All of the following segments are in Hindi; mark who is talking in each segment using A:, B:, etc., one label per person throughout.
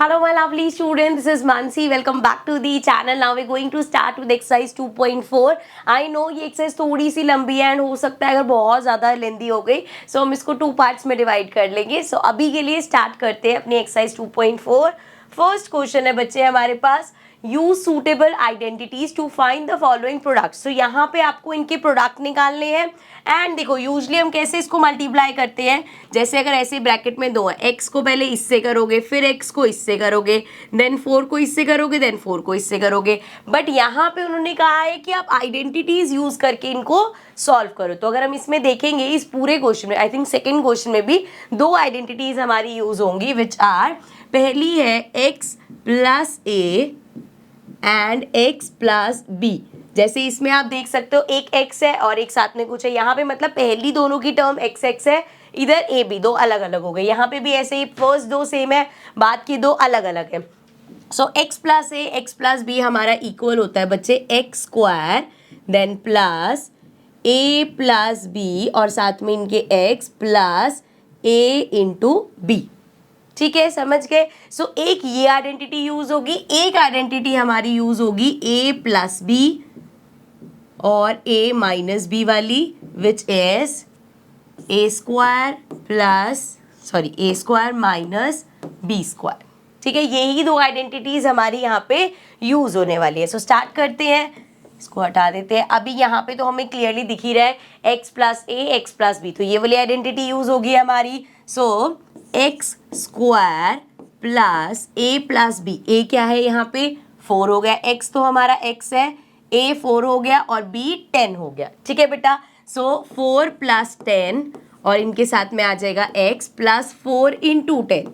A: Hello my lovely students, this is Mansi. Welcome back to the channel. Now we're going to start with exercise 2.4. I know ये exercise थोड़ी सी लंबी है and हो सकता है अगर बहुत ज़्यादा लेंदी हो गई so हम इसको 2 पार्ट्स में डिवाइड कर लेंगे. So अभी के लिए स्टार्ट करते हैं अपनी एक्सरसाइज 2.4. फर्स्ट क्वेश्चन है बच्चे हमारे पास, use suitable identities to find the following products. तो यहाँ पे आपको इनके प्रोडक्ट निकालने हैं एंड देखो यूजली हम कैसे इसको मल्टीप्लाई करते हैं, जैसे अगर ऐसे ब्रैकेट में दो है, एक्स को पहले इससे करोगे, फिर एक्स को इससे करोगे, देन 4 को इससे करोगे, देन 4 को इससे करोगे. बट यहाँ पे उन्होंने कहा है कि आप आइडेंटिटीज यूज करके इनको सॉल्व करो. तो अगर हम इसमें देखेंगे इस पूरे क्वेश्चन में, आई थिंक सेकेंड क्वेश्चन में भी 2 आइडेंटिटीज हमारी यूज होंगी विच आर, पहली है x plus a and x plus b. जैसे इसमें आप देख सकते हो एक x है और एक साथ में कुछ है, यहाँ पे मतलब पहली दोनों की टर्म x है, इधर a b, दो अलग अलग हो गए. यहाँ पे भी ऐसे ही फर्स्ट 2 सेम है, बाद की 2 अलग अलग है. So x plus a x plus b हमारा इक्वल होता है बच्चे x square then plus a plus b और साथ में इनके x plus a into b. ठीक है, समझ गए. सो एक ये आइडेंटिटी यूज होगी, एक आइडेंटिटी हमारी यूज होगी a प्लस बी और a माइनस बी वाली which is a square minus B square. ठीक है, यही 2 आइडेंटिटीज हमारी यहाँ पे यूज होने वाली है. सो स्टार्ट करते हैं, इसको हटा देते हैं. अभी यहाँ पे तो हमें क्लियरली दिख ही रहा है x plus a x plus B, तो ये वाली आइडेंटिटी यूज होगी हमारी. सो x square plus a plus B, ए क्या है यहाँ पे 4 हो गया, x तो हमारा x है, a 4 हो गया और b 10 हो गया. ठीक है बेटा, सो 4 प्लस 10 और इनके साथ में आ जाएगा x प्लस 4 इंटू 10.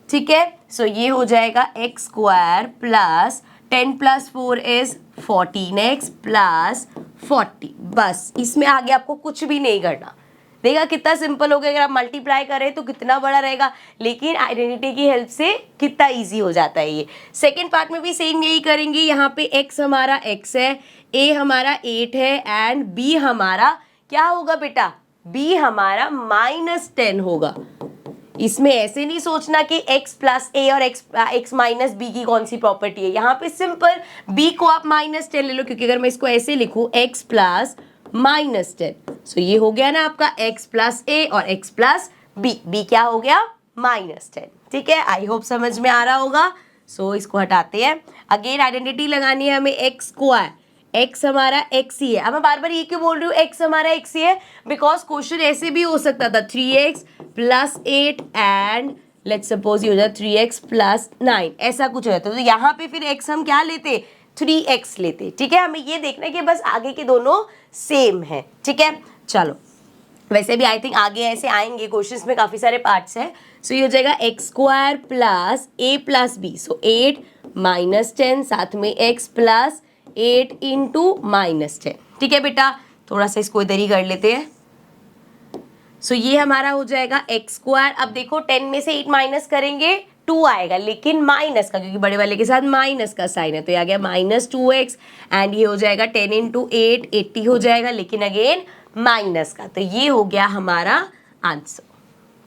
A: ठीक है, सो ये हो जाएगा x square plus 10 plus 4 is 14x plus 40. बस इसमें आगे आपको कुछ भी नहीं करना. देखा कितना सिंपल हो गया, अगर आप मल्टीप्लाई करें तो कितना बड़ा रहेगा, लेकिन आइडेंटिटी की हेल्प से कितना इजी हो जाता है ये. सेकेंड पार्ट में भी सेम यही करेंगे. यहाँ पे x हमारा x है, a हमारा 8 है एंड b हमारा क्या होगा बेटा, b हमारा -10 होगा. इसमें ऐसे नहीं सोचना कि x प्लस ए और x माइनस बी की कौन सी प्रॉपर्टी है. यहाँ पे सिंपल b को आप -10 ले लो, क्योंकि अगर मैं इसको ऐसे लिखूँ x प्लस -10, सो ये हो गया ना आपका x प्लस ए और x प्लस बी, b क्या हो गया -10. ठीक है, आई होप समझ में आ रहा होगा. सो इसको हटाते हैं. अगेन आइडेंटिटी लगानी है हमें x स्क्वायर, x हमारा x ही है. अब मैं बार बार ये क्यों बोल रही हूँ x हमारा x ही है, बिकॉज क्वेश्चन ऐसे भी हो सकता था 3x plus 8 and let's suppose ये हो जाए 3x प्लस 9, ऐसा कुछ हो जाता. तो यहाँ पे फिर x हम क्या लेते, 3x लेते. ठीक है, हमें ये देखना है कि बस आगे के दोनों सेम है. ठीक है, चलो वैसे भी आई थिंक आगे ऐसे आएंगे क्वेश्चंस में, काफ़ी सारे पार्ट्स हैं. सो ये हो जाएगा x square plus a plus B, so 8 minus 10 साथ में x प्लस 8 इंटू -10. ठीक है बेटा, थोड़ा सा इसको इधर ही कर लेते हैं. सो ये हमारा हो जाएगा एक्स स्क्वायर. अब देखो 10 में से 8 माइनस करेंगे 2 आएगा, लेकिन माइनस का, क्योंकि बड़े वाले के साथ माइनस का साइन है, तो ये आ गया -2x एंड ये हो जाएगा 10 इंटू 8 80 हो जाएगा, लेकिन अगेन माइनस का. तो ये हो गया हमारा आंसर.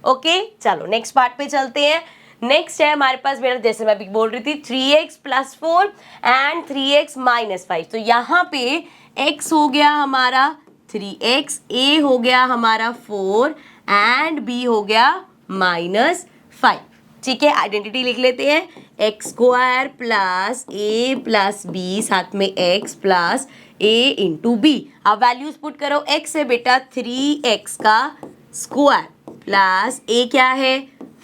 A: ओके, चलो नेक्स्ट पार्ट पे चलते हैं. नेक्स्ट है हमारे पास मेरा, जैसे मैं अभी बोल रही थी 3x plus 4 and 3x minus 5. तो यहाँ पे x हो गया हमारा 3x, a हो गया हमारा 4 एंड b हो गया -5. ठीक है, आइडेंटिटी लिख लेते हैं, x square plus a plus b साथ में x plus a into b. अब वैल्यूज पुट करो, x है बेटा 3x का स्क्वायर प्लस a क्या है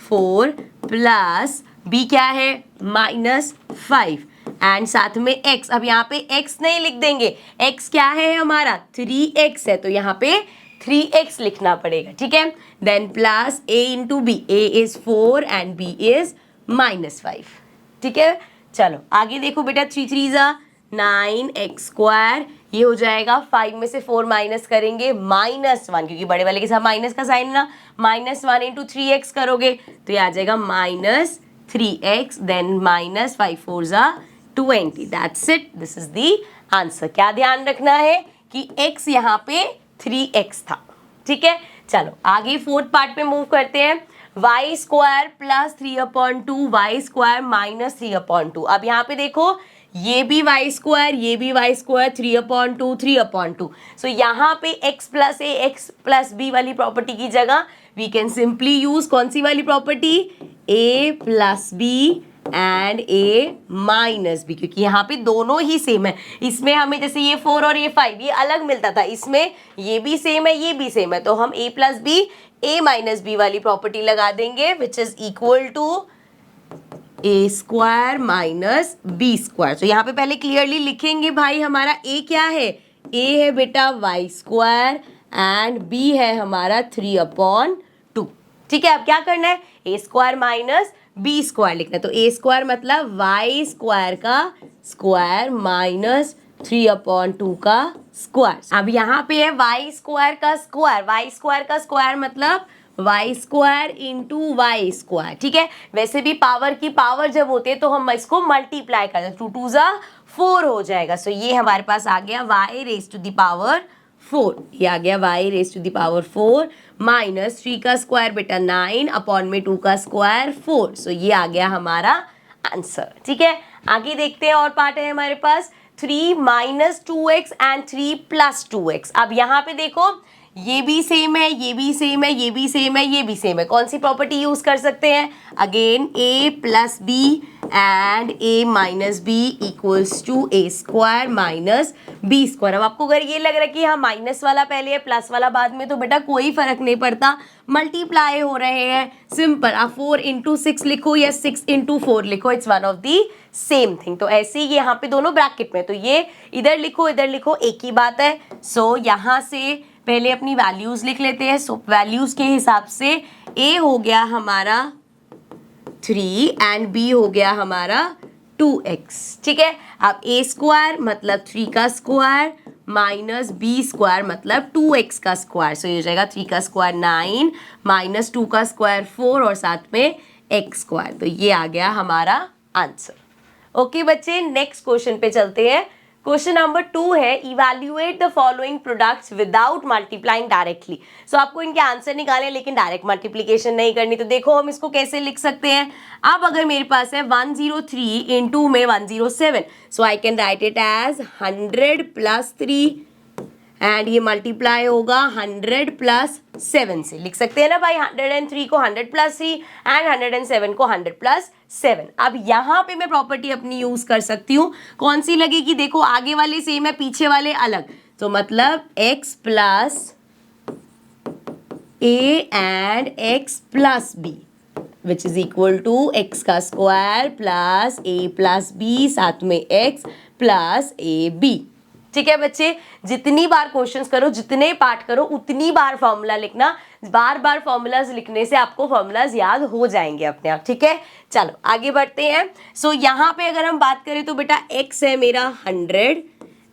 A: 4 प्लस b क्या है -5 एंड साथ में x. अब यहाँ पे x नहीं लिख देंगे, x क्या है हमारा 3x है, तो यहाँ पे 3x लिखना पड़ेगा. ठीक है, then plus a into b, a is 4 and b is -5. ठीक है, चलो आगे देखो बेटा, 3 3 ज़ा 9 एक्स स्क्वायर, ये हो जाएगा 5 में से 4 माइनस करेंगे -1, क्योंकि बड़े वाले के साथ माइनस का साइन ना, -1 इंटू 3x करोगे तो ये आ जाएगा -3x देन -5 4 ज़ा 20. That's it, this is the answer. क्या ध्यान रखना है कि x यहाँ पे 3x था. ठीक है, चलो आगे फोर्थ पार्ट पे मूव करते हैं. Y square plus 3/2 y square minus 3/2। अब यहाँ पे देखो ये भी वाई स्क्वायर, ये भी वाई स्क्वायर, 3/2 3/2। सो यहाँ पे x plus a x plus b वाली प्रॉपर्टी की जगह वी कैन सिंपली यूज कौन सी वाली property, a plus B and a minus b, क्योंकि यहाँ पे दोनों ही सेम है। इसमें हमें जैसे ये 4 और ये 5 ये अलग मिलता था, इसमें ये भी सेम है ये भी सेम है, तो हम a plus b a minus b वाली प्रॉपर्टी लगा देंगे which is equal to a square minus B square. तो यहाँ पे पहले क्लियरली लिखेंगे भाई हमारा a क्या है, a है बेटा वाई स्क्वायर एंड b है हमारा 3/2। ठीक है, अब क्या करना है, a square minus B square लिखना है, तो ए स्क्वायर मतलब वाई स्क्वायर का स्क्वायर माइनस 3/2 का स्क्वायर। अब यहाँ पे है वाई स्क्वायर का स्क्वायर, वाई स्क्वायर का स्क्वायर मतलब y square into Y square. ठीक है, वैसे भी पावर की पावर जब होती है तो हम इसको मल्टीप्लाई करते हैं, 2 2 जा 4 हो जाएगा। सो ये हमारे पास आ गया y raise to the power 4, ये आ गया y raise to the power 4 minus 3 का स्क्वायर बेटा 9 अपॉन में 2 का स्क्वायर 4। सो ये आ गया हमारा आंसर। ठीक है, आगे देखते हैं और पार्ट है हमारे पास 3 minus 2x and 3 plus 2x। अब यहाँ पे देखो ये भी सेम है ये भी सेम है ये भी सेम है ये भी सेम है, कौन सी प्रॉपर्टी यूज कर सकते हैं, again a plus B and a minus b equals to a square minus B square. अब आपको अगर ये लग रहा है कि हाँ माइनस वाला पहले है प्लस वाला बाद में, तो बेटा कोई फर्क नहीं पड़ता, मल्टीप्लाई हो रहे हैं, सिंपल। आप 4 इंटू 6 लिखो या 6 इंटू 4 लिखो, it's one of the same thing. तो ऐसे ही यहाँ पे दोनों ब्रैकेट में, तो ये इधर लिखो इधर लिखो एक ही बात है। सो यहाँ से पहले अपनी वैल्यूज लिख लेते हैं। सो वैल्यूज के हिसाब से a हो गया हमारा 3 एंड b हो गया हमारा 2x। ठीक है, अब a स्क्वायर मतलब 3 का स्क्वायर माइनस b स्क्वायर मतलब 2x का स्क्वायर। सो ये हो जाएगा 3 का स्क्वायर 9 माइनस 2 का स्क्वायर 4 और साथ में x स्क्वायर। तो ये आ गया हमारा आंसर। ओके बच्चे, नेक्स्ट क्वेश्चन पे चलते हैं। क्वेश्चन नंबर 2 है evaluate the following products without multiplying directly. So आपको इनके आंसर निकाले लेकिन डायरेक्ट मल्टीप्लीकेशन नहीं करनी, तो देखो हम इसको कैसे लिख सकते हैं। अब अगर मेरे पास है 103 इंटू में 107, so I can write it as 100 plus 3 and ये मल्टीप्लाई होगा 100 प्लस 7 से, लिख सकते हैं ना भाई, 103 को 100 प्लस 3 एंड 107 को 100 प्लस 7। अब यहाँ पे मैं प्रॉपर्टी अपनी यूज कर सकती हूँ, कौन सी लगेगी, देखो आगे वाले सेम है पीछे वाले अलग, तो मतलब x plus a and x plus b which is equal to x का square plus a plus b साथ में x प्लस ए बी। ठीक है बच्चे, जितनी बार क्वेश्चंस करो जितने पार्ट करो उतनी बार फॉर्मूला लिखना, बार बार फॉर्मूलाज लिखने से आपको फॉर्मूलाज याद हो जाएंगे अपने आप। ठीक है, चलो आगे बढ़ते हैं। सो यहाँ पे अगर हम बात करें तो बेटा x है मेरा 100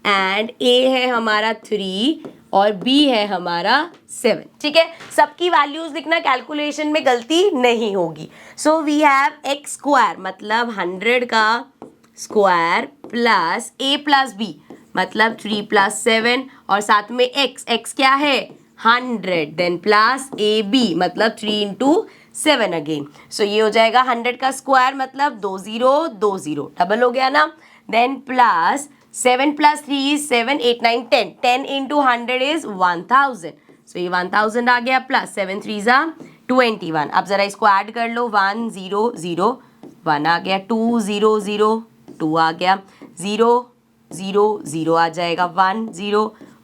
A: एंड a है हमारा 3 और b है हमारा 7। ठीक है, सबकी वैल्यूज लिखना, कैलकुलेशन में गलती नहीं होगी। So we have x square मतलब 100 का square plus a plus b मतलब 3 प्लस 7 और साथ में x क्या है 100 देन प्लस ए बी मतलब 3 इंटू 7 अगेन। सो ये हो जाएगा 100 का स्क्वायर मतलब 2020 डबल हो गया ना, then plus 7 plus 3 is 7 8 9 10 10 into 100 is 1000। So ये 1000 आ गया प्लस 7 3 जा 21। अब जरा इसको ऐड कर लो, 1 0 0 1 आ गया, 2 0 0 2 आ गया, 0 0 0 आ जाएगा, 1 0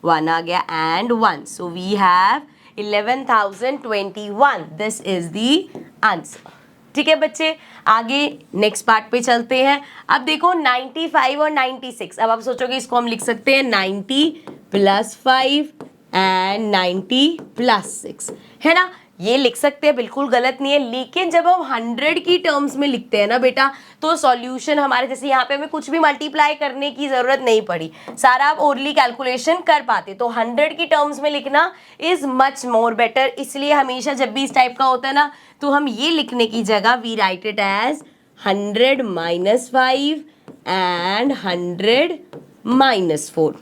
A: 1 आ गया and 1। So we have 11,021। This is the answer. ठीक है बच्चे, आगे नेक्स्ट पार्ट पे चलते हैं। अब देखो 95 और 96, अब आप सोचोगे इसको हम लिख सकते हैं 90 प्लस 5 एंड 90 प्लस 6, है ना, ये लिख सकते हैं, बिल्कुल गलत नहीं है। लेकिन जब हम 100 की टर्म्स में लिखते हैं ना बेटा, तो सॉल्यूशन हमारे, जैसे यहाँ पे हमें कुछ भी मल्टीप्लाई करने की जरूरत नहीं पड़ी, सारा आप ओरली कैलकुलेशन कर पाते, तो 100 की टर्म्स में लिखना इज मच मोर बेटर। इसलिए हमेशा जब भी इस टाइप का होता है ना, तो हम ये लिखने की जगह we write it as 100 minus 5 and 100 minus 4।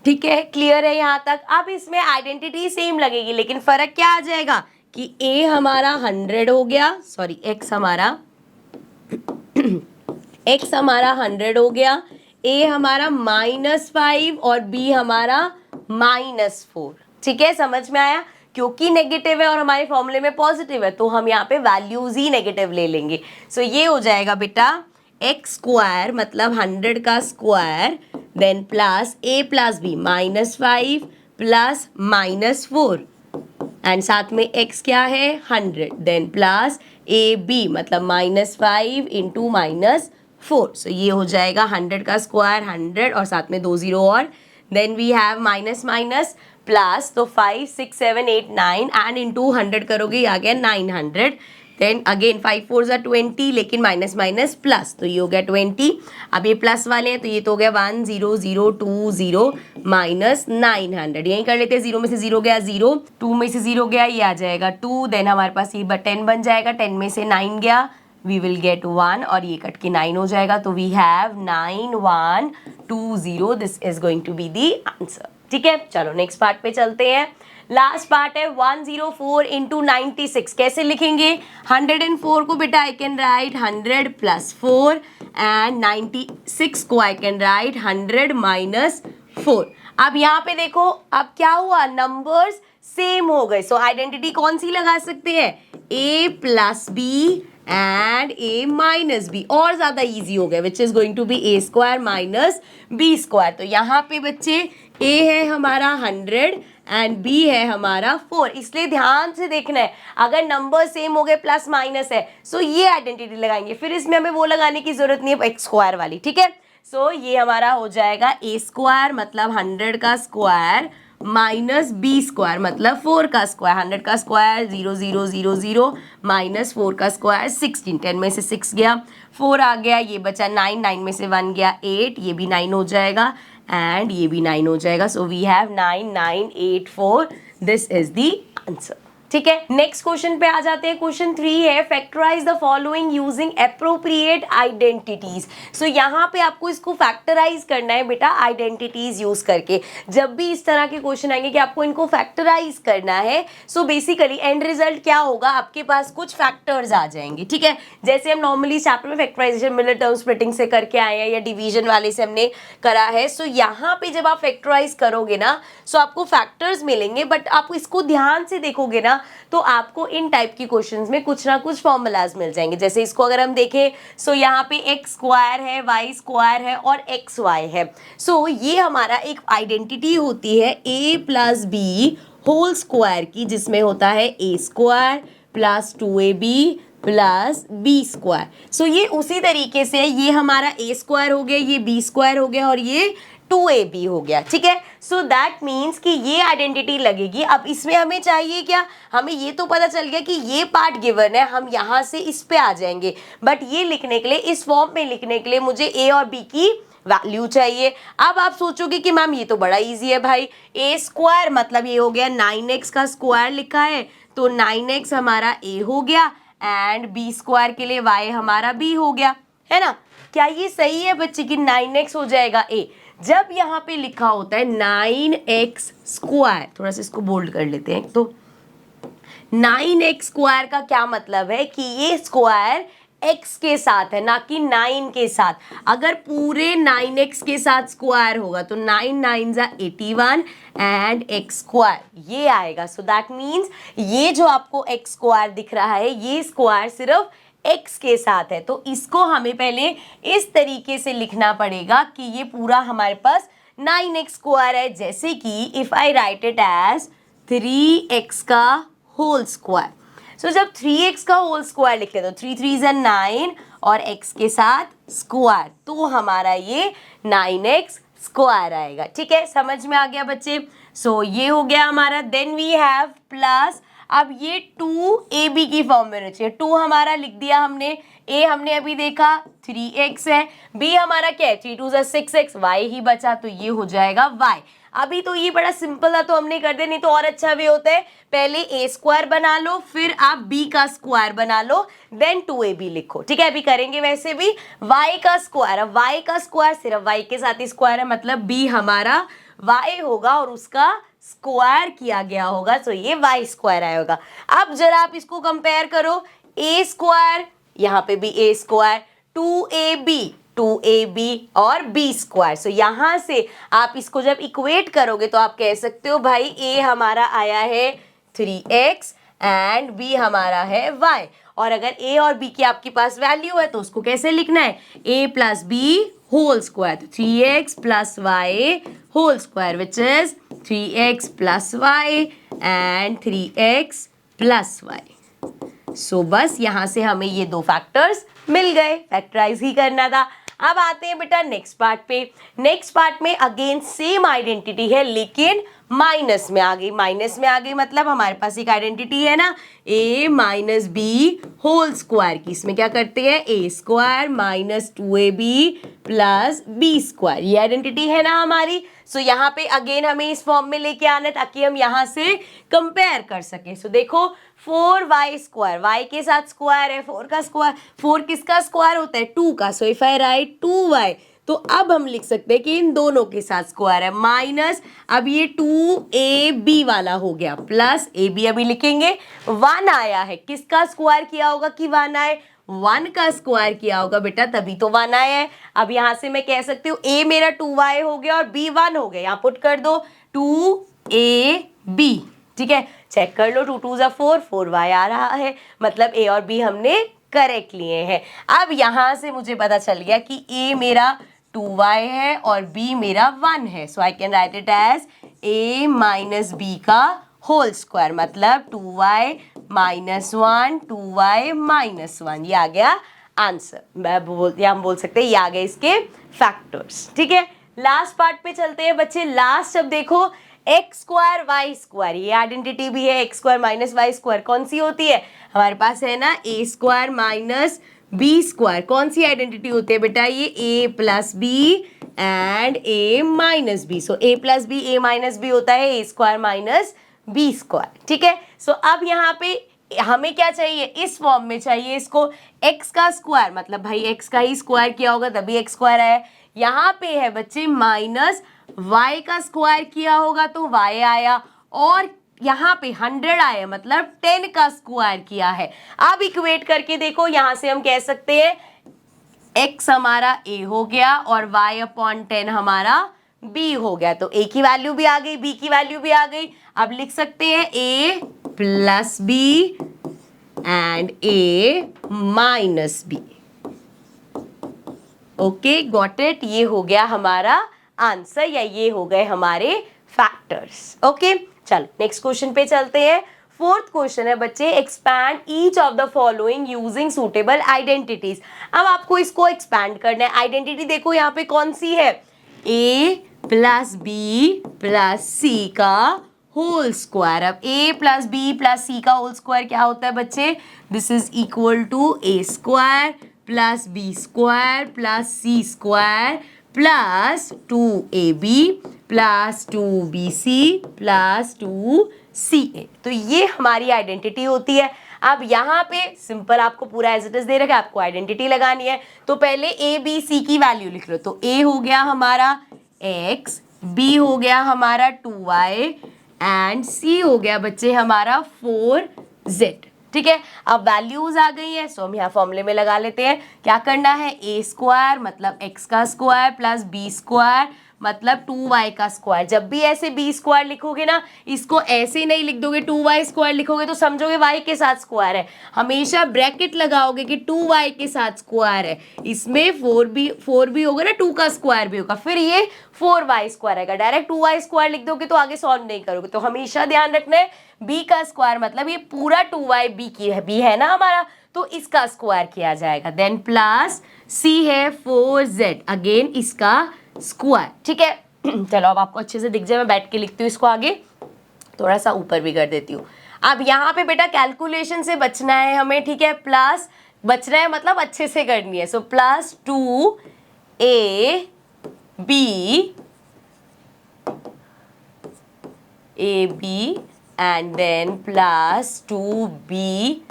A: ठीक है, क्लियर है यहाँ तक। अब इसमें आइडेंटिटी सेम लगेगी लेकिन फर्क क्या आ जाएगा कि a हमारा 100 हो गया, सॉरी x हमारा 100 हो गया, a हमारा -5 और b हमारा -4। ठीक है, समझ में आया? क्योंकि नेगेटिव है और हमारे फॉर्मूले में पॉजिटिव है तो हम यहाँ पे वैल्यूज ही नेगेटिव ले लेंगे। सो ये हो जाएगा बेटा एक्स स्क्वायर मतलब 100 का square then plus a plus b -5 plus -4 and साथ में x क्या है 100 देन प्लस ए बी मतलब -5 इंटू -4। सो ये हो जाएगा 100 का स्क्वायर 100 और साथ में 2 0 और then we have minus minus plus, तो 5 6 7 8 9 एंड इंटू 100 करोगे ये आ गया 900 देन अगेन 5 4 20 लेकिन माइनस माइनस प्लस तो ये हो गया 20। अब ये प्लस वाले हैं तो ये तो हो गया 1 0 0 2 0 माइनस 900। यहीं कर लेते हैं, 0 में से 0 गया 0, 2 में से 0 गया ये आ जाएगा 2, देन हमारे पास ये 10 बन जाएगा, 10 में से 9 गया वी विल गेट 1 और ये कट के 9 हो जाएगा तो we have 9120। This is going to be the answer. ठीक है, चलो नेक्स्ट पार्ट पे चलते हैं। लास्ट पार्ट है 104 इंटू 96। कैसे लिखेंगे? 104 को बेटा आई कैन राइट 100 प्लस 4 एंड 96 को आई कैन राइट 100 माइनस 4। अब यहाँ पे देखो अब क्या हुआ, नंबर्स सेम हो गए, सो आइडेंटिटी कौन सी लगा सकते हैं? a plus B and a minus b, और ज्यादा इजी हो गया which is going to be a square minus B square. तो यहाँ पे बच्चे a है हमारा 100 एंड b है हमारा 4, इसलिए ध्यान से देखना है अगर नंबर सेम हो गए प्लस माइनस है सो ये आइडेंटिटी लगाएंगे, फिर इसमें हमें वो लगाने की जरूरत नहीं है एक्स स्क्वायर वाली। ठीक है, सो ये हमारा हो जाएगा a स्क्वायर मतलब 100 का स्क्वायर माइनस बी स्क्वायर मतलब 4 का स्क्वायर, 100 का स्क्वायर 0 0 0 0 माइनस 4 का स्क्वायर 16, 10 में से 6 गया 4 आ गया, ये बचा 9, 9 में से 1 गया 8, ये भी 9 हो जाएगा एंड ये भी 9 हो जाएगा। So we have 9984, this is the answer. ठीक है, नेक्स्ट क्वेश्चन पे आ जाते हैं। क्वेश्चन 3 है factorise the following using appropriate identities. So यहाँ पे आपको इसको फैक्टराइज करना है बेटा आइडेंटिटीज यूज करके। जब भी इस तरह के क्वेश्चन आएंगे कि आपको इनको फैक्टराइज करना है सो बेसिकली एंड रिजल्ट क्या होगा, आपके पास कुछ फैक्टर्स आ जाएंगे। ठीक है, जैसे हम नॉर्मली चैप्टर में फैक्टराइजेशन मिलर टर्म स्प्लिटिंग से करके आए हैं या डिवीजन वाले से हमने करा है। सो यहाँ पे जब आप फैक्टराइज करोगे ना सो आपको फैक्टर्स मिलेंगे, बट आप इसको ध्यान से देखोगे ना तो आपको इन टाइप की क्वेश्चंस में कुछ ना कुछ फॉर्मूलाज मिल जाएंगे। जैसे इसको अगर हम देखें सो यहाँ पे एक्स स्क्वायर है, वाई स्क्वायर है और एक्स वाई है। सो ये हमारा एक आइडेंटिटी होती है A plus B whole square की, जिसमें होता है A square plus 2ab plus B square. So ये उसी तरीके से ये हमारा ए स्क्वायर हो गया, ये बी स्क्वायर हो गया और ये 2ab हो गया। ठीक है, सो दैट मीन्स कि ये आइडेंटिटी लगेगी। अब इसमें हमें चाहिए क्या, हमें ये तो पता चल गया कि ये पार्ट गिवन है, हम यहाँ से इस पे आ जाएंगे, बट ये लिखने के लिए इस फॉर्म में लिखने के लिए मुझे ए और बी की वैल्यू चाहिए। अब आप सोचोगे कि मैम ये तो बड़ा इजी है भाई, ए स्क्वायर मतलब ये हो गया 9x का स्क्वायर लिखा है तो 9x हमारा ए हो गया एंड बी स्क्वायर के लिए y हमारा b हो गया, है ना। क्या ये सही है बच्चे कि 9x हो जाएगा a? जब यहाँ पे लिखा होता है 9x स्क्वायर, थोड़ा सा इसको बोल्ड कर लेते हैं, तो 9x स्क्वायर का क्या मतलब है कि ये स्क्वायर x के साथ है ना कि 9 के साथ। अगर पूरे 9x के साथ स्क्वायर होगा तो 9 9 जा 81 एंड x स्क्वायर ये आएगा। सो दैट मीन्स ये जो आपको x स्क्वायर दिख रहा है ये स्क्वायर सिर्फ x के साथ है, तो इसको हमें पहले इस तरीके से लिखना पड़ेगा कि ये पूरा हमारे पास 9x स्क्वायर है। जैसे कि if I write it as 3x का होल स्क्वायर, सो जब 3x का होल स्क्वायर लिखते हैं तो 3 3 is 9 और x के साथ स्क्वायर, तो हमारा ये 9x स्क्वायर आएगा। ठीक है, समझ में आ गया बच्चे। सो ये हो गया हमारा, देन वी हैव प्लस, अब ये 2ab की फॉर्म में चाहिए। 2 हमारा लिख दिया हमने, a हमने अभी देखा 3x है, b हमारा क्या है 3 2 6x, y ही बचा तो ये हो जाएगा y। अभी तो ये बड़ा सिंपल था तो हमने कर दिया, नहीं तो और अच्छा वे होता है पहले a स्क्वायर बना लो फिर आप b का स्क्वायर बना लो देन 2ab लिखो। ठीक है, अभी करेंगे वैसे भी y का स्क्वायर। अब y का स्क्वायर सिर्फ y के साथ ही स्क्वायर है मतलब b हमारा y होगा और उसका स्क्वायर किया गया होगा, तो ये वाई स्क्वायर आया होगा। अब जरा आप इसको कंपेयर करो, ए स्क्वायर, यहाँ पे भी ए स्क्वायर, 2ab और बी स्क्वायर। सो यहां से आप इसको जब इक्वेट करोगे तो आप कह सकते हो भाई ए हमारा आया है 3x एंड बी हमारा है y। और अगर a और b की आपके पास वैल्यू है तो उसको कैसे लिखना है, a plus B whole square, तो 3x plus Y whole square which is 3x plus Y and 3x plus Y. So बस यहां से हमें ये दो फैक्टर्स मिल गए, फैक्टराइज ही करना था। अब आते हैं बेटा नेक्स्ट पार्ट पे। नेक्स्ट पार्ट में अगेन सेम आइडेंटिटी है लेकिन माइनस में आ गई। माइनस में आ गई मतलब हमारे पास एक आइडेंटिटी है ना, a minus B whole square की। इसमें क्या करते हैं, a square minus 2ab plus B square, ये आइडेंटिटी है ना हमारी। सो यहाँ पे अगेन हमें इस फॉर्म में लेके आना है ताकि हम यहाँ से कंपेयर कर सके। सो देखो 4y स्क्वायर, y के साथ स्क्वायर है, 4 का स्क्वायर, 4 किसका स्क्वायर होता है, 2 का। सो इफ आई राइट 2y, तो अब हम लिख सकते हैं कि इन दोनों के साथ स्क्वायर है, माइनस अब ये 2ab वाला हो गया प्लस ab अभी लिखेंगे, 1 आया है, किसका स्क्वायर किया होगा कि 1 आए, 1 का स्क्वायर किया होगा बेटा तभी तो 1 आया है। अब यहां से मैं कह सकती हूँ a मेरा 2y हो गया और b 1 हो गया, यहाँ पुट कर दो 2ab, ठीक है। चेक कर लो, 2 2 जा 4, 4y आ रहा है, मतलब a और b हमने करेक्ट लिए हैं। अब यहां से मुझे पता चल गया कि a मेरा 2y है और b मेरा 1 है। So I can write it as a minus B का होल स्क्वायर, मतलब 2y माइनस 1, 2y माइनस 1, ये आ गया आंसर। हम बोल सकते हैं ये आ गए इसके फैक्टर्स, ठीक है। लास्ट पार्ट पे चलते हैं बच्चे। लास्ट अब देखो एक्स स्क्वायर वाई स्क्वायर, ये आइडेंटिटी भी है, x square minus Y square कौन सी होती है हमारे पास है ना, A square minus B square. कौन सी आइडेंटिटी होती है बेटा, ये A plus B and A minus B. So A plus B A minus B होता है A square minus B square, ठीक है। सो अब यहाँ पे हमें क्या चाहिए, इस फॉर्म में चाहिए इसको x का स्क्वायर, मतलब भाई x का ही स्क्वायर किया होगा तभी x स्क्वायर आया। यहाँ पे है बच्चे माइनस y का स्क्वायर किया होगा तो y आया, और यहाँ पे 100 आया मतलब 10 का स्क्वायर किया है। अब इक्वेट करके देखो, यहाँ से हम कह सकते हैं x हमारा a हो गया और y अपॉन 10 हमारा b हो गया, तो a की वैल्यू भी आ गई, b की वैल्यू भी आ गई। अब लिख सकते हैं a plus B and a minus b. Okay got it, ये हो गया हमारा आंसर या ये हो गए हमारे फैक्टर्स। ओके चलो नेक्स्ट क्वेश्चन पे चलते हैं। फोर्थ क्वेश्चन है बच्चे, expand each of the following using suitable identities. अब आपको इसको एक्सपैंड करना है। आइडेंटिटी देखो यहाँ पे कौन सी है, a प्लस बी प्लस सी का होल स्क्वायर। अब a प्लस बी प्लस सी का होल स्क्वायर क्या होता है बच्चे, this is equal to a square plus B square plus c square plus 2ab plus 2bc plus 2ca। तो ये हमारी आइडेंटिटी होती है। अब यहाँ पे सिंपल आपको पूरा एज इट इज दे रखा है, आपको आइडेंटिटी लगानी है, तो पहले a b c की वैल्यू लिख लो। तो a हो गया हमारा x, b हो गया हमारा 2y एंड c हो गया बच्चे हमारा 4z, ठीक है। अब वैल्यूज आ गई है, सो हम यहाँ फॉर्मूले में लगा लेते हैं। क्या करना है, a स्क्वायर मतलब x का स्क्वायर प्लस b स्क्वायर मतलब 2y का स्क्वायर। जब भी ऐसे b स्क्वायर लिखोगे ना, इसको ऐसे ही नहीं लिख दोगे, 2y स्क्वायर लिखोगे तो समझोगे y के साथ स्क्वायर है। हमेशा ब्रैकेट लगाओगे कि 2y के साथ स्क्वायर है, इसमें 4 भी होगा ना, 2 का स्क्वायर भी होगा, फिर ये 4y स्क्वायर आएगा। डायरेक्ट 2y स्क्वायर लिख दोगे तो आगे सॉल्व नहीं करोगे। तो हमेशा ध्यान रखना है b का स्क्वायर मतलब ये पूरा 2y b है ना हमारा, तो इसका स्क्वायर किया जाएगा। देन प्लस c है 4z, अगेन इसका स्क्वायर, ठीक है। चलो अब आपको अच्छे से दिख जाए, मैं बैठ के लिखती हूँ इसको, आगे थोड़ा सा ऊपर भी कर देती हूँ। अब यहाँ पे बेटा कैलकुलेशन से बचना है हमें, ठीक है। प्लस बचना है मतलब अच्छे से करनी है। सो plus 2ab and then plus 2bc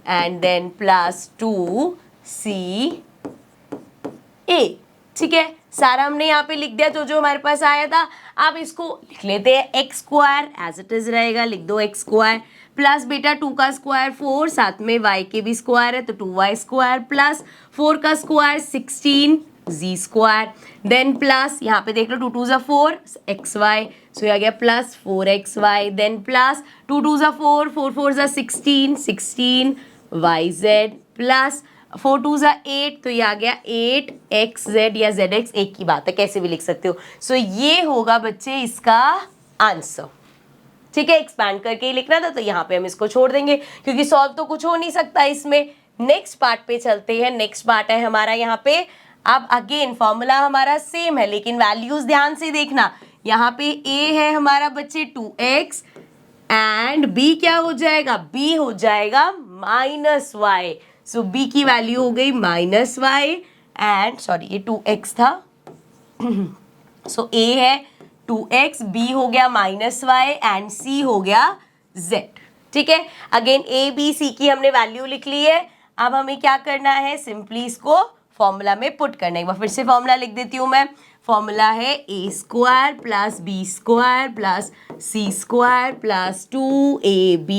A: and then plus 2ca, ठीक है, सारा हमने यहाँ पे लिख दिया जो जो हमारे पास आया था। अब इसको लिख लेते हैं, x square as it is रहेगा, लिख दो एक्स स्क्वायर प्लस बेटा 2 का स्क्वायर 4, साथ में y के भी स्क्वायर है तो 2y स्क्वायर प्लस 4 का square 16 z square, then plus यहाँ पे देख लो 2 2 4 एक्स वाई, सो आ गया plus 4xy, then plus 2 2 4 4 4 16 16 yz plus 4 2 8, तो ये आ गया 8xz या zx, एक की बात है कैसे भी लिख सकते हो। सो ये होगा बच्चे इसका आंसर। ठीक है, एक्सपैंड करके ही लिखना था तो यहाँ पे हम इसको छोड़ देंगे क्योंकि सॉल्व तो कुछ हो नहीं सकता इसमें। नेक्स्ट पार्ट पे चलते हैं। नेक्स्ट पार्ट है हमारा यहाँ पे, अब अगेन फॉर्मूला हमारा सेम है लेकिन वैल्यूज ध्यान से देखना। यहाँ पे a है हमारा बच्चे 2x एंड b क्या हो जाएगा, b हो जाएगा -y। सो b की वैल्यू हो गई -y एंड सॉरी ये 2x था सो a है 2x, b हो गया -y एंड c हो गया z। ठीक है, अगेन a b c की हमने वैल्यू लिख ली है। अब हमें क्या करना है, सिंपली इसको फॉर्मूला में पुट करना है। एक बार फिर से फॉर्मूला लिख देती हूँ मैं। फॉर्मूला है a square plus b square plus c square plus 2ab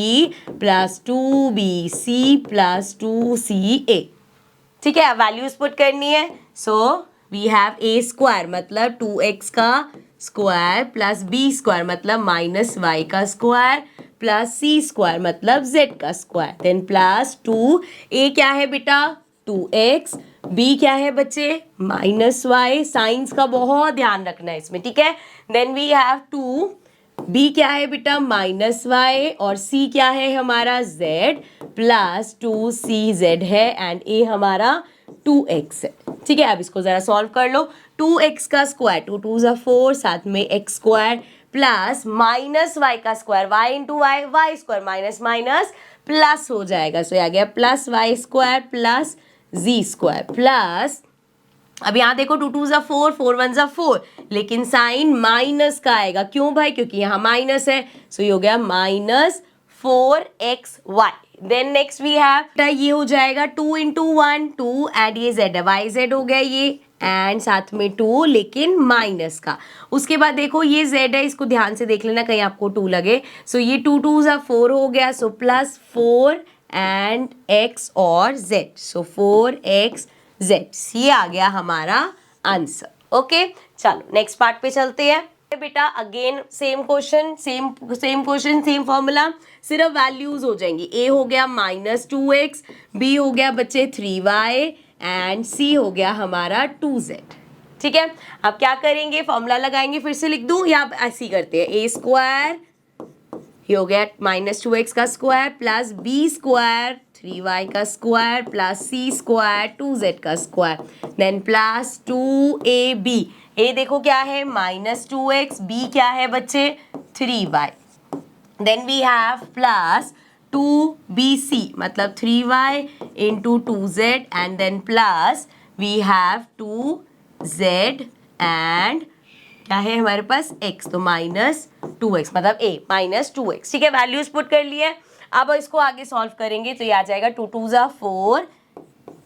A: plus 2bc plus 2ca। ठीक है, अब वैल्यूज पुट करनी है। So we have a square मतलब 2x का स्क्वायर प्लस b स्क्वायर मतलब -y का स्क्वायर प्लस c स्क्वायर मतलब z का स्क्वायर, देन प्लस 2, a क्या है बेटा 2x, b क्या है बच्चे -y, साइंस का बहुत ध्यान रखना है इसमें। ठीक है, देन वी हैव 2, b क्या है बेटा -y और c क्या है हमारा z प्लस 2cz है एंड a हमारा 2x है। ठीक है, अब इसको जरा सॉल्व कर लो। 2x का स्क्वायर 2 2 4, साथ में x स्क्वायर प्लस -y का square y into y, y square minus minus plus हो जाएगा। सो आ गया plus y square plus z square plus, अब यहाँ देखो 2 2 4 4 1 4, लेकिन साइन माइनस का आएगा। क्यों भाई, क्योंकि यहाँ माइनस है। सो ये हो गया -4xy। Then next we have, ये हो जाएगा 2 इंटू 1 2 एंड ये z है, वाई जेड हो गया ये एंड साथ में 2 लेकिन माइनस का। उसके बाद देखो ये z है, इसको ध्यान से देख लेना कहीं आपको 2 लगे। सो ये 2 2 4 हो गया, सो प्लस 4 एंड x और z, सो 4xz। ये आ गया हमारा आंसर। ओके, चलो नेक्स्ट पार्ट पे चलते हैं बेटा। Again same question, same formula, सिर्फ वैल्यूज हो जाएंगी। a हो गया -2x, b हो गया बच्चे 3y एंड c हो गया हमारा 2z। ठीक है, अब क्या करेंगे, फॉर्मूला लगाएंगे, फिर से लिख दूं या आप ऐसे ही करते हैं। a स्क्वायर ये हो गया -2x का square plus b square 3y का square plus c square 2z का स्क्वायर, देन प्लस 2ab। ए देखो क्या है -2x, b क्या है बच्चे 3y, then we have plus 2bc मतलब 3y into 2z and then plus we have 2z and क्या है हमारे पास x, तो -2x मतलब a -2x। ठीक है, वैल्यूज पुट कर लिए। अब इसको आगे सॉल्व करेंगे तो ये आ जाएगा 2 2 4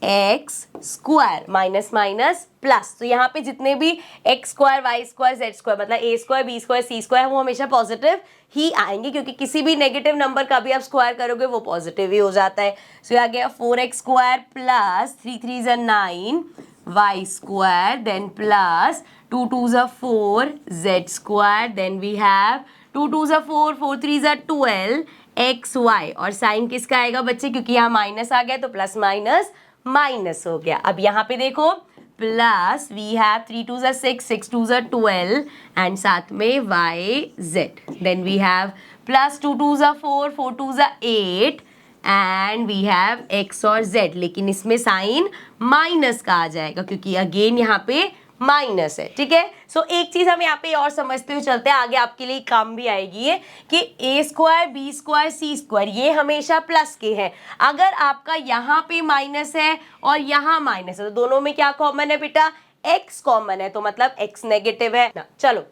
A: x square minus minus plus, तो यहाँ पे जितने भी x square y square z square मतलब a square b square c square वो हमेशा पॉजिटिव ही आएंगे क्योंकि किसी भी नेगेटिव नंबर का भी आप स्क्वायर करोगे वो पॉजिटिव ही हो जाता है। सो आ गया 4x square plus 3 3 9 y square, then plus 2 2 4 z square, then we have 2 2 4 4 3 12 xy और साइन किसका आएगा बच्चे, क्योंकि यहाँ माइनस आ गया तो प्लस माइनस माइनस हो गया। अब यहाँ पे देखो प्लस वी हैव 3 2 6 6 2 12 एंड साथ में yz, then we have plus 2 2 4 4 2 8 and we have x और z, लेकिन इसमें साइन माइनस का आ जाएगा क्योंकि अगेन यहाँ पे माइनस है। ठीक है, सो एक चीज हम यहाँ पे और समझते हुए चलते हैं, आगे आपके लिए काम भी आएगी ये कि a square b square c square ये हमेशा प्लस के हैं। अगर आपका यहाँ पे माइनस है और यहाँ माइनस है तो दोनों में क्या कॉमन है बेटा, x कॉमन है, तो मतलब x नेगेटिव है ना। चलो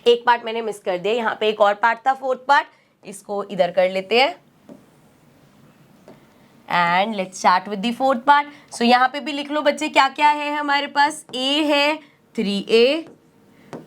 A: एक पार्ट मैंने मिस कर दिया, यहाँ पे एक और पार्ट था, फोर्थ पार्ट, इसको इधर कर लेते हैं and let's start with the fourth part. So यहाँ पे भी लिख लो बच्चे क्या क्या है हमारे पास. a है 3a,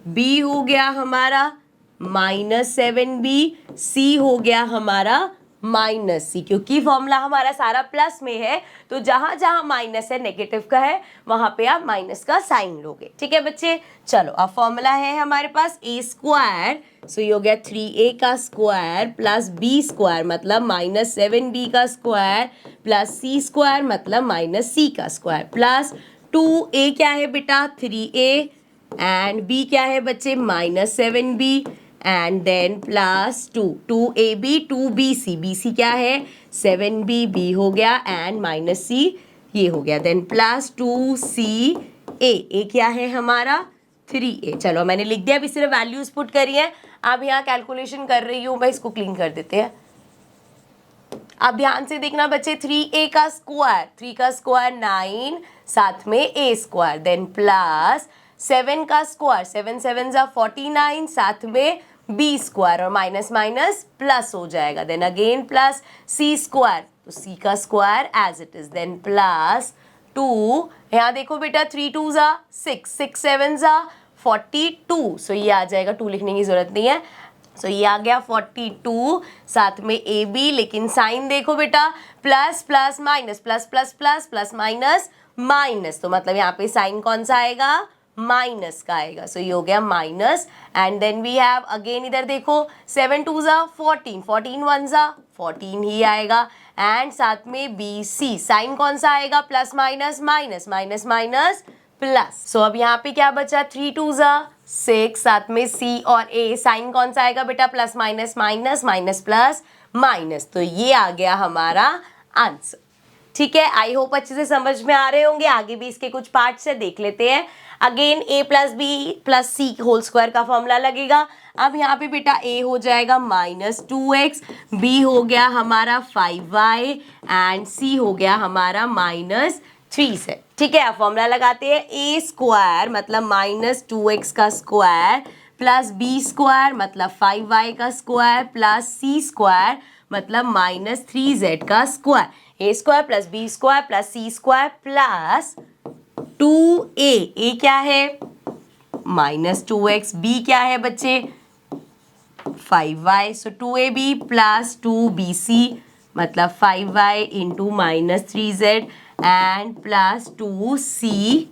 A: b हो गया हमारा -7b, c हो गया हमारा -c. क्योंकि फॉर्मूला हमारा सारा प्लस में है तो जहां जहां माइनस है, नेगेटिव का है, वहां पे आप माइनस का साइन लोगे. ठीक है बच्चे. चलो अब फॉर्मूला है हमारे पास a स्क्वायर. सो ये हो गया 3a का स्क्वायर प्लस b स्क्वायर मतलब -7b का स्क्वायर प्लस c स्क्वायर मतलब -c का स्क्वायर प्लस 2a क्या है बेटा 3a एंड b क्या है बच्चे -7b and then plus 2ab 2bc, bc क्या है 7b, b हो गया एंड -c ये हो गया. देन प्लस 2ca, a क्या है हमारा 3a. चलो मैंने लिख दिया. अभी सिर्फ वैल्यूज पुट करी है. अब यहाँ कैलकुलेशन कर रही हूँ मैं, इसको क्लीन कर देते हैं. अब ध्यान से देखना बच्चे. 3a का स्क्वायर, 3 का स्क्वायर 9, साथ में a स्क्वायर, देन प्लस 7 का स्क्वायर, 7 7 जा 49, साथ में b स्क्वायर और माइनस माइनस प्लस हो जाएगा. Then again plus c square, तो c का square as it is. Then plus 2, यहाँ देखो बेटा 3 2 जा 6, 6 7 जा 42. सो ये आ जाएगा, 2 लिखने की जरूरत नहीं है. सो ये आ गया 42, साथ में ए बी. लेकिन साइन देखो बेटा, plus plus minus, plus plus plus plus minus minus, तो मतलब यहाँ पे साइन कौन सा आएगा, माइनस का आएगा. सो ये हो गया minus. And then we have again इधर देखो 7 2 जा 14, 14 1 जा 14 ही आएगा. एंड साथ में बी सी, साइन कौन सा आएगा, plus minus minus minus minus plus. So अब यहाँ पे क्या बचा 3 2 जा 6, साथ में सी और ए, साइन कौन सा आएगा बेटा, plus minus minus minus plus minus. तो ये आ गया हमारा आंसर. ठीक है. आई होप अच्छे से समझ में आ रहे होंगे. आगे भी इसके कुछ पार्ट से देख लेते हैं. Again a plus B plus c whole square का फॉर्मूला लगेगा. अब यहाँ पे बेटा a हो जाएगा -2x, b हो गया हमारा 5y एंड c हो गया हमारा -3 है. ठीक है. अब फॉर्मूला लगाते हैं. a स्क्वायर मतलब -2x का स्क्वायर प्लस b स्क्वायर मतलब 5y का स्क्वायर प्लस c स्क्वायर मतलब -3z का square. a square plus b square plus c square plus 2a, a क्या है -2x, b क्या है बच्चे 5y. सो 2ab प्लस 2bc मतलब 5y into -3z and plus 2ca,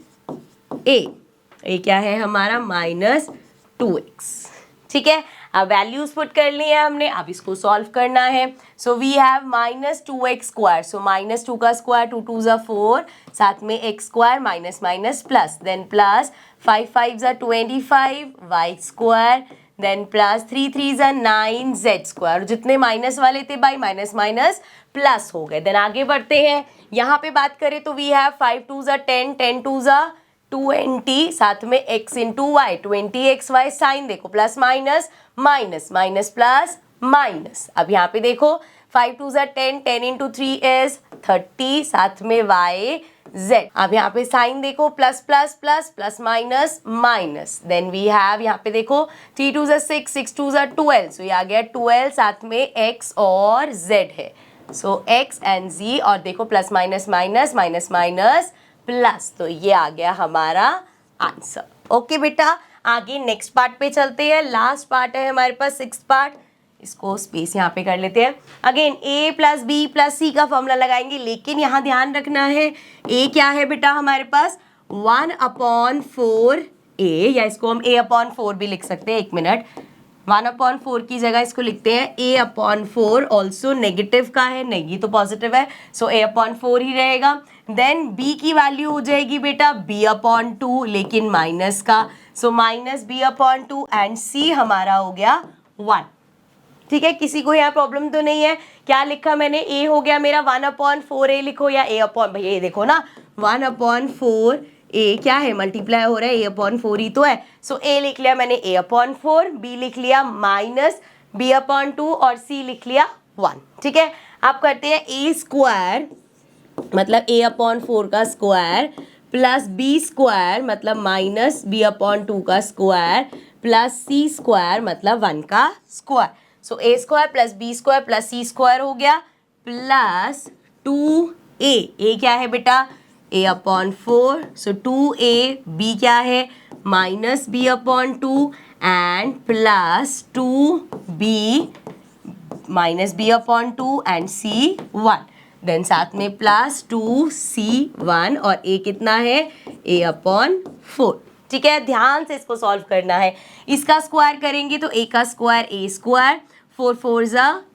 A: ये क्या है हमारा -2x. ठीक है. अब वैल्यूज पुट कर ली है हमने. अब इसको सॉल्व करना है. So we have -2x square, so -2 का स्क्वायर 2 2 जा 4, साथ में x square minus minus plus, then plus 5 5 जा 25 y स्क्वायर, देन प्लस 3 3 जा 9 z स्क्वायर. जितने माइनस वाले थे भाई माइनस माइनस प्लस हो गए. देन आगे बढ़ते हैं. यहाँ पे बात करें तो वी हैव 5 2 जा 10, 10 2 जा 20, साथ में x into Y 20xy. Sign देखो plus minus minus minus plus minus. अब यहाँ पे देखो 5 2 जा 10, 10 इंटू 3 इज 30, साथ में y z. अब यहाँ पे साइन देखो plus plus plus plus minus minus. Then we have यहाँ पे देखो 3 2 जा 6, 6 2 जा 12. सो ये आ गया 12, साथ में x और z है. सो x एंड z और देखो plus minus minus minus minus plus. तो ये आ गया हमारा आंसर. ओके बेटा. आगे नेक्स्ट पार्ट पे चलते हैं. लास्ट पार्ट है हमारे पास 6th पार्ट. इसको स्पेस यहाँ पे कर लेते हैं. Again a plus B plus सी का फॉर्मूला लगाएंगे. लेकिन यहाँ ध्यान रखना है a क्या है बेटा हमारे पास 1/4a, या इसको हम a/4 भी लिख सकते हैं. 1 मिनट. 1/4 की जगह इसको लिखते हैं a/4. ऑल्सो नेगेटिव का है, नहीं तो पॉजिटिव है, सो a/4 ही रहेगा. देन b की वैल्यू हो जाएगी बेटा b/2, लेकिन माइनस का, सो -b/2 एंड c हमारा हो गया 1. ठीक है. किसी को यहाँ प्रॉब्लम तो नहीं है. क्या लिखा मैंने, a हो गया मेरा 1/4a लिखो या भैया ये देखो ना 1/4 a क्या है मल्टीप्लाई हो रहा है a/4 ही तो है. सो a लिख लिया मैंने a/4, b लिख लिया -b/2 और c लिख लिया 1. ठीक है. अब करते हैं a स्क्वायर मतलब a/4 का स्क्वायर प्लस b स्क्वायर मतलब -b/2 का स्क्वायर प्लस c स्क्वायर मतलब 1 का square. So a square plus b square plus c square हो गया प्लस 2a क्या है बेटा a/4, सो 2a, b क्या है -b/2 and plus 2b -b/2 and c1, then साथ में प्लस 2c1 और a कितना है a/4। ठीक है, ध्यान से इसको सॉल्व करना है। इसका स्क्वायर करेंगे तो a का स्क्वायर a², 4 4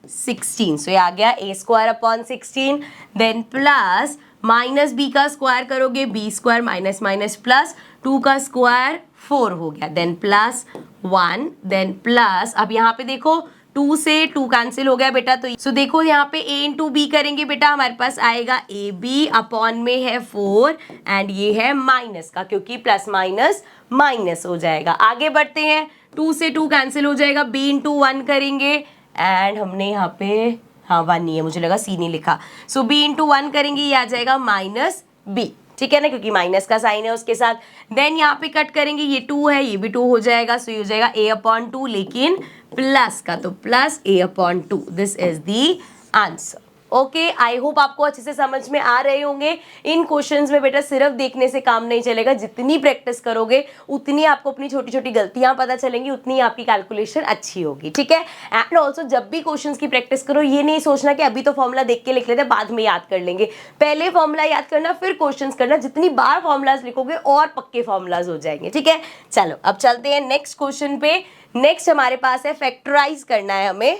A: 16, सो ये आ गया a²/16, then plus minus b का स्क्वायर करोगे b² माइनस माइनस प्लस 2 का स्क्वायर 4 हो गया, देन प्लस 1, देन प्लस अब यहाँ पे देखो 2 से 2 कैंसिल हो गया बेटा, तो सो देखो यहाँ पे a इंटू बी करेंगे बेटा, हमारे पास आएगा ab अपॉन में है 4 एंड ये है माइनस का, क्योंकि प्लस माइनस माइनस हो जाएगा। आगे बढ़ते हैं, 2 से 2 कैंसिल हो जाएगा, b इंटू 1 करेंगे एंड हमने यहाँ पे हाँ 1 नहीं है, मुझे लगा c नहीं लिखा, सो b इंटू 1 करेंगे, ये आ जाएगा -b, ठीक है ना, क्योंकि माइनस का साइन है उसके साथ। देन यहाँ पे कट करेंगे, ये 2 है, ये भी 2 हो जाएगा, सो ये हो जाएगा a/2 लेकिन प्लस का, तो plus a/2, this is the answer. Okay, I hope आपको अच्छे से समझ में आ रहे होंगे। इन क्वेश्चंस में बेटा सिर्फ देखने से काम नहीं चलेगा, जितनी प्रैक्टिस करोगे उतनी आपको अपनी छोटी छोटी गलतियां पता चलेंगी, उतनी आपकी कैलकुलेशन अच्छी होगी। ठीक है, एंड ऑल्सो जब भी क्वेश्चंस की प्रैक्टिस करो, ये नहीं सोचना कि अभी तो फॉर्मूला देख के लिख लेते बाद में याद कर लेंगे। पहले फॉर्मूला याद करना, फिर क्वेश्चंस करना, जितनी बार फॉर्मूलाज लिखोगे और पक्के फॉर्मूलाज हो जाएंगे। ठीक है, चलो अब चलते हैं नेक्स्ट क्वेश्चन पे। नेक्स्ट हमारे पास है फैक्टराइज करना है हमें।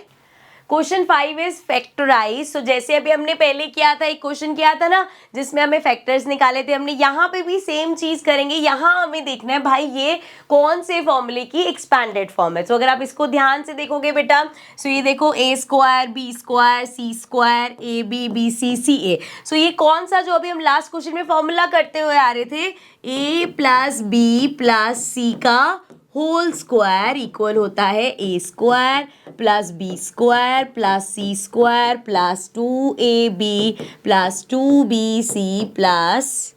A: Question 5 is factorize. तो जैसे अभी हमने पहले किया था, एक क्वेश्चन किया था ना जिसमें हमें फैक्टर्स निकाले थे, हमने यहाँ पे भी सेम चीज करेंगे। यहाँ हमें देखना है भाई ये कौन से फॉर्मूले की एक्सपैंडेड फॉर्म है। तो अगर आप इसको ध्यान से देखोगे बेटा, सो ये देखो a² b² c² ab bc ca। सो ये कौन सा जो अभी हम लास्ट क्वेश्चन में फॉर्मूला करते हुए आ रहे थे, a + b + c का होल स्क्वायर इक्वल होता है a² + b² + c² + 2ab + 2bc +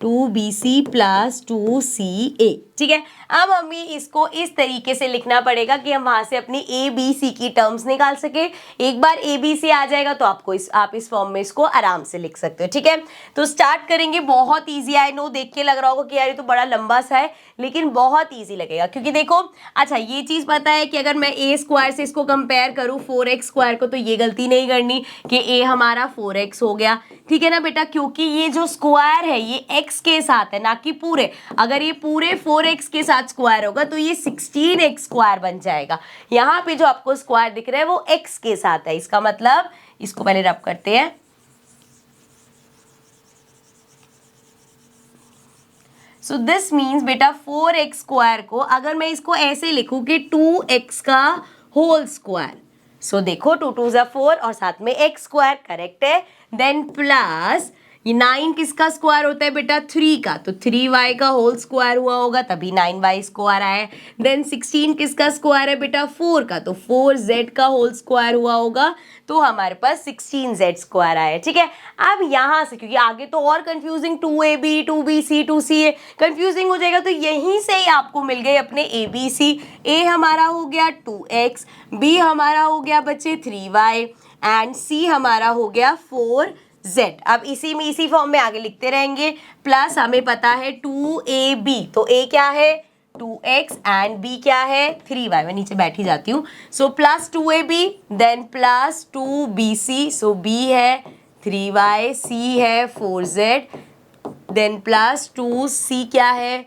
A: 2bc + 2ca। ठीक है, अब हमें इसको इस तरीके से लिखना पड़ेगा कि हम वहां से अपनी ए बी सी की टर्म्स निकाल सके। एक बार ए बी सी आ जाएगा तो आपको आप इस फॉर्म में इसको आराम से लिख सकते हो। ठीक है, तो स्टार्ट करेंगे। बहुत इजी, आई नो, देख के लग रहा होगा कि यार ये तो बड़ा लंबा सा है, लेकिन बहुत इजी लगेगा क्योंकि देखो, अच्छा ये चीज पता है कि अगर मैं a² से इसको कंपेयर करूं 4x² को, तो ये गलती नहीं करनी कि a हमारा 4x हो गया। ठीक है ना बेटा, क्योंकि ये जो स्क्वायर है ये x के साथ है, ना कि पूरे। अगर ये पूरे 4x के साथ स्क्वायर होगा तो ये 16x² बन जाएगा। यहाँ पे जो आपको स्क्वायर दिख रहा है वो x के साथ है, इसका मतलब इसको पहले रब करते हैं। सो दिस मीन्स बेटा 4x² को अगर मैं इसको ऐसे लिखूं कि 2x का होल स्क्वायर, सो देखो 2 2 = 4 और साथ में x², करेक्ट है। देन प्लस ये 9 किसका स्क्वायर होता है बेटा, 3 का, तो 3y का होल स्क्वायर हुआ होगा तभी 9y स्क्वायर आया है। देन 16 किसका स्क्वायर है बेटा, 4 का, तो 4z का होल स्क्वायर हुआ होगा तो हमारे पास 16z स्क्वायर आया। ठीक है, अब यहाँ से क्योंकि आगे तो और confusing 2ab 2bc 2ca confusing हो जाएगा, तो यहीं से ही आपको मिल गए अपने abc। a हमारा हो गया 2x, b हमारा हो गया बच्चे 3y एंड c हमारा हो गया 4z। अब इसी फॉर्म में आगे लिखते रहेंगे। प्लस हमें पता है 2ab, तो a क्या है 2x एंड b क्या है 3y। मैं नीचे बैठी जाती हूँ। So plus 2ab then plus 2bc, so b है 3y, c है 4z, देन प्लस 2c क्या है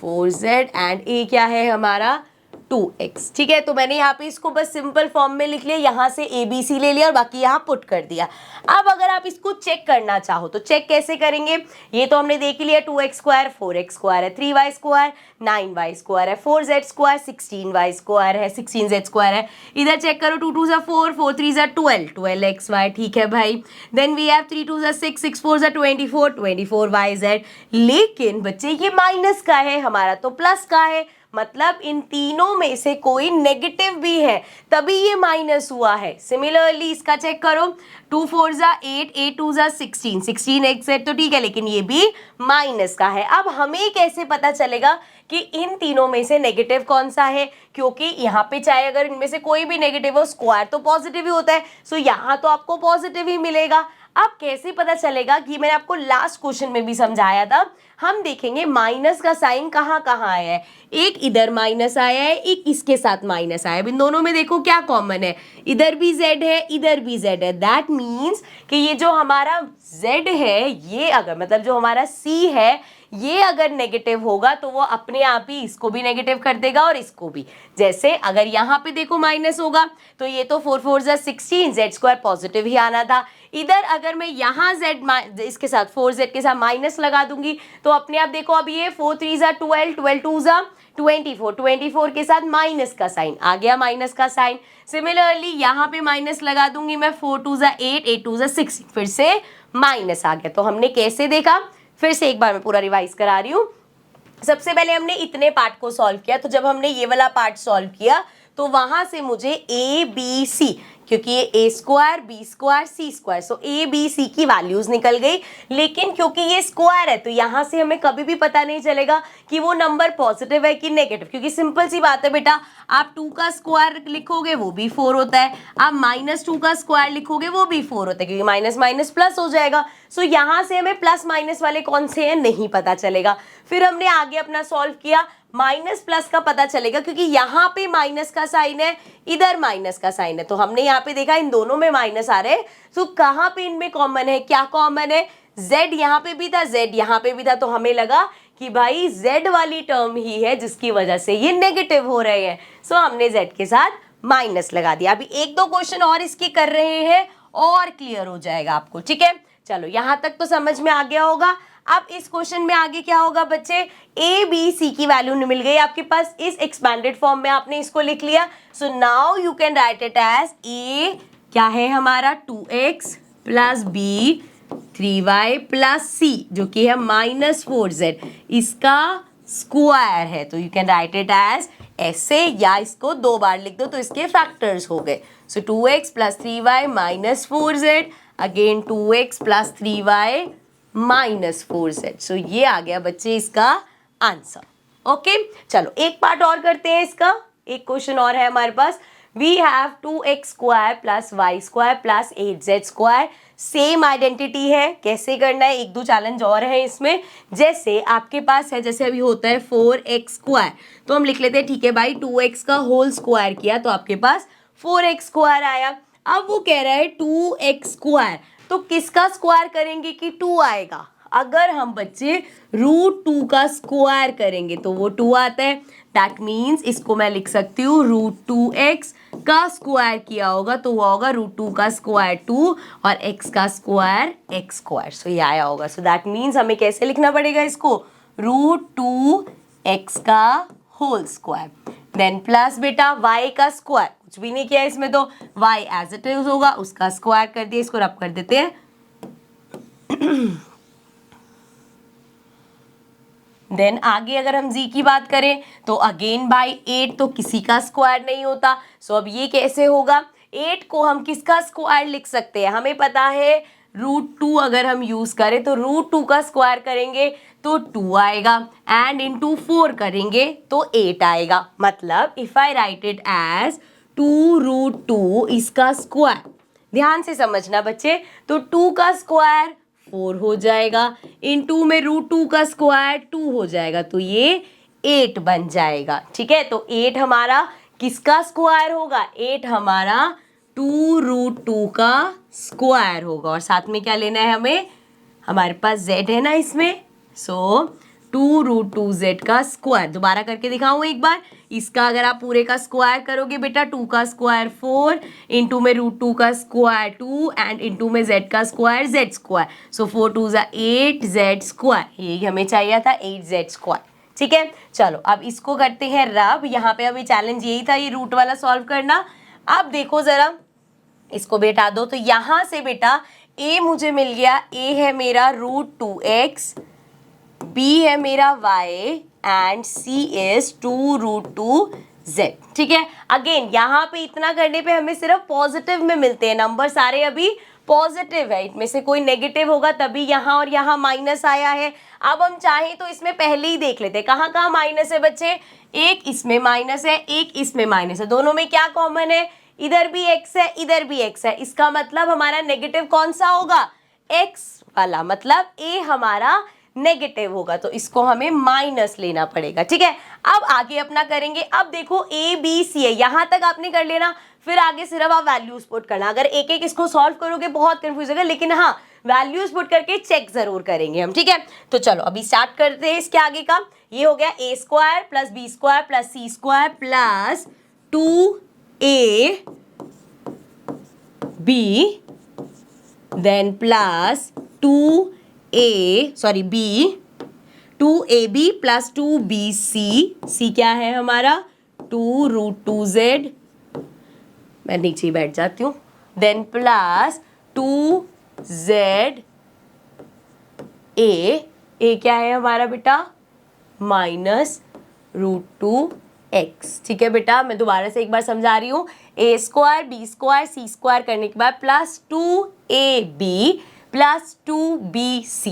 A: 4z एंड a क्या है हमारा 2x। ठीक है, तो मैंने यहाँ पे इसको बस सिंपल फॉर्म में लिख लिया, यहाँ से ए बी सी ले लिया और बाकी यहाँ पुट कर दिया। अब अगर आप इसको चेक करना चाहो तो चेक कैसे करेंगे, ये तो हमने देख लिया 2x² 4x² है, 3y² 9y² है, 4z² 16y² है, 16z² है। इधर चेक करो 2 2 = 4 4 3 = 12 12xy। ठीक है भाई, देन वी हैव 3 2 = 6 6 4 = 24 24yz। लेकिन बच्चे ये माइनस का है, हमारा तो प्लस का है। मतलब इन तीनों में से कोई नेगेटिव भी है तभी ये माइनस हुआ है। सिमिलरली इसका चेक करो, 2 4 जा 8, 8 2 जा 16, 16 एक सेट तो ठीक है, लेकिन ये भी माइनस का है। अब हमें कैसे पता चलेगा कि इन तीनों में से नेगेटिव कौन सा है, क्योंकि यहाँ पे चाहे अगर इनमें से कोई भी नेगेटिव हो, स्क्वायर तो पॉजिटिव ही होता है, सो यहाँ तो आपको पॉजिटिव ही मिलेगा। अब कैसे पता चलेगा कि मैंने आपको लास्ट क्वेश्चन में भी समझाया था, हम देखेंगे माइनस का साइन कहाँ कहाँ आया है। एक इधर माइनस आया है, एक इसके साथ माइनस आया है, इन दोनों में देखो क्या कॉमन है, इधर भी z है इधर भी z है। दैट मीन्स कि ये जो हमारा z है, ये अगर मतलब जो हमारा c है, ये अगर नेगेटिव होगा तो वो अपने आप ही इसको भी नेगेटिव कर देगा और इसको भी। जैसे अगर यहाँ पे देखो माइनस होगा तो ये तो 4 4 जा 16, z स्क्वायर पॉजिटिव ही आना था। इधर अगर मैं यहाँ z इसके साथ 4z के साथ माइनस लगा दूंगी तो अपने आप देखो अब ये 4 3 जा 12, 12 2 जा 24, 24 के साथ माइनस का साइन आ गया, माइनस का साइन। सिमिलरली यहाँ पे माइनस लगा दूंगी मैं, 4 2 जा 8, 8 2 जा 16, फिर से माइनस आ गया। तो हमने कैसे देखा, फिर से एक बार मैं पूरा रिवाइज करा रही हूँ। सबसे पहले हमने इतने पार्ट को सॉल्व किया, तो जब हमने ये वाला पार्ट सॉल्व किया तो वहां से मुझे ए बी सी, क्योंकि ये A square B square C square, so A B C की वैल्यूज निकल गई। लेकिन क्योंकि ये स्क्वायर है तो यहाँ से हमें कभी भी पता नहीं चलेगा कि वो नंबर पॉजिटिव है कि नेगेटिव, क्योंकि सिंपल सी बात है बेटा, आप 2 का स्क्वायर लिखोगे वो भी 4 होता है, आप -2 का स्क्वायर लिखोगे वो भी 4 होता है, क्योंकि माइनस माइनस प्लस हो जाएगा। सो यहाँ से हमें प्लस माइनस वाले कौन से हैं नहीं पता चलेगा। फिर हमने आगे अपना सॉल्व किया, माइनस प्लस का पता चलेगा क्योंकि यहाँ पे माइनस का साइन है, इधर माइनस का साइन है, तो हमने यहाँ पे देखा इन दोनों में माइनस आ रहे हैं। तो कहाँ पे इनमें कॉमन है, क्या कॉमन है, z यहाँ पे भी था, z यहाँ पे भी था, तो हमें लगा कि भाई z वाली टर्म ही है जिसकी वजह से ये नेगेटिव हो रहे हैं। सो हमने z के साथ माइनस लगा दिया। अभी एक दो क्वेश्चन और इसके कर रहे हैं और क्लियर हो जाएगा आपको, ठीक है। चलो यहाँ तक तो समझ में आ गया होगा। अब इस क्वेश्चन में आगे क्या होगा बच्चे, ए बी सी की वैल्यू मिल गई आपके पास, इस एक्सपैंडेड फॉर्म में आपने इसको लिख लिया। So now you can write it as a क्या है हमारा 2x plus B 3y plus सी, जो कि है -4z, इसका स्क्वायर है। तो you can write it as ऐसे, या इसको 2 बार लिख दो तो इसके फैक्टर्स हो गए। सो 2x plus 3y -4z, again 2x plus 3y -4z। सो ये आ गया बच्चे इसका आंसर। ओके, चलो एक पार्ट और करते हैं इसका, एक क्वेश्चन और है हमारे पास। We have 2x square plus Y square plus 8z square, same identity है। कैसे करना है, एक दो चैलेंज और है इसमें। जैसे आपके पास है, जैसे अभी होता है 4x स्क्वायर, तो हम लिख लेते हैं ठीक है भाई 2x का होल स्क्वायर किया तो आपके पास 4x स्क्वायर आया। अब वो कह रहा है 2x स्क्वायर, तो किसका स्क्वायर करेंगे कि 2 आएगा। अगर हम बच्चे √2 का स्क्वायर करेंगे तो वो 2 आता है। दैट मीन्स इसको मैं लिख सकती हूँ √2x का स्क्वायर किया होगा तो वो होगा √2 का स्क्वायर 2 और x का स्क्वायर x स्क्वायर। सो ये आया होगा। सो दैट मीन्स हमें कैसे लिखना पड़ेगा इसको, √2x का होल स्क्वायर, देन प्लस बेटा y का स्क्वायर, कुछ भी नहीं किया इसमें तो y एज इट इज होगा, उसका स्क्वायर कर दिया। इसको रब कर देते हैं। देन आगे अगर हम z की बात करें तो अगेन बाई 8, तो किसी का स्क्वायर नहीं होता। सो अब ये कैसे होगा, 8 को हम किसका स्क्वायर लिख सकते हैं, हमें पता है √2 अगर हम यूज करें तो √2 का स्क्वायर करेंगे तो 2 आएगा, एंड इंटू 4 करेंगे तो 8 आएगा। मतलब if I write it as 2√2 इसका स्क्वायर, ध्यान से समझना बच्चे, तो 2 का स्क्वायर 4 हो जाएगा, इंटू में √2 का स्क्वायर 2 हो जाएगा, तो ये 8 बन जाएगा। ठीक है, तो 8 हमारा किसका स्क्वायर होगा, 8 हमारा 2√2 का स्क्वायर होगा। और साथ में क्या लेना है हमें, हमारे पास z है ना इसमें, सो 2√2z का स्क्वायर। दोबारा करके दिखाऊं एक बार, इसका अगर आप पूरे का स्क्वायर करोगे बेटा 2 का स्क्वायर 4, इंटू में √2 का स्क्वायर 2 एंड इंटू में z का स्क्वायर z स्क्वायर, सो 4 2 जा 8z स्क्वायर, यही हमें चाहिए था 8z स्क्वायर। ठीक है, चलो अब इसको करते हैं रब। यहाँ पे अभी चैलेंज यही था, ये रूट वाला सॉल्व करना। अब देखो जरा, इसको बेटा दो, तो यहाँ से बेटा a मुझे मिल गया, a है मेरा √2x, b है मेरा y and C is 2√2z। ठीक है, अगेन यहाँ पे इतना करने पे हमें सिर्फ पॉजिटिव में मिलते हैं नंबर, सारे अभी पॉजिटिव है, इनमें से कोई नेगेटिव होगा तभी यहाँ और यहाँ माइनस आया है। अब हम चाहें तो इसमें पहले ही देख लेते हैं कहाँ कहाँ माइनस है बच्चे, एक इसमें माइनस है, एक इसमें माइनस है, दोनों में क्या कॉमन है, इधर भी x है इधर भी x है, इसका मतलब हमारा नेगेटिव कौन सा होगा, x वाला, मतलब a हमारा नेगेटिव होगा, तो इसको हमें माइनस लेना पड़ेगा। ठीक है, अब आगे अपना करेंगे। अब देखो a b c है, यहां तक आपने कर लेना, फिर आगे सिर्फ आप वैल्यूज पुट करना। अगर एक एक इसको सॉल्व करोगे बहुत कंफ्यूज होगा, लेकिन हाँ वैल्यूज पुट करके चेक जरूर करेंगे हम। ठीक है, तो चलो अभी स्टार्ट करते हैं इसके आगे का। ये हो गया a square plus b square plus c square plus 2ab then plus 2ab plus 2bc, c क्या है हमारा 2√2z, मैं नीचे ही बैठ जाती हूँ, देन प्लस 2z a क्या है हमारा बेटा -√2x। ठीक है बेटा, मैं दोबारा से एक बार समझा रही हूँ, a square b square c square करने के बाद plus 2ab plus 2bc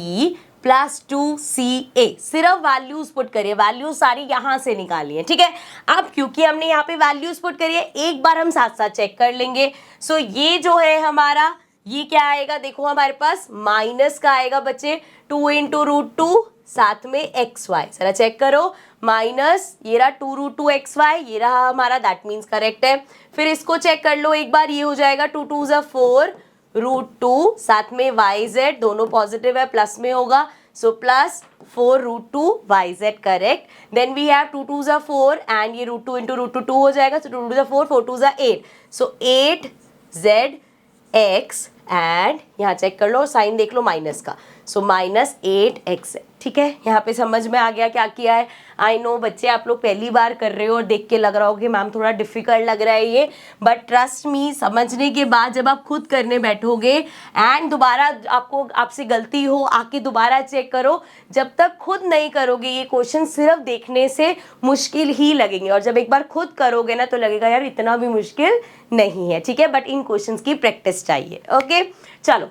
A: plus 2ca, सिर्फ वैल्यूज पुट करिए, वैल्यूज सारी यहाँ से निकालिए। ठीक है, अब क्योंकि हमने यहाँ पे वैल्यूज पुट करिए, एक बार हम साथ साथ चेक कर लेंगे। सो ये जो है हमारा, ये क्या आएगा, देखो हमारे पास माइनस का आएगा बच्चे 2 × √2, साथ में xy, जरा चेक करो, माइनस ये रहा 2√2xy, ये रहा हमारा, दैट मीन्स करेक्ट है। फिर इसको चेक कर लो एक बार, ये हो जाएगा 2 2 = 4 √2, साथ में yz, दोनों पॉजिटिव है प्लस में होगा, so plus 4√2 yz correct. Then we have 2 2 = 4 and ये √2 × √2 2 हो जाएगा, सो 2 2 = 4 4 2 = 8, सो 8zx एंड यहाँ चेक कर लो, साइन देख लो माइनस का, सो -8x है। ठीक है, यहाँ पे समझ में आ गया क्या किया है। आई नो बच्चे आप लोग पहली बार कर रहे हो और देख के लग रहा हो कि मैम थोड़ा डिफिकल्ट लग रहा है ये, बट ट्रस्ट मी, समझने के बाद जब आप खुद करने बैठोगे एंड दोबारा आपको आपसे गलती हो आके दोबारा चेक करो, जब तक खुद नहीं करोगे ये क्वेश्चन सिर्फ देखने से मुश्किल ही लगेंगे, और जब एक बार खुद करोगे ना तो लगेगा यार इतना भी मुश्किल नहीं है। ठीक है, बट इन क्वेश्चंस की प्रैक्टिस चाहिए। ओके, चलो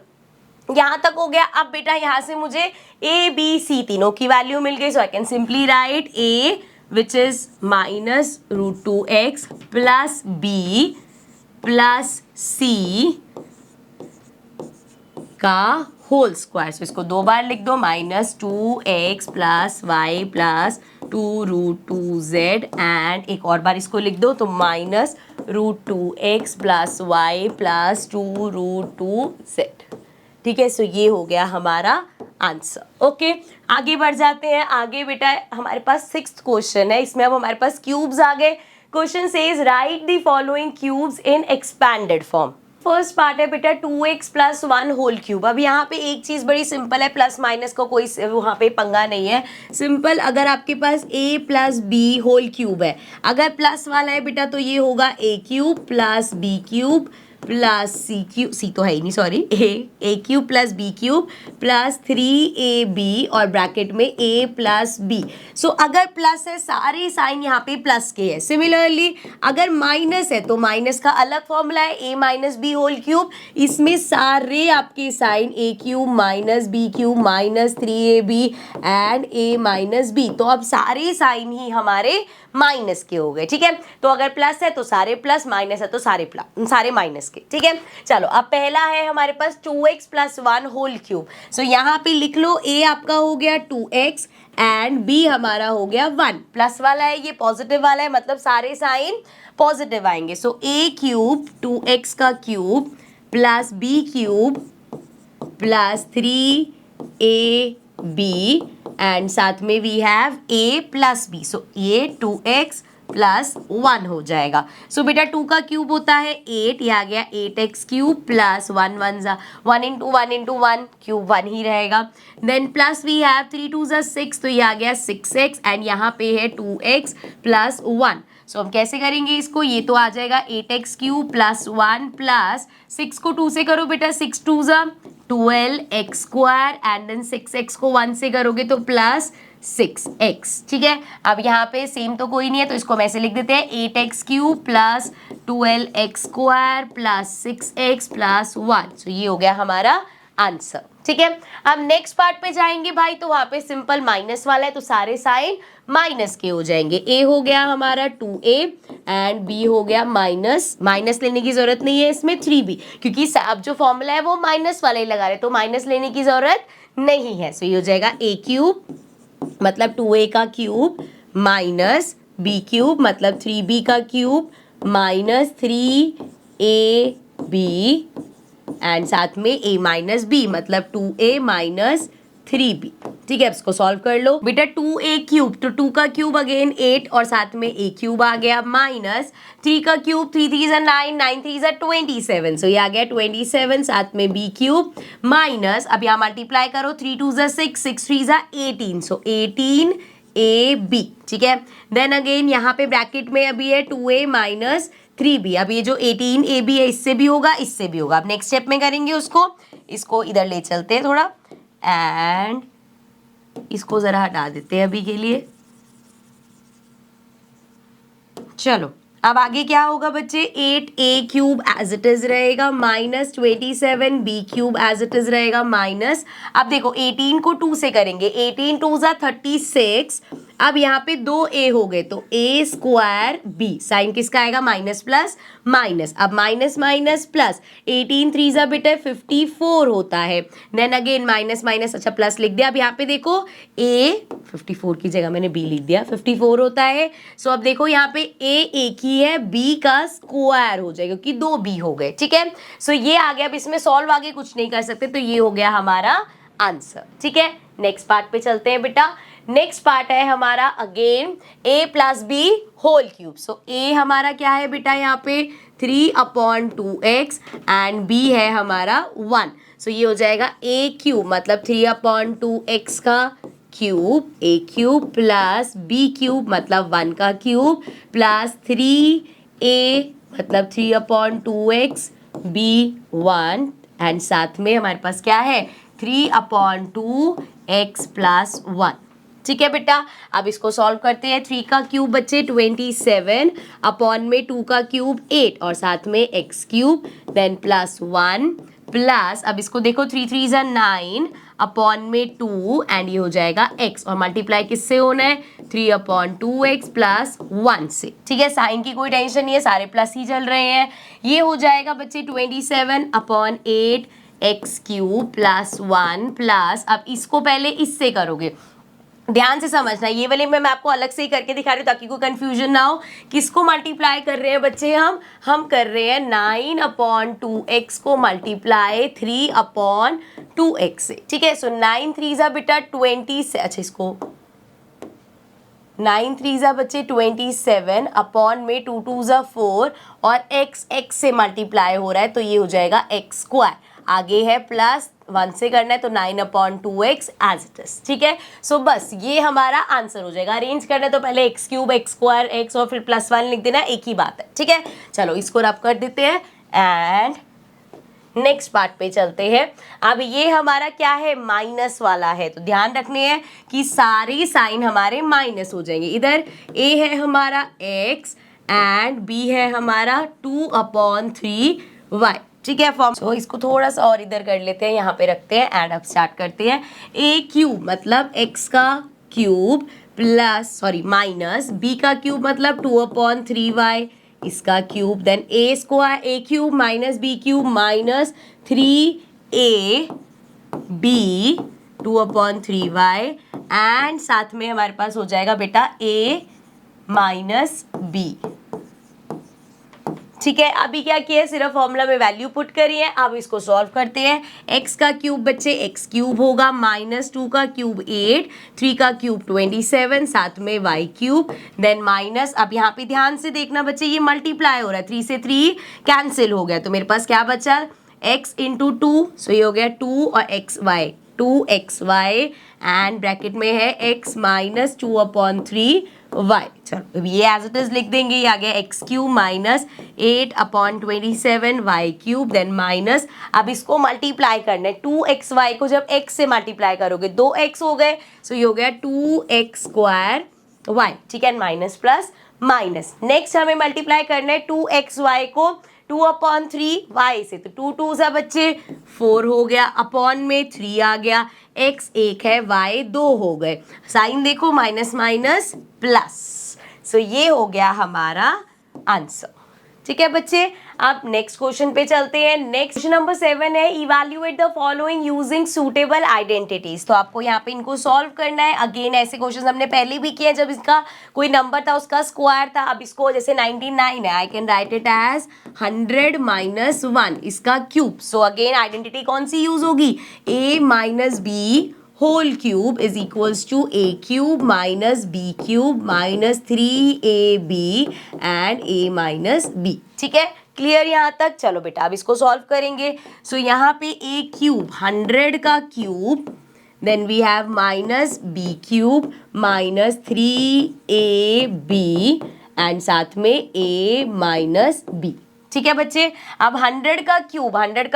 A: यहाँ तक हो गया। अब बेटा यहाँ से मुझे a b c तीनों की वैल्यू मिल गई, so I can simply write a which is -√2x plus b plus c का होल स्क्वायर, सो इसको दो बार लिख दो, -2x plus y plus 2√2z and एक और बार इसको लिख दो तो -√2x plus y plus 2√2z। ठीक है, सो ये हो गया हमारा आंसर। ओके, आगे बढ़ जाते हैं। आगे बेटा हमारे पास 6th क्वेश्चन है, इसमें अब हमारे पास क्यूब्स आ गए। Question says right the following cubes in expanded form. First part है बेटा 2x प्लस 1 होल क्यूब। अब यहाँ पे एक चीज बड़ी सिंपल है, प्लस माइनस का कोई वहाँ पे पंगा नहीं है, सिंपल। अगर आपके पास a plus B whole cube है, अगर प्लस वाला है बेटा तो ये होगा a cube plus b cube plus C cube, C तो है ही नहीं sorry, A cube plus B cube plus 3ab और ब्रैकेट में a प्लस बी। सो अगर प्लस है सारे साइन यहाँ पे प्लस के है। सिमिलरली अगर माइनस है तो माइनस का अलग फॉर्मूला है a minus B whole cube, इसमें सारे आपके sign a cube minus B cube minus 3ab and a minus b, तो अब सारे साइन ही हमारे माइनस के हो गए। ठीक है, तो अगर प्लस है तो सारे प्लस, माइनस है तो सारे माइनस के। ठीक है, चलो अब पहला है हमारे पास 2x प्लस 1 होल क्यूब। सो यहाँ पे लिख लो a आपका हो गया 2x एंड b हमारा हो गया 1। प्लस वाला है ये पॉजिटिव वाला है, मतलब सारे साइन पॉजिटिव आएंगे। सो a क्यूब 2x का cube plus b cube plus 3ab and साथ में we have a plus b, so ये 2x प्लस 1 हो जाएगा। सो बेटा 2 का क्यूब होता है 8, ये आ गया 8x क्यूब प्लस 1 1 ज़ा 1 इंटू 1 इंटू 1, क्यूब 1 ही रहेगा। देन प्लस वी हैव 3 2 ज़ा 6, तो ये आ गया 6x एंड यहाँ पे है 2x प्लस 1। सो हम कैसे करेंगे इसको, ये तो आ जाएगा 8x क्यूब प्लस 1 प्लस 6 को 2 से करो बेटा, 6 2 ज़ा 12x square and then 6x को 1 से करोगे तो प्लस 6x। ठीक है, अब यहाँ पे सेम तो कोई नहीं है तो इसको हम ऐसे लिख देते हैं 8x cube plus 12x square plus 6x plus 1। तो ये हो गया हमारा आंसर। ठीक है, अब नेक्स्ट पार्ट पे जाएंगे भाई, तो वहां पे सिंपल माइनस वाला है तो सारे साइन माइनस के हो जाएंगे। a हो गया हमारा 2a एंड b हो गया माइनस, माइनस लेने की जरूरत नहीं है इसमें 3b, क्योंकि अब जो फॉर्मूला है वो माइनस वाला ही लगा रहे तो माइनस लेने की जरूरत नहीं है। सो ये हो जाएगा a क्यूब मतलब 2a का क्यूब माइनस b क्यूब मतलब 3b का क्यूब माइनस 3ab एंड साथ में a माइनस बी मतलब 2a माइनस 3b। ठीक है, अब इसको सॉल्व कर लो बेटा। 2a क्यूब तो 2 का क्यूब अगेन 8 और साथ में a क्यूब आ गया माइनस 3 का क्यूब 3 3 9 9 3 27। सो ये आ गया 27 साथ में b क्यूब माइनस, अब यहाँ मल्टीप्लाई करो 3 2 6 6 3 18। सो 18ab। ठीक है, देन अगेन यहाँ पे ब्रैकेट में अभी है 2a माइनस 3b। अब ये जो 18ab है इससे भी होगा इससे भी होगा। अब नेक्स्ट स्टेप में करेंगे उसको, इसको इधर ले चलते हैं थोड़ा एंड इसको जरा हटा देते हैं अभी के लिए। चलो अब आगे क्या होगा बच्चे, 8a cube as it is रहेगा minus 27b cube as it is रहेगा माइनस, अब देखो 18 को 2 से करेंगे, 18 2 36। अब यहाँ पे 2a हो गए तो a स्क्वायर b, साइन किसका आएगा माइनस प्लस माइनस, अब माइनस माइनस प्लस 18 3 बेटा 54 होता है, देन अगेन माइनस माइनस, अच्छा प्लस लिख दिया। अब यहाँ पे देखो a 54 की जगह मैंने b लिख दिया, 54 होता है। सो अब देखो यहाँ पे a एक ही है, b का स्क्वायर हो जाएगा क्योंकि 2b हो गए। ठीक है, सो ये आ गया। अब इसमें सॉल्व आगे कुछ नहीं कर सकते तो ये हो गया हमारा आंसर। ठीक है, नेक्स्ट पार्ट पे चलते हैं बेटा। नेक्स्ट पार्ट है हमारा again a plus B whole cube. So a हमारा क्या है बेटा यहाँ पे 3/2x एंड b है हमारा 1। सो ये हो जाएगा a क्यूब मतलब 3/2x का cube a cube plus b cube मतलब 1 का क्यूब प्लस 3a मतलब 3/2x b 1 एंड साथ में हमारे पास क्या है 3/2x प्लस 1। ठीक है बेटा, अब इसको सॉल्व करते हैं। 3 का क्यूब बच्चे 27 अपॉन में 2 का क्यूब 8 और साथ में x cube then plus 1 plus, अब इसको देखो 3 3 9 अपॉन में 2 एंड ये हो जाएगा x और मल्टीप्लाई किससे होना है 3/2x प्लस 1 से। ठीक है, साइन की कोई टेंशन नहीं है, सारे प्लस ही चल रहे हैं। ये हो जाएगा बच्चे 27/8 x क्यूब प्लस 1 प्लस, अब इसको पहले इससे करोगे, ध्यान से समझना, ये वाले मैं आपको अलग से ही करके दिखा रही हूँ ताकि कोई कंफ्यूजन ना हो। किसको मल्टीप्लाई कर रहे हैं बच्चे, हम कर रहे हैं 9/2x को मल्टीप्लाई 3/2x से। ठीक है, सो 9 3 बेटा 20 से, अच्छा इसको 9 3 बच्चे 27 अपॉन में 2 2 4 और x से मल्टीप्लाई हो रहा है तो ये हो जाएगा x स्क्वायर, आगे है प्लस 1 से करना है तो 9/2x एज इट इज। ठीक है, सो बस ये हमारा आंसर हो जाएगा। अरेंज करना है तो पहले x cube x square x और फिर प्लस 1 लिख देना, एक ही बात है। ठीक है, चलो इसको रब कर देते हैं एंड नेक्स्ट पार्ट पे चलते हैं। अब ये हमारा क्या है माइनस वाला है तो ध्यान रखने हैं कि सारे साइन हमारे माइनस हो जाएंगे। इधर a है हमारा x एंड b है हमारा 2/3y। ठीक है, फॉर्म तो इसको थोड़ा सा और इधर कर लेते हैं, यहाँ पे रखते हैं एंड अब स्टार्ट करते हैं। a क्यूब मतलब x का क्यूब प्लस माइनस b का क्यूब मतलब 2/3y इसका cube then a square a cube minus b cube minus 3ab 2/3y and साथ में हमारे पास हो जाएगा बेटा a माइनस b। ठीक है, अभी क्या किया है सिर्फ फॉर्मूला में वैल्यू पुट करी है। अब इसको सॉल्व करते हैं। x का क्यूब बच्चे x क्यूब होगा माइनस 2 का क्यूब 8 3 का क्यूब 27 साथ में y क्यूब देन माइनस, अब यहाँ पे ध्यान से देखना बच्चे ये मल्टीप्लाई हो रहा है 3 से 3 कैंसिल हो गया तो मेरे पास क्या बचा x इंटू 2, सो ये हो गया 2 और x y 2xy and bracket में है x माइनस 2/3y। चलो ये एज इट इज लिख देंगे, ये आ गया x cube minus 8/27 y cube, then minus, अब इसको मल्टीप्लाई करना है 2xy को जब x से मल्टीप्लाई करोगे 2x हो गए, सो ये हो गया 2x² y, ठीक है, माइनस प्लस माइनस। नेक्स्ट हमें मल्टीप्लाई करना है 2xy को 2/3y से, तो 2 2 सा बच्चे 4 हो गया, अपॉन में 3 आ गया, x 1 है y 2 हो गए, साइन देखो माइनस माइनस प्लस, सो ये हो गया हमारा आंसर। ठीक है बच्चे, अब नेक्स्ट क्वेश्चन पे चलते हैं। नेक्स्ट क्वेश्चन नंबर 7 है, evaluate the following using suitable identities. तो आपको यहाँ पे इनको सॉल्व करना है। अगेन ऐसे क्वेश्चन हमने पहले भी किए, जब इसका कोई नंबर था उसका स्क्वायर था। अब इसको जैसे 99 है, I can write it as 100 minus 1 इसका क्यूब। सो अगेन आइडेंटिटी कौन सी यूज होगी, a minus B whole cube is equals to a cube minus B cube minus 3ab and a minus b। ठीक है, क्लियर यहाँ तक। चलो बेटा अब इसको सॉल्व करेंगे। सो यहाँ पे a क्यूब 100 का cube, then we have minus b cube minus 3ab and साथ में a माइनस b। ठीक है बच्चे, अब 100 का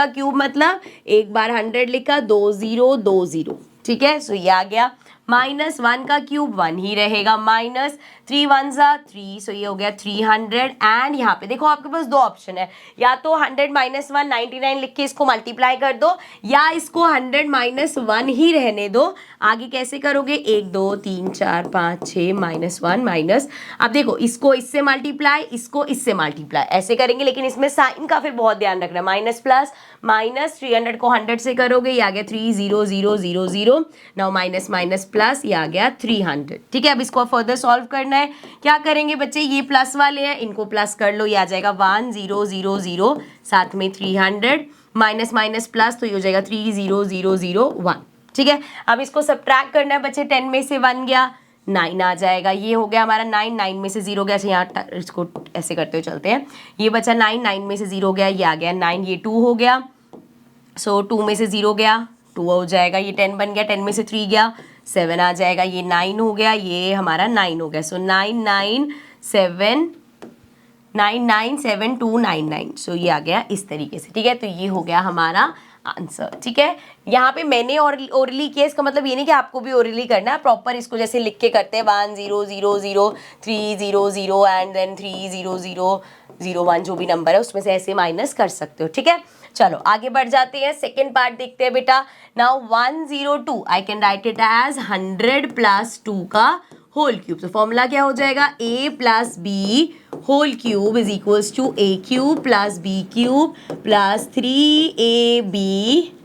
A: क्यूब मतलब एक बार 100 लिखा, 2 0 2 0, ठीक है, सो ये आ गया। माइनस 1 का क्यूब 1 ही रहेगा, माइनस 3 1 सा 3, सो ये हो गया 300 एंड यहाँ पे देखो आपके पास दो ऑप्शन है, या तो 100 माइनस 1 99 लिख के इसको मल्टीप्लाई कर दो, या इसको 100 माइनस 1 ही रहने दो। आगे कैसे करोगे, 1 2 3 4 5 6 माइनस 1 माइनस, अब देखो इसको इससे मल्टीप्लाई, इसको इससे मल्टीप्लाई, ऐसे करेंगे, लेकिन इसमें साइन का फिर बहुत ध्यान रखना, माइनस प्लस माइनस 300 को 100 से करोगे, ये आ गया 3 0 0 0 0, नाउ माइनस माइनस प्लस, ये आ गया 300। ठीक है, अब इसको फर्दर सॉल्व करना है। क्या करेंगे बच्चे, ये प्लस वाले हैं, इनको प्लस कर लो, ये आ जाएगा 1 0 0 0, साथ में 300 माइनस माइनस प्लस, तो ये हो जाएगा 3 0 0 0 1। ठीक है, अब इसको सब्ट्रैक्ट करना है बच्चे, 10 में से 1 गया 9 आ जाएगा, ये हो गया हमारा 9, 9 में से 0 गया, यहाँ इसको ऐसे करते हुए चलते हैं, ये बचा 9, 9 में से 0 गया, ये आ गया 9, ये 2 हो गया, सो 2 में से 0 गया 2 हो जाएगा, ये 10 बन गया, 10 में से 3 गया 7 आ जाएगा, ये 9 हो गया, ये हमारा 9 हो गया, सो 9 9 7 9 9 7 2 9 9, सो ये आ गया इस तरीके से। ठीक है, तो ये हो गया हमारा आंसर। ठीक है, यहाँ पे मैंने ओरली किया, इसका मतलब ये नहीं कि आपको भी ओरली करना है, प्रॉपर इसको जैसे लिख के करते हैं 1 0 0 0 3 0 0 एंड देन 3 0 0 0 1, जो भी नंबर है उसमें से ऐसे माइनस कर सकते हो। ठीक है, चलो आगे बढ़ जाते हैं, सेकेंड पार्ट देखते हैं बेटा। Now 102 I can write it as 100 plus 2 का होल क्यूब। तो फॉर्मूला क्या हो जाएगा, a plus B whole cube is equals to a cube plus B cube plus 3ab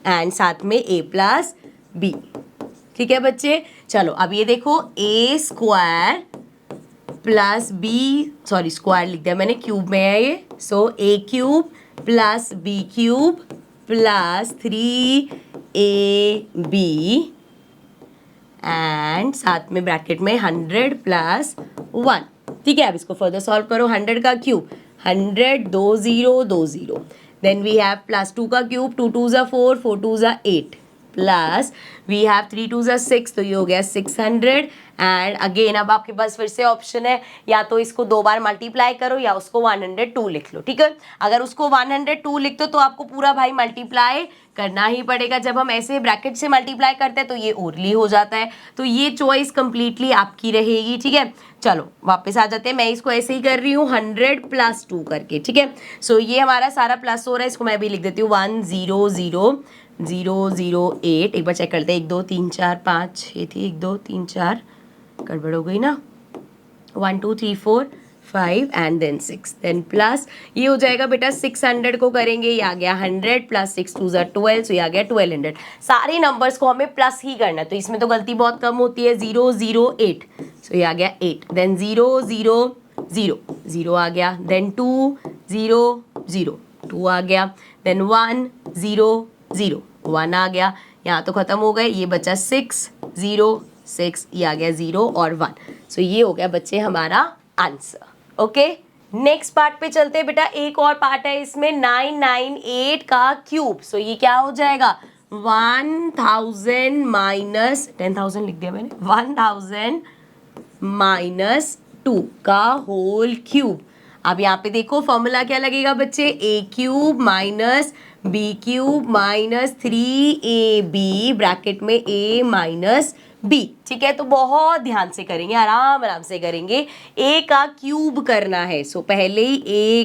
A: and साथ में a प्लस b। ठीक है बच्चे, चलो अब ये देखो, a square plus b, sorry square लिख दिया मैंने, क्यूब में है ये, so a cube plus B cube plus 3ab and साथ में ब्रैकेट में 100 प्लस 1। ठीक है, अब इसको फर्दर सॉल्व करो, 100 का cube 100 2 0 2 0, then we have plus 2 का क्यूब 2 2 ज़ा 4 4 2 ज़ा 8 प्लस वी हैव 3 2 ज़ा 6, तो ये हो गया 600 एंड अगेन अब आपके पास फिर से ऑप्शन है, या तो इसको 2 बार मल्टीप्लाई करो या उसको 102 लिख लो। ठीक है, अगर उसको 102 लिख दो तो आपको पूरा भाई मल्टीप्लाई करना ही पड़ेगा। जब हम ऐसे ब्रैकेट से मल्टीप्लाई करते हैं तो ये ओरली हो जाता है, तो ये चॉइस कंप्लीटली आपकी रहेगी। ठीक है, चलो वापस आ जाते हैं, मैं इसको ऐसे ही कर रही हूँ 100 प्लस 2 करके। ठीक है, सो ये हमारा सारा प्लस हो रहा है, इसको मैं भी लिख देती हूँ 1 0 0 0 0 8। एक बार चेक करते हैं, 1 2 3 4 5 6 थी, 1 2 3 4 गड़बड़ हो गई ना, 1 2 3 4 5 एंड देन 6, देन प्लस ये हो जाएगा बेटा 600 को करेंगे, ये आ गया 100 प्लस 6 2 ज़ा 12, सो ये आ गया 1200। सारे नंबर्स को हमें प्लस ही करना है, तो इसमें तो गलती बहुत कम होती है, 0 0 8, सो ये आ गया 8, देन 0 0 0 0 आ गया, देन 2 0 0 2 आ गया, देन 1 0 0 1 आ गया, यहाँ तो खत्म हो गए, ये बचा 6 0 6, ये आ गया 0 और 1, सो ये हो गया बच्चे हमारा आंसर। ओके, नेक्स्ट पार्ट पे चलते हैं बेटा, एक और पार्ट है इसमें 998 का क्यूब। सो ये क्या हो जाएगा, 1000 माइनस 10,000 लिख दिया मैंने, 1000 माइनस 2 का होल क्यूब। अब यहाँ पे देखो फॉर्मूला क्या लगेगा बच्चे, A cube minus B cube minus 3ab bracket में a माइनस b। ठीक है, तो बहुत ध्यान से करेंगे, आराम आराम से करेंगे। a का क्यूब करना है, सो पहले ही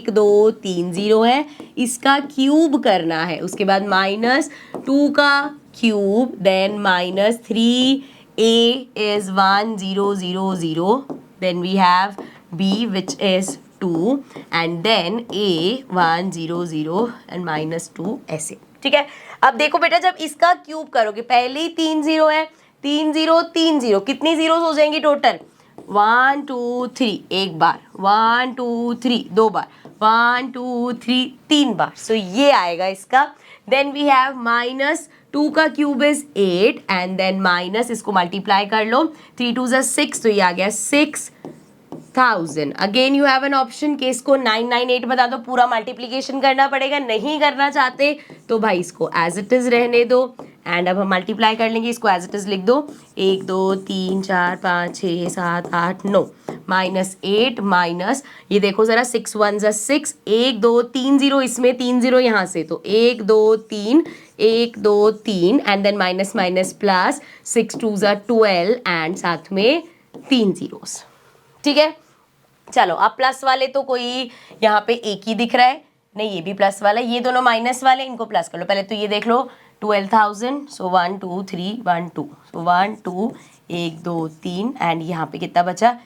A: 1 2 3 0 है, इसका क्यूब करना है, उसके बाद माइनस 2 का cube, then minus 3a is 1 0 0 0, then we have b which is 2 and then a 1 0 0 and minus 2 ऐसे। ठीक है, अब देखो बेटा जब इसका क्यूब करोगे, पहले ही 3 0 है, 3 0 3 0, कितनी जीरोस हो जाएंगी टोटल, 1 2 3 एक बार, 1 2 3 दो बार, 1 2 3 तीन बार, सो ये आएगा इसका। देन वी हैव माइनस 2 का cube is 8 and then minus, इसको मल्टीप्लाई कर लो, 3 2 6, तो ये आ गया 6000। Again you have an option कि इसको 998 बता दो, पूरा मल्टीप्लीकेशन करना पड़ेगा, नहीं करना चाहते तो भाई इसको एज इट इज रहने दो। एंड अब हम मल्टीप्लाई कर लेंगे, इसको एज इट इज लिख दो, 1 2 3 4 5 6 7 8 9 माइनस 8 माइनस, ये देखो जरा 6 1 6, 1 2 3 0 इसमें, 3 0 यहाँ से, तो 1 2 3 1 2 3 and then minus minus plus 6 2 12 and साथ में 3 जीरोस। ठीक है, चलो अब प्लस वाले तो कोई यहाँ पे एक ही दिख रहा है, नहीं ये भी प्लस वाला, ये दोनों माइनस वाले, इनको प्लस कर लो। पहले तो ये देख लो 12,000, सो 1 2 3 1 2, सो 1 2 1 2 3 एंड यहाँ पे कितना बचा,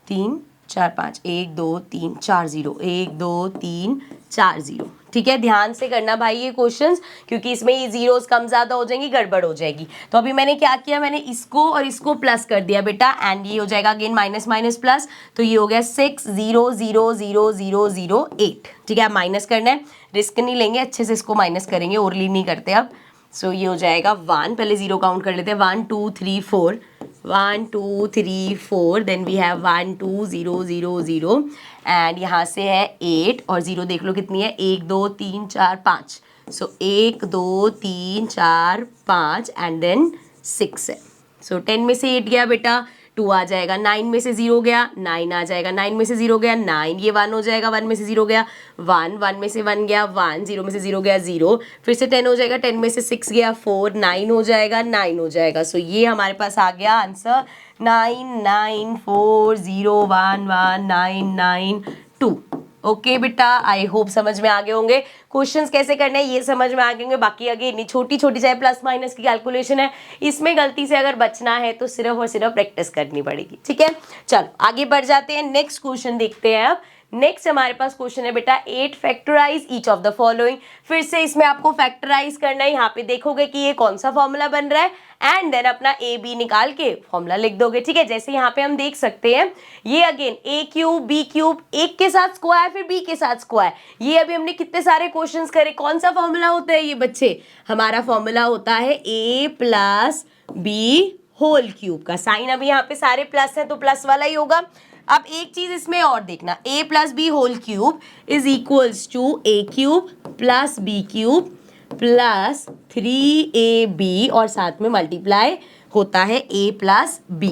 A: 3 4 5, 1 2 3 4 0, 1 2 3 4 0। ठीक है, ध्यान से करना भाई ये क्वेश्चंस, क्योंकि इसमें ये जीरोस कम ज़्यादा हो जाएंगी, गड़बड़ हो जाएगी। तो अभी मैंने क्या किया, मैंने इसको और इसको प्लस कर दिया बेटा, एंड ये हो जाएगा अगेन माइनस माइनस प्लस, तो ये हो गया 6 0 0 0 0 0 8। ठीक है, अब माइनस करना है, रिस्क नहीं लेंगे, अच्छे से इसको माइनस करेंगे, ओरली नहीं करते अब। सो ये हो जाएगा 1, पहले 0 काउंट कर लेते हैं, 1 2 3 4, 1 2 3 4, देन वी हैव 1 2 0 0 0 एंड यहाँ से है 8 और 0 देख लो कितनी है, 1 2 3 4 5, सो 1 2 3 4 5 एंड देन 6 है। सो 10 में से 8 गया बेटा, 2 आ जाएगा, 9 में से 0 गया, 9 आ जाएगा, 9 में से 0 गया 9, ये 1 हो जाएगा, 1 में से 0 गया 1, 1 में से 1 गया 1, 0 में से 0 गया 0, फिर से 10 हो जाएगा, 10 में से 6 गया 4, 9 हो जाएगा 9 हो जाएगा। सो ये हमारे पास आ गया आंसर 9940119992। ओके बेटा, आई होप समझ में आ गए होंगे, क्वेश्चंस कैसे करने हैं ये समझ में आ गए होंगे। बाकी आगे इतनी छोटी छोटी चाहे प्लस माइनस की कैलकुलेशन है, इसमें गलती से अगर बचना है तो सिर्फ और सिर्फ प्रैक्टिस करनी पड़ेगी। ठीक है, चलो आगे बढ़ जाते हैं, नेक्स्ट क्वेश्चन देखते हैं। अब नेक्स्ट हमारे पास क्वेश्चन है बेटा 8 factorise each of the following. फिर से इसमें आपको फैक्टराइज करना है, यहाँ पे देखोगे कि ये कौन सा फॉर्मूला बन रहा है एंड देन अपना ए बी निकाल के फॉर्मूला लिख दोगे। ठीक है, जैसे यहाँ पे हम देख सकते हैं, ये अगेन ए क्यूब बी क्यूब, एक के साथ स्क्वायर फिर बी के साथ स्क्वायर, ये अभी हमने कितने सारे क्वेश्चंस करे। कौन सा फॉर्मूला होता है ये बच्चे, हमारा फॉर्मूला होता है A plus B whole cube का। साइन अभी यहाँ पे सारे प्लस है तो प्लस वाला ही होगा। अब एक चीज इसमें और देखना, a plus B whole cube is equals to a cube plus B cube plus 3ab और साथ में मल्टीप्लाई होता है a प्लस बी।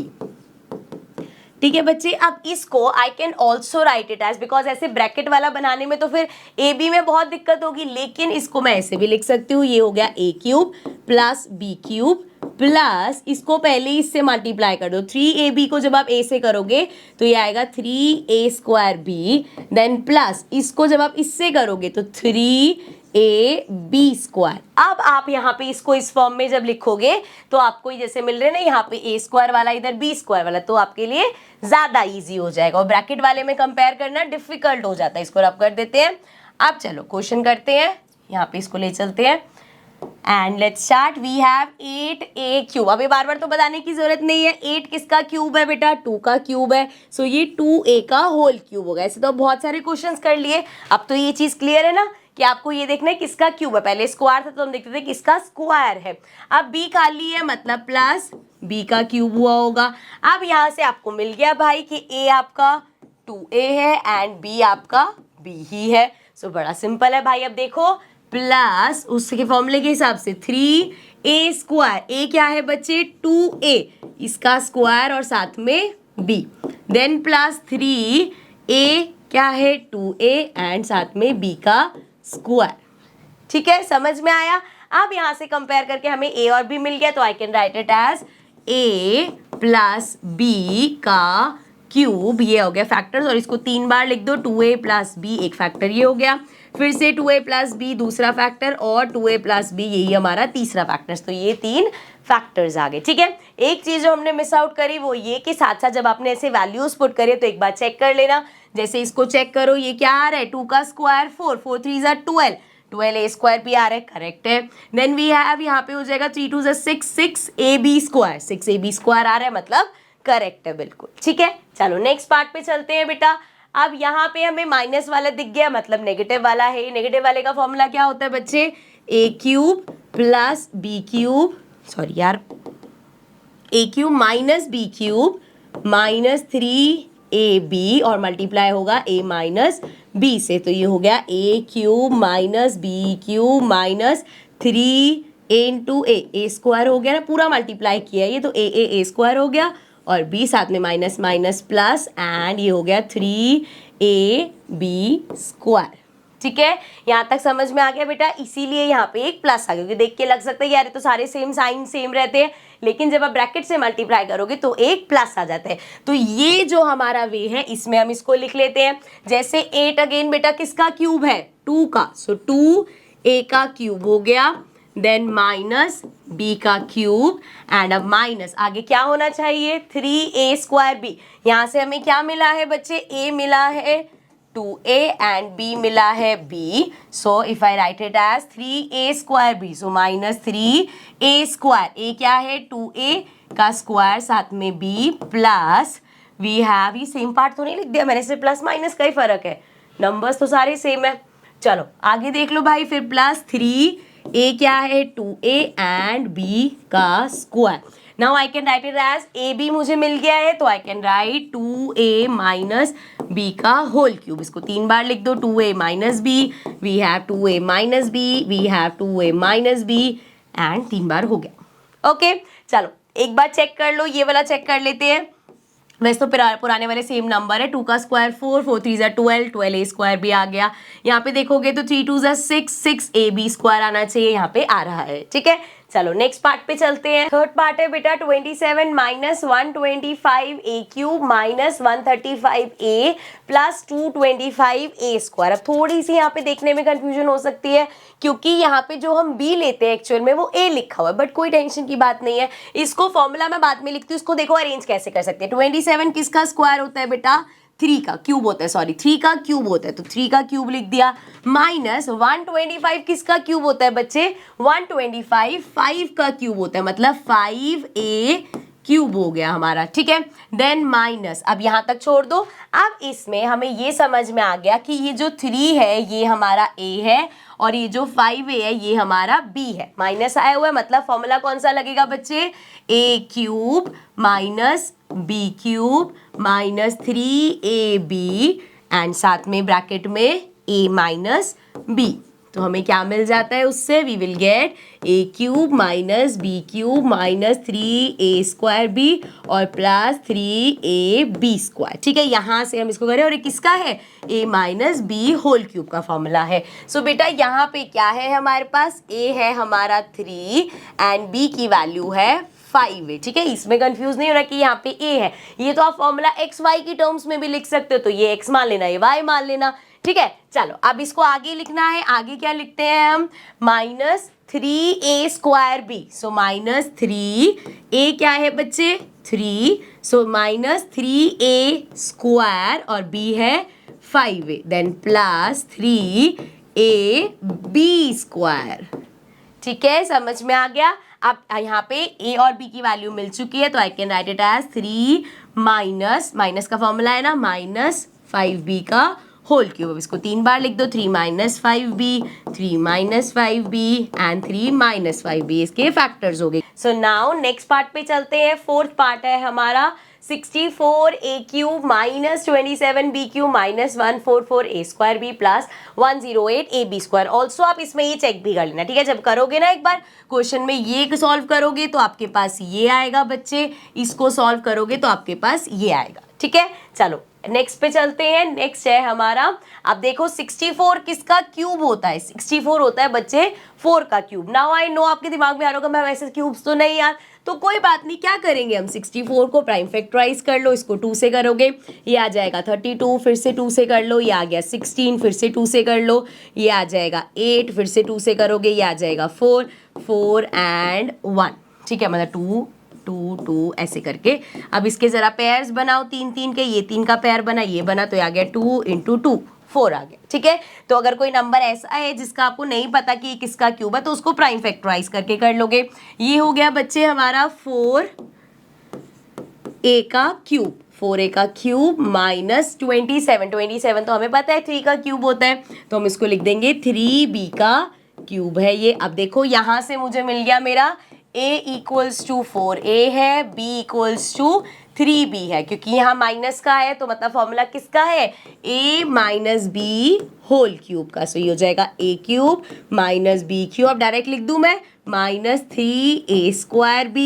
A: ठीक है बच्चे, अब इसको I can also write it as, because ऐसे ब्रैकेट वाला बनाने में तो फिर ए बी में बहुत दिक्कत होगी, लेकिन इसको मैं ऐसे भी लिख सकती हूँ, ये हो गया A cube plus B cube plus, इसको पहले ही इससे मल्टीप्लाई कर दो, 3ab को जब आप a से करोगे तो ये आएगा 3a² b, देन प्लस इसको जब आप इससे करोगे तो 3ab²। अब आप यहाँ पे इसको इस फॉर्म में जब लिखोगे तो आपको जैसे मिल रहे ना यहाँ पे a² वाला इधर b² वाला, तो आपके लिए ज्यादा इजी हो जाएगा, और ब्रैकेट वाले में कंपेयर करना डिफिकल्ट हो जाता है। इसको रब कर देते हैं। अब चलो क्वेश्चन करते हैं, यहाँ पे इसको ले चलते हैं and let's start. We have 8a cube. अभी बार बार तो बताने की जरूरत नहीं है, 8 किसका क्यूब है बेटा, 2 का क्यूब है, सो ये 2a का होल क्यूब होगा। ऐसे तो बहुत सारे क्वेश्चंस कर लिए, अब तो ये चीज क्लियर है ना कि आपको ये देखना है किसका क्यूब है। पहले स्क्वायर था तो हम देखते थे किसका स्क्वायर है, अब b खाली है मतलब प्लस b का क्यूब हुआ होगा। अब यहाँ से आपको मिल गया भाई कि a आपका 2a है एंड b आपका b ही है। सो बड़ा सिंपल है भाई। अब देखो प्लस उसके फॉर्मूले के हिसाब से 3a स्क्वायर, ए क्या है बच्चे 2a, इसका स्क्वायर और साथ में b, देन प्लस 3a क्या है 2a एंड साथ में b का स्क्वायर। ठीक है, समझ में आया। अब यहाँ से कंपेयर करके हमें a और b मिल गया, तो I can write it as a plus b का क्यूब, ये हो गया फैक्टर्स, और इसको 3 बार लिख दो, 2a प्लस b एक फैक्टर ये हो गया, फिर से 2a प्लस b दूसरा फैक्टर, और 2a प्लस b यही हमारा तीसरा फैक्टर, तो ये 3 फैक्टर्स आ गए। ठीक है, एक चीज जो हमने मिस आउट करी वो ये कि साथ साथ जब आपने ऐसे वैल्यूज पुट करे तो एक बार चेक कर लेना, जैसे इसको चेक करो, ये क्या आ रहा है 2 का स्क्वायर 4, 4 3 ज़ा 12, 12a स्क्वायर भी आ रहा है, करेक्ट है। देन वी हैव यहाँ पे हो जाएगा 3 2 ज़ा 6, 6ab स्क्वायर, 6ab स्क्वायर आ रहा है, मतलब करेक्ट है बिल्कुल। ठीक है, चलो नेक्स्ट पार्ट पे चलते हैं बेटा। अब यहाँ पे हमें माइनस वाला दिख गया, मतलब नेगेटिव वाला है। नेगेटिव वाले का फॉर्मूला क्या होता है बच्चे, a cube plus b cube, sorry यार, a cube minus b cube minus 3ab और मल्टीप्लाई होगा a माइनस b से, तो ये हो गया a cube minus b cube minus 3a into a square हो गया ना, पूरा मल्टीप्लाई किया ये, तो a स्क्वायर हो गया और b साथ में माइनस माइनस प्लस, एंड ये हो गया 3ab स्क्वायर। ठीक है, यहाँ तक समझ में आ गया बेटा, इसीलिए यहाँ पे एक प्लस आ गया, क्योंकि देख के लग सकता है यार तो सारे सेम साइन सेम रहते हैं, लेकिन जब आप ब्रैकेट से मल्टीप्लाई करोगे तो एक प्लस आ जाता है। तो ये जो हमारा वे है इसमें हम इसको लिख लेते हैं, जैसे 8 अगेन बेटा किसका क्यूब है 2 का, सो 2a का क्यूब हो गया, देन माइनस b का क्यूब, एंड अब माइनस आगे क्या होना चाहिए 3a स्क्वायर b, यहाँ से हमें क्या मिला है बच्चे, a मिला है 2a एंड b मिला है b, so if I write it as 3a square b, so minus 3a square, a क्या है 2a का स्क्वायर साथ में b प्लस वी हैव, ये सेम पार्ट तो नहीं लिख दिया मैंने, सिर्फ प्लस माइनस का ही फर्क है, नंबर्स तो सारे सेम है। चलो आगे देख लो भाई, फिर प्लस 3a क्या है 2a एंड b का square. Now I can write it as a b मुझे मिल गया है, तो I can write 2a minus b का होल क्यूब, इसको 3 बार लिख दो, 2a minus b, we have 2a minus b, we have 2a minus b, and 3 बार हो गया। ओके चलो एक बार चेक कर लो, ये वाला चेक कर लेते हैं। वैसे तो पुराने वाले सेम नंबर है, 2 का स्क्वायर 4, 4 3 ज़ा 12, 12a स्क्वायर भी आ गया। यहाँ पे देखोगे तो 3 2 ज़ा 6, 6ab स्क्वायर आना चाहिए, यहाँ पे आ रहा है। ठीक है, चलो नेक्स्ट पार्ट पे चलते हैं। थर्ड पार्ट है बेटा 27 minus 125a cube minus 135a plus 225a square. अब थोड़ी सी यहाँ पे देखने में कंफ्यूजन हो सकती है, क्योंकि यहाँ पे जो हम b लेते हैं एक्चुअल में वो a लिखा हुआ है, बट कोई टेंशन की बात नहीं है, इसको फॉर्मूला मैं बाद में लिखती हूँ। इसको देखो अरेंज कैसे कर सकते हैं। 27 किसका स्क्वायर होता है बेटा, 3 का क्यूब होता है, सॉरी 3 का क्यूब होता है, तो 3 का क्यूब लिख दिया, माइनस 125 किसका क्यूब होता है बच्चे, 125 5 का क्यूब होता है, मतलब 5a क्यूब हो गया हमारा। ठीक है, देन माइनस, अब यहाँ तक छोड़ दो। अब इसमें हमें ये समझ में आ गया कि ये जो 3 है ये हमारा a है, और ये जो 5a है ये हमारा b है। माइनस आया हुआ है, मतलब फॉर्मूला कौन सा लगेगा बच्चे, a cube minus b cube minus 3ab and साथ में ब्रैकेट में a माइनस b, तो हमें क्या मिल जाता है उससे, we will get a cube minus b cube minus 3a square b और प्लस 3ab स्क्वायर। ठीक है, यहाँ से हम इसको करें, और ये किसका है, a minus b whole cube का फॉर्मूला है। सो बेटा यहाँ पे क्या है हमारे पास, a है हमारा 3 एंड b की वैल्यू है 5 है। ठीक है, इसमें कंफ्यूज नहीं हो रहा कि यहाँ पे a है, ये तो आप फॉर्मूला एक्स वाई की टर्म्स में भी लिख सकते हो, तो ये x मान लेना, ये y मान लेना। ठीक है, चलो अब इसको आगे लिखना है। आगे क्या लिखते हैं हम, minus 3a square b, so minus 3a क्या है बच्चे 3, सो माइनस 3a स्क्वायर और b है 5a, then plus 3ab square. ठीक है, समझ में आ गया। अब यहाँ पे a और b की वैल्यू मिल चुकी है, तो I can write it as 3 minus, minus का फॉर्मूला है ना, माइनस 5b का होल क्यूब। अब इसको 3 बार लिख दो, 3 minus 5b, 3 minus 5b and 3 minus 5b, इसके फैक्टर्स हो गए। सो नाउ नेक्स्ट पार्ट पे चलते हैं। फोर्थ पार्ट है हमारा 64a cube minus 27b cube minus 144a square b plus 108ab square. Also आप इसमें ये चेक भी कर लेना, ठीक है। जब करोगे ना एक बार क्वेश्चन में ये सॉल्व करोगे तो आपके पास ये आएगा बच्चे, इसको सॉल्व करोगे तो आपके पास ये आएगा, ठीक है। चलो नेक्स्ट पे चलते हैं। नेक्स्ट है हमारा, अब देखो 64 किसका क्यूब होता है? 64 होता है बच्चे 4 का क्यूब। नाउ आई नो आपके दिमाग में आ रहा होगा मैं वैसे क्यूब्स तो नहीं यार, तो कोई बात नहीं, क्या करेंगे हम 64 को प्राइम फैक्टराइज कर लो, इसको 2 से करोगे ये आ जाएगा 32, फिर से 2 से कर लो ये आ गया 16, फिर से 2 से कर लो ये आ जाएगा 8, फिर से 2 से करोगे ये आ जाएगा 4, 4 एंड 1, ठीक है, मतलब 2 2 2 ऐसे करके। अब इसके जरा पेयर्स बनाओ 3 3 के, ये 3 का पेयर बना, ये बना, तो आ गया 2 इंटू 2 4 आ गया, ठीक है। तो अगर कोई नंबर ऐसा है जिसका आपको नहीं पता कि किसका क्यूब है तो उसको प्राइम फैक्टराइज करके कर लोगे। ये हो गया बच्चे हमारा 4a का क्यूब, 4a का क्यूब माइनस 27, 27 तो हमें पता है 3 का क्यूब होता है, तो हम इसको लिख देंगे 3b का क्यूब है ये। अब देखो यहाँ से मुझे मिल गया मेरा a इक्वल्स टू 4a है, b इक्वल्स टू 3b है, क्योंकि यहाँ माइनस का है तो मतलब फॉर्मूला किसका है? a minus B whole cube का। सो ये हो जाएगा a cube minus b cube. अब डायरेक्ट लिख दूं मैं minus 3a square b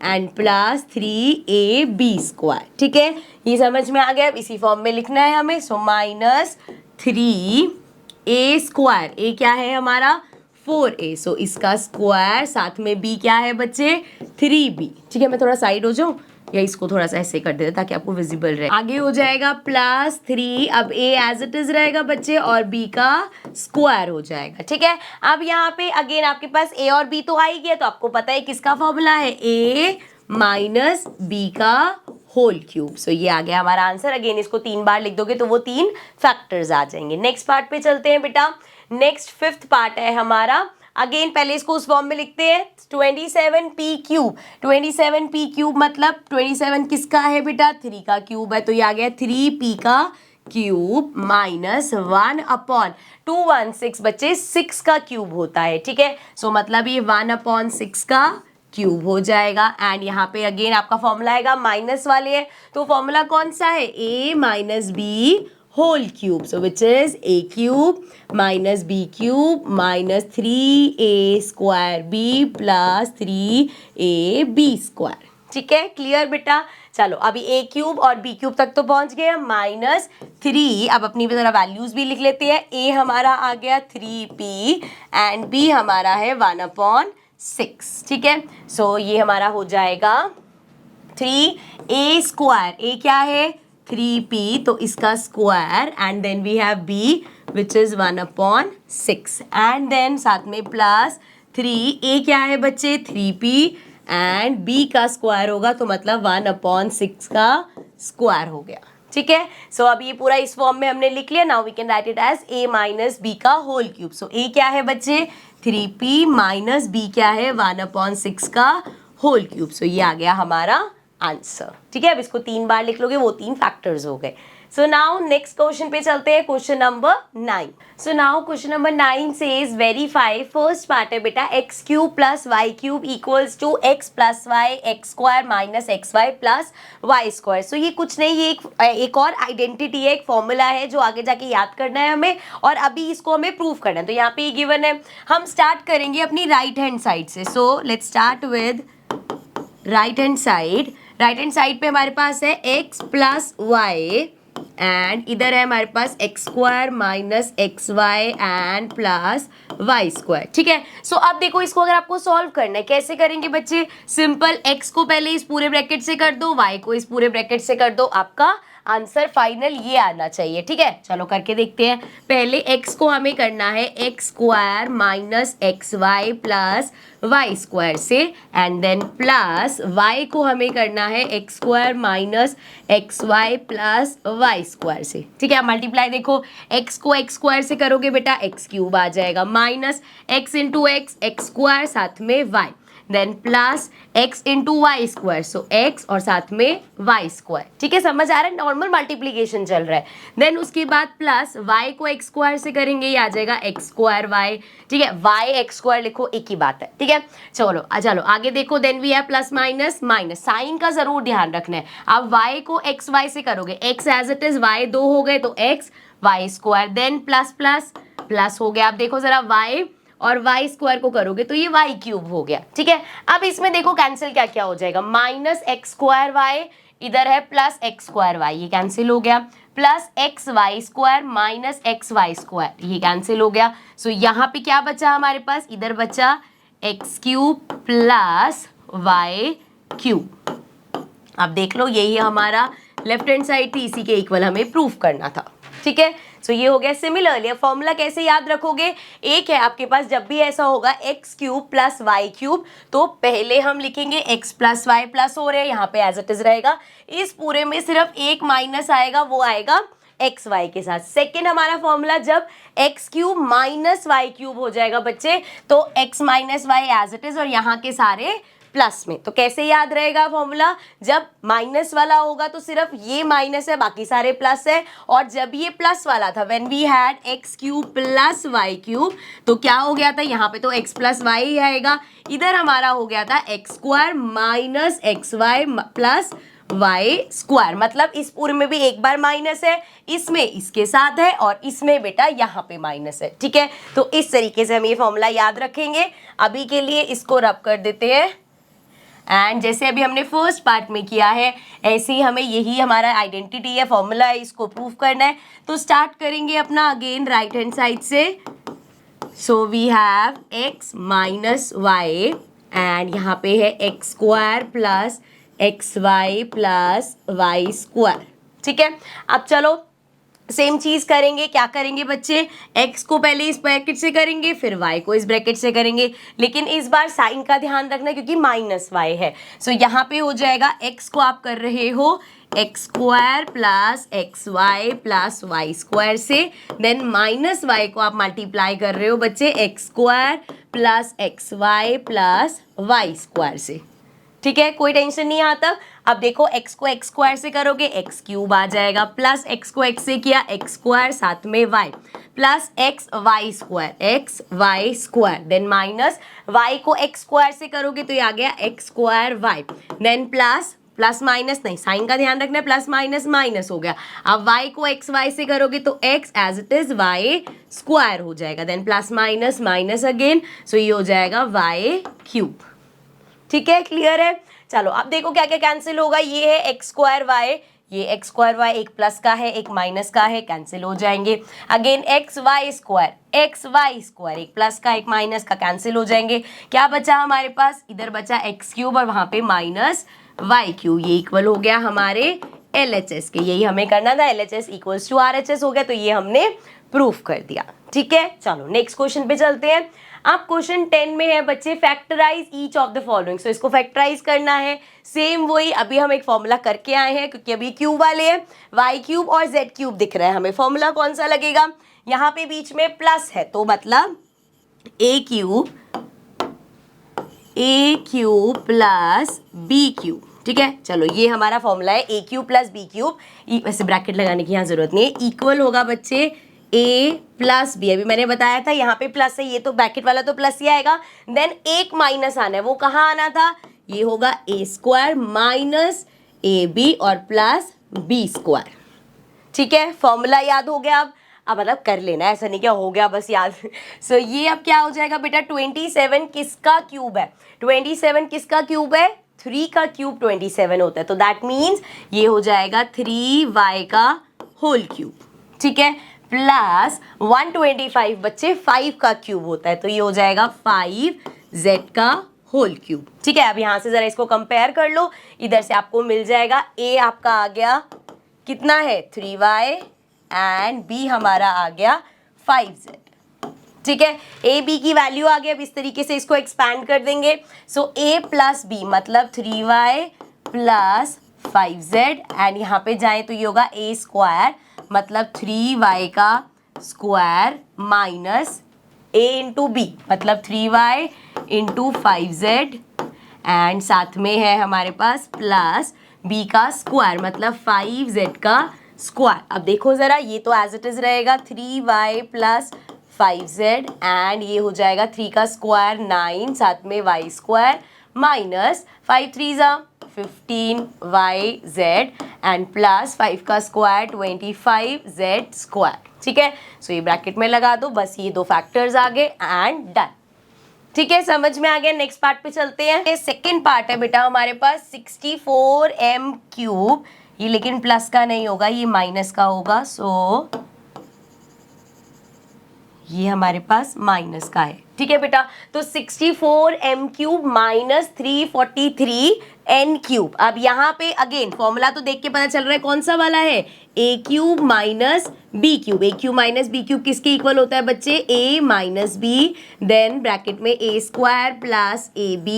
A: and plus 3ab square, ठीक है। ये समझ में आ गया। अब इसी फॉर्म में लिखना है हमें। सो माइनस 3a स्क्वायर, a क्या है हमारा 4a, सो इसका स्क्वायर, साथ में b क्या है बच्चे 3b, ठीक है। मैं थोड़ा साइड हो जाऊं या इसको थोड़ा सा ऐसे कर देते ताकि आपको विजिबल रहे। आगे हो जाएगा प्लस 3, अब a एज इट इज रहेगा बच्चे और b का स्क्वायर हो जाएगा, ठीक है। अब यहाँ पे अगेन आपके पास a और b तो आ ही गया, तो आपको पता है किसका फॉर्मूला है a माइनस b का होल क्यूब। सो ये आ गया हमारा आंसर। अगेन इसको 3 बार लिख दोगे तो वो 3 फैक्टर्स आ जाएंगे। नेक्स्ट पार्ट पे चलते हैं बेटा। नेक्स्ट 5th पार्ट है हमारा। अगेन पहले इसको उस फॉर्म में लिखते हैं 27p क्यूब। 27p क्यूब मतलब 27 किसका है बेटा 3 का क्यूब है, तो ये आ गया 3p का क्यूब माइनस 1/216 बच्चे 6 का क्यूब होता है, ठीक है। सो मतलब ये 1/6 का क्यूब हो जाएगा। एंड यहाँ पे अगेन आपका फॉर्मूला आएगा, माइनस वाले है तो फॉर्मूला कौन सा है a minus B whole cube. So which is a cube minus b cube minus 3a square b plus 3ab square, ठीक है। क्लियर बेटा। चलो अभी a क्यूब और b क्यूब तक तो पहुंच गए हम, माइनस 3। अब अपनी जरा वैल्यूज भी लिख लेते हैं। a हमारा आ गया 3p एंड b हमारा है 1/6, ठीक है। सो ये हमारा हो जाएगा 3a स्क्वायर, a क्या है 3p, तो इसका square and then we have b which is 1/6 and then साथ में प्लस 3, a क्या है बच्चे 3p एंड b का स्क्वायर होगा तो मतलब 1/6 का स्क्वायर हो गया, ठीक है। सो अब ये पूरा इस फॉर्म में हमने लिख लिया। Now we can write it as a minus b का होल क्यूब। सो a क्या है बच्चे 3p माइनस b क्या है 1/6 का होल क्यूब। सो ये आ गया हमारा आंसर, ठीक है। अब इसको 3 बार लिख लोगे, वो 3 फैक्टर्स हो गए। सो नाउ नेक्स्ट क्वेश्चन पे चलते हैं, question number 9। So now question number 9 says verify, first part है बेटा x cube plus Y cube equals to x plus Y X square minus x Y plus Y square. So ये कुछ नहीं, ये एक और आइडेंटिटी है, एक फॉर्मूला है जो आगे जाके याद करना है हमें और अभी इसको हमें प्रूव करना है। तो यहाँ पे ये गिवन है, हम स्टार्ट करेंगे अपनी राइट हैंड साइड से। So let's start with right hand side. Right hand side पे हमारे पास है x प्लस वाई एंड इधर है हमारे पास X square minus x Y and plus Y square, ठीक है। सो अब देखो इसको अगर आपको सॉल्व करना है कैसे करेंगे बच्चे, सिंपल x को पहले इस पूरे ब्रैकेट से कर दो, y को इस पूरे ब्रैकेट से कर दो, आपका आंसर फाइनल ये आना चाहिए, ठीक है। चलो करके देखते हैं। पहले x को हमें करना है x square minus x Y plus Y square से एंड देन प्लस y को हमें करना है x square minus x Y plus Y square से, ठीक है। मल्टीप्लाई देखो, x को एक्स स्क्वायर से करोगे बेटा एक्स क्यूब आ जाएगा minus X into X X square साथ में y। Then plus x into Y square, so x और साथ में y स्क्वायर, ठीक है, समझ आ रहा है, नॉर्मल मल्टीप्लीकेशन चल रहा है। देन उसके बाद प्लस y को x स्क्वायर से करेंगे, ये आ जाएगा x स्क्वायर y, ठीक है, y x स्क्वायर लिखो, एक ही बात है, ठीक है। चलो चलो आगे देखो, देन वी है प्लस माइनस माइनस, साइन का जरूर ध्यान रखना है। अब y को x y से करोगे, x as it is, y दो हो गए तो x y square, then plus plus plus हो गया। अब देखो जरा y और y स्क्वायर को करोगे तो ये y क्यूब हो गया, ठीक है। अब इसमें देखो कैंसिल क्या क्या हो जाएगा, माइनस एक्स स्क्वायर वाई, इधर है प्लस एक्स स्क्वायर वाई, ये कैंसिल हो गया, plus x y square minus x y square, ये कैंसिल हो गया। सो यहाँ पे क्या बचा हमारे पास, इधर बचा x cube plus Y cube. अब देख लो यही हमारा लेफ्ट हैंड साइड थी, इसी के इक्वल हमें प्रूफ करना था, ठीक है। सो ये हो गया। सिमिलरली फॉर्मूला कैसे याद रखोगे, एक है आपके पास, जब भी ऐसा होगा x cube plus Y cube, तो पहले हम लिखेंगे एक्स प्लस वाई प्लस हो रहे हैं, यहाँ पे एज इट इज रहेगा, इस पूरे में सिर्फ एक माइनस आएगा, वो आएगा एक्स वाई के साथ। सेकेंड हमारा फॉर्मूला, जब x cube minus y cube हो जाएगा बच्चे, तो x minus y as it is और यहाँ के सारे प्लस में। तो कैसे याद रहेगा फॉर्मूला, जब माइनस वाला होगा तो सिर्फ ये माइनस है, बाकी सारे प्लस है, और जब ये प्लस वाला था, when we had x cube plus Y cube, तो क्या हो गया था, यहाँ पे तो एक्स प्लस वाई ही आएगा, इधर हमारा हो गया था x square minus x Y plus Y square, मतलब इस पूरे में भी एक बार माइनस है, इसमें इसके साथ है, और इसमें बेटा यहाँ पे माइनस है, ठीक है। तो इस तरीके से हम ये फॉर्मूला याद रखेंगे। अभी के लिए इसको रब कर देते हैं, एंड जैसे अभी हमने फर्स्ट पार्ट में किया है, ऐसे ही हमें यही हमारा आइडेंटिटी है, फॉर्मूला है, इसको प्रूव करना है। तो स्टार्ट करेंगे अपना अगेन राइट हैंड साइड से। So we have x minus y, and यहाँ पे है x square plus x Y plus Y square, ठीक है। अब चलो सेम चीज करेंगे, क्या करेंगे बच्चे, x को पहले इस ब्रैकेट से करेंगे, फिर y को इस ब्रैकेट से करेंगे, लेकिन इस बार साइन का ध्यान रखना क्योंकि माइनस y है। सो यहाँ पे हो जाएगा, x को आप कर रहे हो x square plus x Y plus Y square से, देन माइनस y को आप मल्टीप्लाई कर रहे हो बच्चे x square plus x Y plus Y square से, ठीक है, कोई टेंशन नहीं आता। अब देखो x को एक्स स्क्वायर से करोगे एक्स क्यूब आ जाएगा, प्लस x को x से किया एक्स स्क्वायर साथ में y, plus x y square x y square, then minus y को x स्क्वायर से करोगे तो ये आ गया x square y, then plus plus minus नहीं, साइन का ध्यान रखना है, प्लस माइनस माइनस हो गया। अब y को एक्स वाई से करोगे तो x as it is y square हो जाएगा, then plus minus minus again, so ये हो जाएगा y क्यूब, ठीक है, क्लियर है। चलो अब देखो क्या क्या कैंसिल होगा, ये है एक्स स्क्वायर वाई, ये एक्स स्क्वायर वाई एक प्लस का है एक माइनस का है, कैंसिल हो जाएंगे। अगेन एक्स वाई स्क्वायर एक प्लस का एक माइनस का, कैंसिल हो जाएंगे। क्या बचा हमारे पास, इधर बचा एक्स क्यूब और वहां पे माइनस वाई क्यूब, ये इक्वल हो गया हमारे LHS के, यही हमें करना था, LHS इक्वल्स टू RHS हो गया, तो ये हमने प्रूफ कर दिया, ठीक है। चलो नेक्स्ट क्वेश्चन पे चलते हैं। अब क्वेश्चन 10 में है बच्चे, factorise each of the following, so इसको फैक्टराइज करना है, सेम वही अभी हम एक फॉर्मूला करके आए हैं, क्योंकि अभी क्यूब वाले हैं, वाई क्यूब और जेड क्यूब दिख रहा है हमें, फॉर्मूला कौन सा लगेगा, यहाँ पे बीच में प्लस है तो मतलब ए क्यूब प्लस बी क्यूब, ठीक है। चलो ये हमारा फॉर्मूला है ए क्यूब प्लस बी क्यूब, वैसे ब्रैकेट लगाने की यहाँ जरूरत नहीं है, इक्वल होगा बच्चे ए प्लस बी, अभी मैंने बताया था यहाँ पे प्लस है, ये तो ब्रैकेट वाला तो प्लस ही आएगा, देन एक माइनस आना है, वो कहाँ आना था, ये होगा ए स्क्वायर माइनस ए बी और प्लस बी स्क्वायर, ठीक है। फॉर्मूला याद हो गया, अब मतलब कर लेना, ऐसा नहीं क्या हो गया बस याद। सो ये अब क्या हो जाएगा बेटा, 27 किसका क्यूब है, 27 किसका क्यूब है, 3 का क्यूब 27 होता है, तो दैट मीन्स ये हो जाएगा 3y का होल क्यूब, ठीक है, प्लस 125 बच्चे 5 का क्यूब होता है, तो ये हो जाएगा 5z का होल क्यूब, ठीक है। अब यहाँ से जरा इसको कंपेयर कर लो, इधर से आपको मिल जाएगा a आपका आ गया कितना है 3y एंड b हमारा आ गया 5z, ठीक है। a b की वैल्यू आ गई, अब इस तरीके से इसको एक्सपैंड कर देंगे, सो a प्लस b मतलब 3y प्लस 5z, एंड यहाँ पे जाए तो ये होगा a स्क्वायर मतलब 3y का square minus a into b मतलब 3y इंटू 5z एंड साथ में है हमारे पास प्लस b का स्क्वायर मतलब 5z का स्क्वायर। अब देखो ज़रा, ये तो एज इट इज़ रहेगा 3y प्लस 5z एंड ये हो जाएगा 3 का स्क्वायर 9 साथ में y स्क्वायर माइनस 5 3 ज़ा 15yz एंड प्लस 5 का स्क्वायर 25z स्क्वायर। ठीक है, सो ये ब्रैकेट में लगा दो, बस ये दो फैक्टर्स आ गए एंड डन। ठीक है, समझ में आ गया। नेक्स्ट पार्ट पे चलते हैं। सेकंड पार्ट है बेटा हमारे पास 64m क्यूब, ये लेकिन प्लस का नहीं होगा, ये माइनस का होगा, सो ये हमारे पास माइनस का है। ठीक है बेटा, तो 64m cube minus 343n cube. अब यहाँ पे अगेन फॉर्मूला तो देख के पता चल रहा है कौन सा वाला है, a cube minus b cube. a cube minus b cube किसके इक्वल होता है बच्चे, a minus b, then bracket में a square plus ab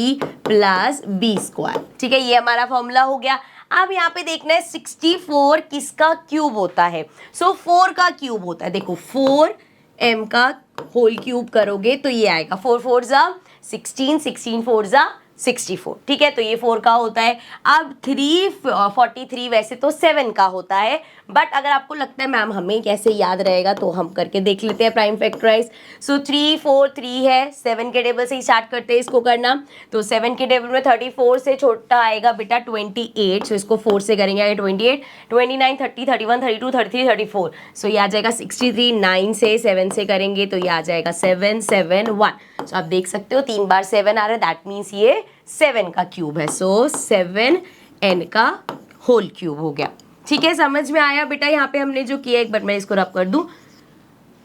A: plus b square. ठीक है, ये हमारा फॉर्मूला हो गया। अब यहाँ पे देखना है 64 किसका क्यूब होता है, सो 4 का क्यूब होता है। देखो 4m का होल क्यूब करोगे तो ये आएगा 4 4 जा 16, 16 4 जा 64। ठीक है, तो ये 4 का होता है। अब 343 वैसे तो 7 का होता है, बट अगर आपको लगता है मैम हमें कैसे याद रहेगा तो हम करके देख लेते हैं प्राइम फैक्टराइज। सो 3 4 3 है, 7 के टेबल से ही स्टार्ट करते हैं इसको करना। तो 7 के टेबल में 34 से छोटा आएगा बेटा 28, सो इसको 4 से करेंगे आगे 28, 29 30 31 32 33 34, सो ये आ जाएगा 63। 9 से 7 से करेंगे तो ये आ जाएगा 7 7 1। सो आप देख सकते हो 3 बार 7 आ रहा है, दैट मीन्स ये 7 का क्यूब है, सो 7n का होल क्यूब हो गया। ठीक है, समझ में आया बेटा। यहाँ पे हमने जो किया, एक बार मैं इसको रब कर दूं।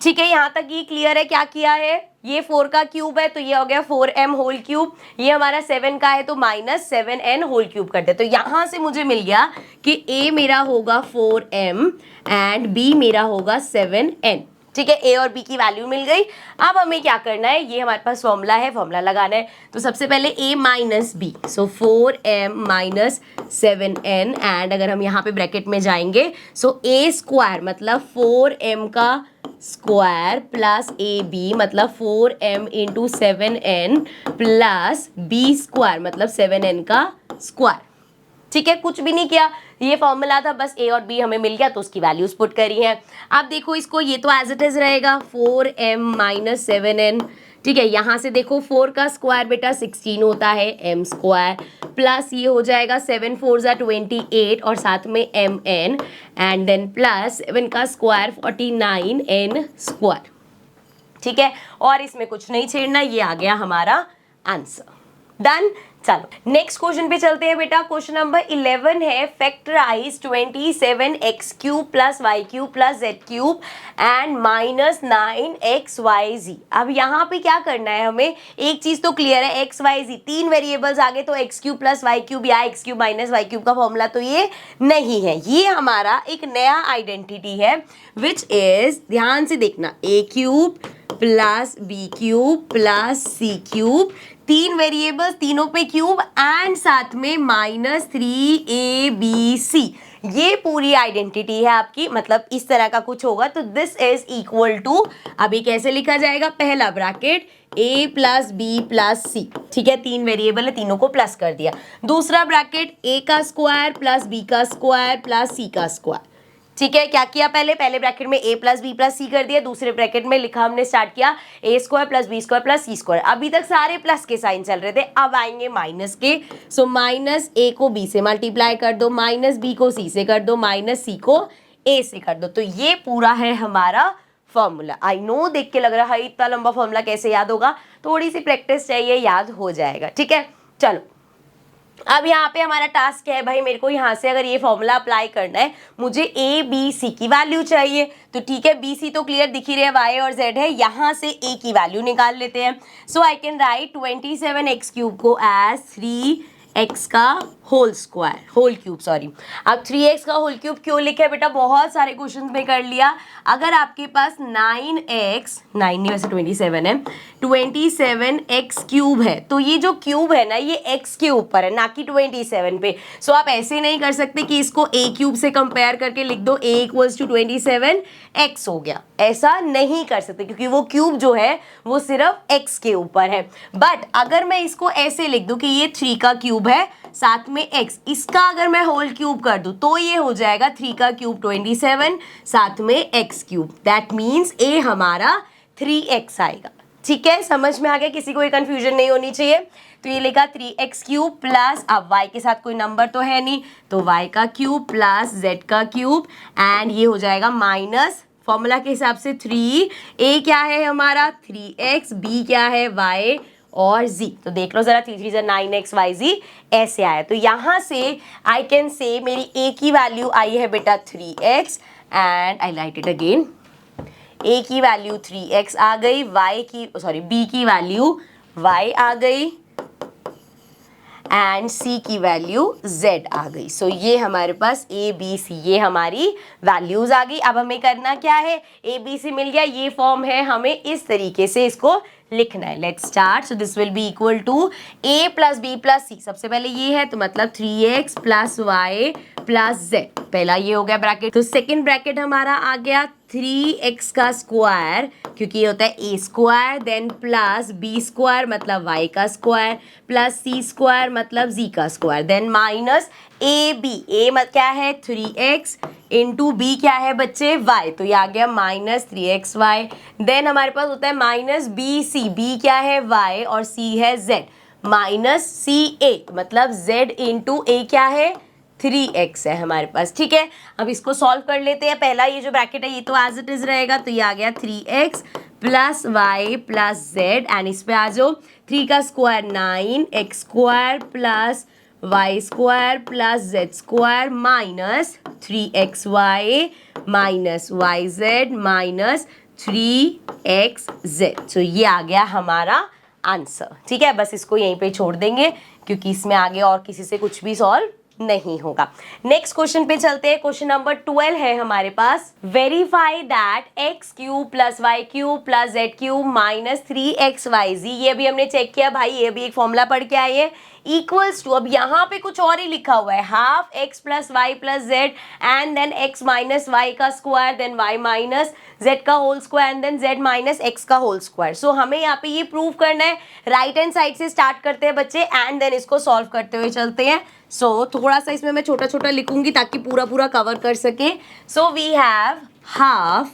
A: ठीक है, यहाँ तक ये क्लियर है। क्या किया है, ये 4 का क्यूब है तो ये हो गया 4m होल क्यूब, ये हमारा 7 का है तो माइनस 7n होल क्यूब कर दे। तो यहाँ से मुझे मिल गया कि a मेरा होगा 4m एंड b मेरा होगा 7n। ठीक है, a और b की वैल्यू मिल गई। अब हमें क्या करना है, ये हमारे पास फॉर्मूला है, फॉर्मूला लगाना है। तो सबसे पहले a minus b, so 4m minus 7n and अगर हम यहाँ पे ब्रैकेट में जाएंगे सो a स्क्वायर मतलब 4m का स्क्वायर प्लस ab मतलब 4m into 7n plus b square मतलब 7n का स्क्वायर। ठीक है, कुछ भी नहीं किया, ये फॉर्मूला था, बस a और b हमें मिल गया तो उसकी वैल्यूज पुट करी है। अब देखो इसको, ये तो एज इट इज रहेगा 4m माइनस 7n। ठीक है, यहाँ से देखो 4 का स्क्वायर बेटा 16 होता है m स्क्वायर, प्लस ये हो जाएगा 7 4 जा 28 और साथ में mn एंड देन प्लस 7 का स्क्वायर 49n स्क्वायर। ठीक है, और इसमें कुछ नहीं छेड़ना, ये आ गया हमारा आंसर। डन। चलो नेक्स्ट क्वेश्चन पे चलते हैं बेटा। क्वेश्चन नंबर 11 है, factorise 27x cube plus Y cube plus Z cube and minus 9xyz। अब यहाँ पे क्या करना है हमें, एक चीज तो क्लियर है, xyz 3 वेरिएबल्स आगे तो x cube plus Y cube या x cube minus y cube का फॉर्मूला तो ये नहीं है, ये हमारा एक नया आइडेंटिटी है विच इज, ध्यान से देखना, a cube plus B cube plus C cube, 3 variables तीनों पे क्यूब एंड साथ में माइनस 3abc। ये पूरी आइडेंटिटी है आपकी, मतलब इस तरह का कुछ होगा तो दिस इज इक्वल टू, अभी कैसे लिखा जाएगा, पहला bracket a plus B plus C. ठीक है, 3 वेरिएबल है, तीनों को प्लस कर दिया। दूसरा ब्रैकेट a का स्क्वायर प्लस b का स्क्वायर प्लस c का स्क्वायर। ठीक है, क्या किया, पहले ब्रैकेट में a प्लस बी प्लस सी कर दिया, दूसरे ब्रैकेट में लिखा हमने स्टार्ट किया a square plus B square plus c square. अभी तक सारे प्लस के साइन चल रहे थे, अब आएंगे माइनस के। सो माइनस a को b से मल्टीप्लाई कर दो, माइनस b को c से कर दो, माइनस c को a से कर दो। तो ये पूरा है हमारा फॉर्मूला। आई नो देख के लग रहा है इतना लंबा फॉर्मूला कैसे याद होगा, थोड़ी सी प्रैक्टिस चाहिए, याद हो जाएगा। ठीक है, चलो अब यहाँ पे हमारा टास्क है भाई, मेरे को यहाँ से अगर ये फॉर्मूला अप्लाई करना है, मुझे ए बी सी की वैल्यू चाहिए। तो ठीक है, बी सी तो क्लियर दिख ही रहे हैं, वाई और जेड है, यहाँ से ए की वैल्यू निकाल लेते हैं। So I can write 27x cube को एज 3x का whole square, whole cube sorry. अब 3x का होल क्यूब क्यों लिखा है बेटा, बहुत सारे क्वेश्चंस में कर लिया। अगर आपके पास 9x, 9 नहीं वैसे 27 है, 27x क्यूब है, तो ये जो क्यूब है ना ये x के ऊपर है ना कि 27 पे। सो आप ऐसे नहीं कर सकते कि इसको a क्यूब से कंपेयर करके लिख दो a इक्वल्स टू 27x हो गया, ऐसा नहीं कर सकते क्योंकि वो क्यूब जो है वो सिर्फ x के ऊपर है। बट अगर मैं इसको ऐसे लिख दूं कि ये 3 का क्यूब है साथ में x, इसका अगर मैं होल क्यूब कर दूं तो ये हो जाएगा 3 का क्यूब 27 साथ में x cube, that means a हमारा 3x आएगा। ठीक है, समझ में आ गया, किसी को ये कंफ्यूजन नहीं होनी चाहिए। तो ये लिखा 3x क्यूब प्लस, अब y के साथ कोई नंबर तो है नहीं तो y का क्यूब प्लस z का क्यूब एंड ये हो जाएगा माइनस, फॉर्मूला के हिसाब से 3, a क्या है हमारा 3x, b क्या है y और z। तो देख लो जरा 3 3 9x yz ऐसे आया। तो यहाँ से आई कैन से मेरी a की वैल्यू आई है बेटा 3x and I write it again, a की वैल्यू 3x आ गई, b की वैल्यू y आ गई एंड c की वैल्यू z आ गई। सो ये हमारे पास a b c ये हमारी वैल्यूज आ गई। अब हमें करना क्या है, a b c मिल गया, ये फॉर्म है, हमें इस तरीके से इसको लिखना है। Let's start. So this will be equal to a plus b plus c, सबसे पहले ये है तो मतलब 3x plus y plus z, पहला ये हो गया ब्रैकेट। तो सेकेंड ब्रैकेट हमारा आ गया 3x का स्क्वायर क्योंकि ये होता है a square, then plus b square मतलब y का स्क्वायर प्लस c स्क्वायर मतलब z का स्क्वायर, देन माइनस a मत क्या है 3x इंटू b क्या है बच्चे y, तो ये आ गया माइनस 3xy। देन हमारे पास होता है माइनस b क्या है y और c है z, माइनस ca मतलब z इंटू a क्या है 3x है हमारे पास। ठीक है, अब इसको सॉल्व कर लेते हैं। पहला ये जो ब्रैकेट है ये तो एज इट इज रहेगा, तो ये आ गया 3x plus y plus z and इस पे आ जाओ 3 का square 9, x square plus y square plus z square minus 3xy minus yz minus 3xz। तो ये आ गया हमारा आंसर। ठीक है, बस इसको यहीं पे छोड़ देंगे क्योंकि इसमें आगे और किसी से कुछ भी सॉल्व नहीं होगा। नेक्स्ट क्वेश्चन पे चलते हैं। क्वेश्चन नंबर 12 है हमारे पास, verify that x cube plus Y cube plus Z cube minus 3xyz, ये भी हमने चेक किया भाई, ये भी एक फॉर्मूला पढ़ के आए हैं, इक्वल्स टू, अब यहाँ पे कुछ और ही लिखा हुआ है, half x plus Y plus Z and then x minus y का square then y minus z का whole square and then z minus x का होल स्क्वायर। सो हमें यहाँ पे ये प्रूव करना है। राइट हैंड साइड से स्टार्ट करते हैं बच्चे एंड देन इसको सॉल्व करते हुए चलते हैं। सो थोड़ा सा इसमें मैं छोटा छोटा लिखूंगी ताकि पूरा पूरा कवर कर सके। So we have half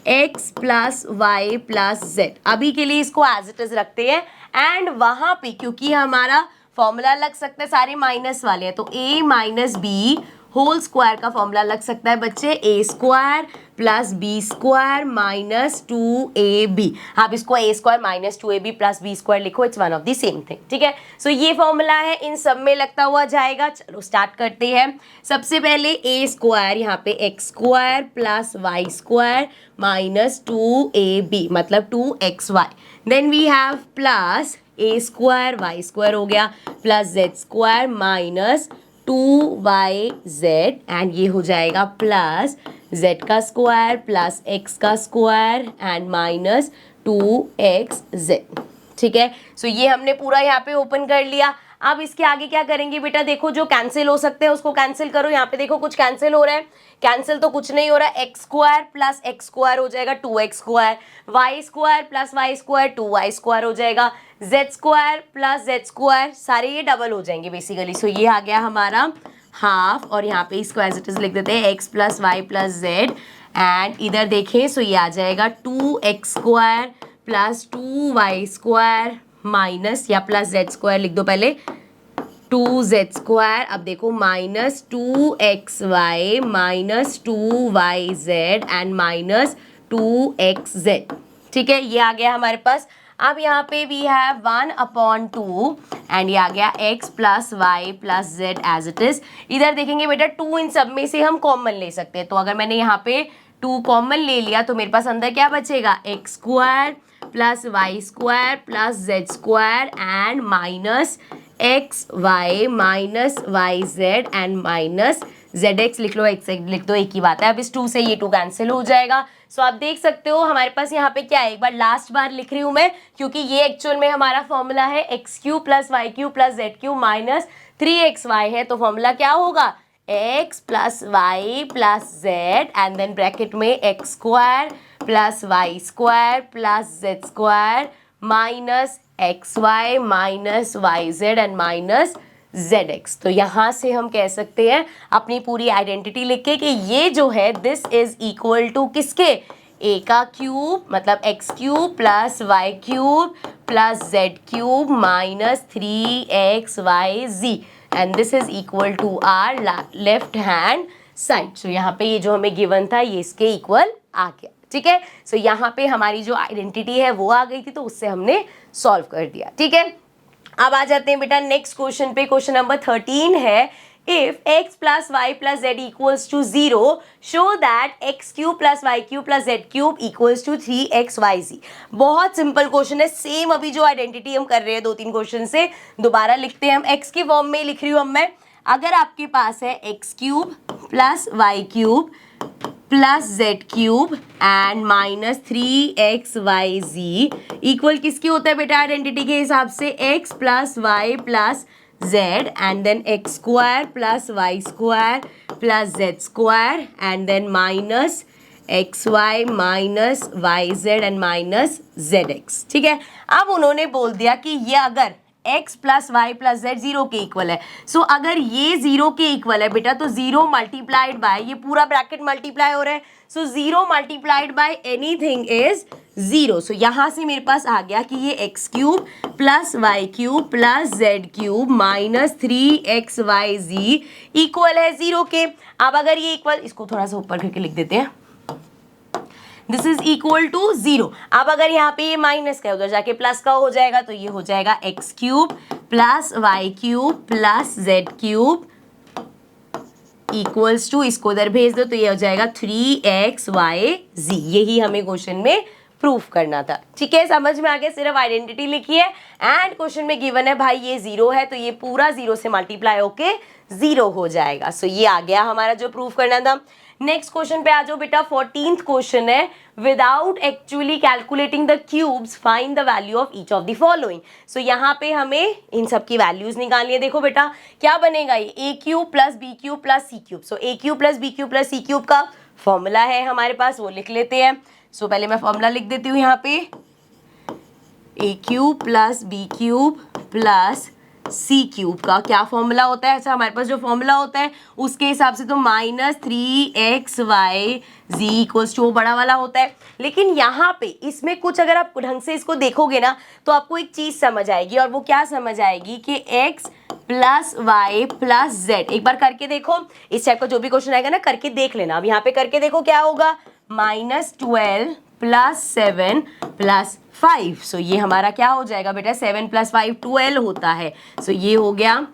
A: x plus Y plus z, अभी के लिए इसको एज इट इज रखते हैं एंड वहां पे क्योंकि हमारा फॉर्मूला लग सकता है सारे माइनस वाले हैं तो a minus B whole square का फॉर्मूला लग सकता है बच्चे a square plus B square minus 2ab, आप इसको a square minus 2ab plus B square लिखो, it's one of the same thing. ठीक है, सो ये फॉर्मूला है, इन सब में लगता हुआ जाएगा। चलो स्टार्ट करते हैं। सबसे पहले a स्क्वायर यहाँ पे x square plus Y square minus 2ab मतलब 2xy, then we have plus a square Y square हो गया plus z square minus 2yz and ये हो जाएगा प्लस z का स्क्वायर प्लस x का स्क्वायर एंड माइनस 2xz। ठीक है, सो ये हमने पूरा यहाँ पे ओपन कर लिया। अब इसके आगे क्या करेंगे बेटा, देखो जो कैंसिल हो सकते हैं उसको कैंसिल करो। यहाँ पे देखो कुछ कैंसिल हो रहा है, कैंसिल तो कुछ नहीं हो रहा है, x square plus x square हो जाएगा 2x square, Y square plus Y square 2y square हो जाएगा, z square plus Z square, सारे ये डबल हो जाएंगे बेसिकली। सो ये आ गया हमारा हाफ और यहाँ पे इसको एज इट इज लिख देते हैं x plus Y plus Z and इधर देखें सो ये आ जाएगा 2x square plus 2y square minus या प्लस जेड स्क्वायर लिख दो पहले 2z स्क्वायर, अब देखो minus 2xy minus 2yz and minus 2xz। ठीक है, ये आ गया हमारे पास। अब यहाँ पे वी हैव 1/2 एंड ये आ गया x plus Y plus z as it is. इधर देखेंगे बेटा 2 इन सब में से हम कॉमन ले सकते हैं, तो अगर मैंने यहाँ पे 2 कॉमन ले लिया तो मेरे पास अंदर क्या बचेगा, x square plus Y square plus Z square and minus x Y minus Y Z and minus Z x लिख लो, एक्स लिख दो, एक ही बात है। अब इस 2 से ये 2 कैंसिल हो जाएगा। सो आप देख सकते हो हमारे पास यहाँ पे क्या है, एक बार लास्ट बार लिख रही हूँ मैं, क्योंकि ये एक्चुअल में हमारा फॉर्मूला है X cube plus Y cube plus Z cube minus 3xy है। तो फॉर्मूला क्या होगा, x plus Y plus Z and then bracket में X square plus Y square plus Z square minus x Y minus Y Z and minus Z X. तो यहाँ से हम कह सकते हैं अपनी पूरी आइडेंटिटी लिख के कि ये जो है दिस इज इक्वल टू किसके, a का क्यूब मतलब x cube plus Y cube plus Z cube minus 3xyz and this is equal to our left hand side. So यहाँ पे ये जो हमें गिवन था ये इसके इक्वल आ गया। ठीक है, सो यहाँ पे हमारी जो आइडेंटिटी है वो आ गई थी, तो उससे हमने सॉल्व कर दिया। ठीक है, अब आ जाते हैं बेटा नेक्स्ट क्वेश्चन पे। क्वेश्चन नंबर 13 है, if x plus Y plus z equals to 0 show that x cube plus Y cube plus Z cube equals to 3xyz। बहुत सिंपल क्वेश्चन है, सेम अभी जो आइडेंटिटी हम कर रहे हैं 2-3 क्वेश्चन से दोबारा लिखते हैं हम। x की फॉर्म में लिख रही हूँ अब मैं। अगर आपके पास है x cube plus Y cube plus Z cube and minus 3xyz equal किसकी होता है बेटा आइडेंटिटी के हिसाब से, x plus Y plus Z and then x square plus Y square plus Z square and then minus x Y minus Y Z and minus Z x. ठीक है, अब उन्होंने बोल दिया कि ये अगर x plus Y plus z 0 के इक्वल है, सो अगर ये 0 के इक्वल है बेटा तो 0 मल्टीप्लाइड बाय ये पूरा ब्रैकेट मल्टीप्लाई हो रहा है, so 0 multiplied by anything is 0। So यहाँ से मेरे पास आ गया कि ये x cube plus Y cube plus Z cube minus 3xyz equal है 0 के। अब अगर ये इक्वल, इसको थोड़ा सा ऊपर करके लिख देते हैं, दिस इज इक्वल टू 0। अब अगर यहाँ पे ये माइनस का उधर जाके प्लस का हो जाएगा तो ये हो जाएगा x cube plus Y cube plus Z cube equals to, इसको उधर भेज दो तो ये हो जाएगा 3xyz। यही हमें क्वेश्चन में प्रूफ करना था। ठीक है, समझ में आ गया, सिर्फ आइडेंटिटी लिखी है एंड क्वेश्चन में गिवन है भाई ये 0 है तो ये पूरा 0 से मल्टीप्लाई होके 0 हो जाएगा। सो ये आ गया हमारा जो प्रूफ करना था। नेक्स्ट क्वेश्चन पे आ जाओ बेटा, 14th क्वेश्चन है, without actually calculating the cubes find the value of each of the following. So यहाँ पे हमें इन सब की वैल्यूज निकालनी है। देखो बेटा क्या बनेगा, ये a cube plus B cube plus C cube. So a cube plus B cube plus C cube का फॉर्मूला है हमारे पास, वो लिख लेते हैं। सो पहले मैं फॉर्मूला लिख देती हूँ यहाँ पे, a cube plus B cube plus C cube का क्या फॉर्मूला होता है, अच्छा हमारे पास जो फॉर्मूला होता है उसके हिसाब से तो माइनस 3xyz इक्वल्स टू बड़ा वाला होता है। लेकिन यहाँ पे इसमें कुछ अगर आप ढंग से इसको देखोगे ना तो आपको एक चीज समझ आएगी, और वो क्या समझ आएगी कि x plus Y plus z, एक बार करके देखो इस टाइप का जो भी क्वेश्चन आएगा ना करके देख लेना। अब यहाँ पे करके देखो क्या होगा, -12 प्लस 7 प्लस 5। सो ये हमारा क्या हो जाएगा बेटा, 7 प्लस 5 12 होता है। सो ये हो गया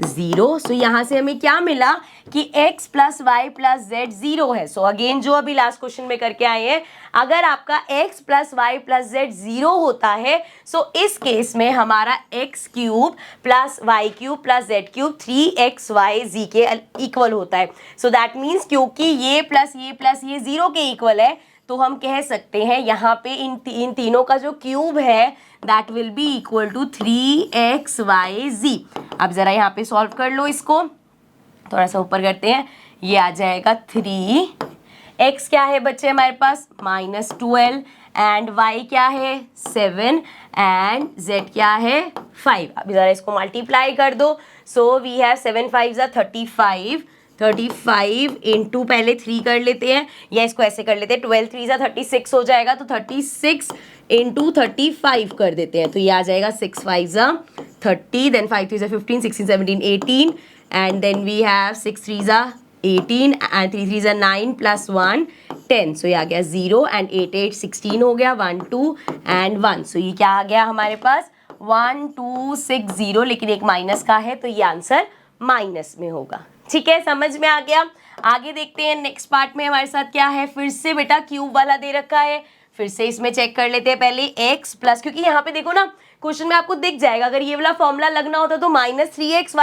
A: 0। सो यहाँ से हमें क्या मिला कि x plus Y plus z 0 है। सो अगेन जो अभी लास्ट क्वेश्चन में करके आए हैं, अगर आपका x plus Y plus z 0 होता है सो इस केस में हमारा x cube plus Y cube plus Z cube 3xyz के इक्वल होता है। सो दैट मीन्स क्योंकि ये 0 के इक्वल है तो हम कह सकते हैं यहाँ पे इन तीनों का जो क्यूब है that will be equal to 3xyz। अब जरा यहाँ पे सॉल्व कर लो, इसको थोड़ा सा ऊपर करते हैं, ये आ जाएगा 3x क्या है बच्चे हमारे पास -12 एंड y क्या है 7 एंड z क्या है 5। अब जरा इसको मल्टीप्लाई कर दो। सो वी हैव 7 5 35 इंटू पहले 3 कर लेते हैं या इसको ऐसे कर लेते हैं, 12 3 36 हो जाएगा तो 36 इंटू 35 कर देते हैं तो ये आ जाएगा 6 5 30, then 5 3 15, 16 17 18 and then we have 6 3 18 and 3 3 9 plus 1 10। So ये आ गया 0 एंड 8 8 16 हो गया 1 2 एंड 1। सो ये क्या आ गया हमारे पास 1260, लेकिन एक माइनस का है तो ये आंसर माइनस में होगा। ठीक है, समझ में आ गया। आगे देखते हैं नेक्स्ट पार्ट में हमारे साथ क्या है। फिर से बेटा क्यूब वाला दे रखा है, फिर से इसमें चेक कर लेते हैं पहले x प्लस, क्योंकि यहाँ पे देखो ना क्वेश्चन में आपको दिख जाएगा, अगर ये वाला फॉर्मूला लगना होता तो -3x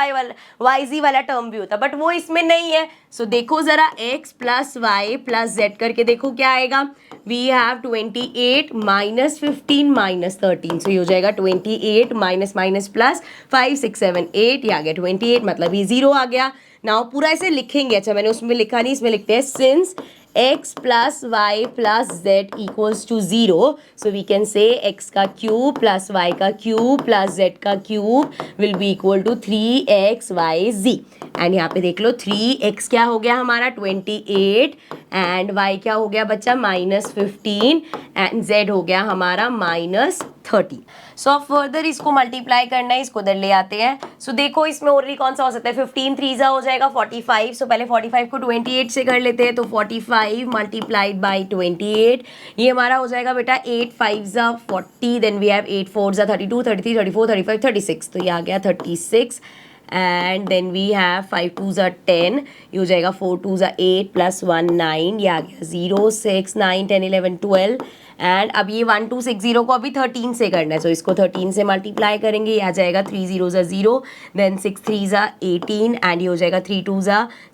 A: yz वाला टर्म भी होता, बट वो इसमें नहीं है। सो देखो जरा x plus Y plus z करके देखो क्या आएगा। We have 28 minus 15 minus 13, so ये हो जाएगा 28 माइनस माइनस प्लस 5 6 7 8, ये आ गया 28, मतलब ये 0 आ गया। नाउ पूरा ऐसे लिखेंगे, अच्छा मैंने उसमें लिखा नहीं, इसमें लिखते हैं since x plus Y plus z equals to 0, so we can say x का क्यूब प्लस y का क्यूब प्लस z का cube will be equal to 3xyz। And यहाँ पे देख लो 3x क्या हो गया हमारा 28 एंड y क्या हो गया बच्चा -15 एंड z हो गया हमारा -30। सो फर्दर इसको मल्टीप्लाई करना है, इसको इधर ले आते हैं। सो देखो इसमें ओनली कौन सा हो सकता है, 15 3 हो जाएगा 45। सो पहले 45 को 28 से कर लेते हैं, तो 45 मल्टीप्लाइड बाई 28, ये हमारा हो जाएगा बेटा 8 5 40, देन वी हैव 8 4 32 33 34 35 36, तो ये आ गया 36 एंड देन वी हैव 5 2 10, ये हो जाएगा 4 2 8 प्लस 1 9, ये आ गया 0 6 9 10 11 12 एंड अब ये 1 2 6 0 को अभी 13 से करना है, सो इसको 13 से मल्टीप्लाई करेंगे, ये आ जाएगा 3 0 0, देन 6 3 18 एंड ये हो जाएगा 3 2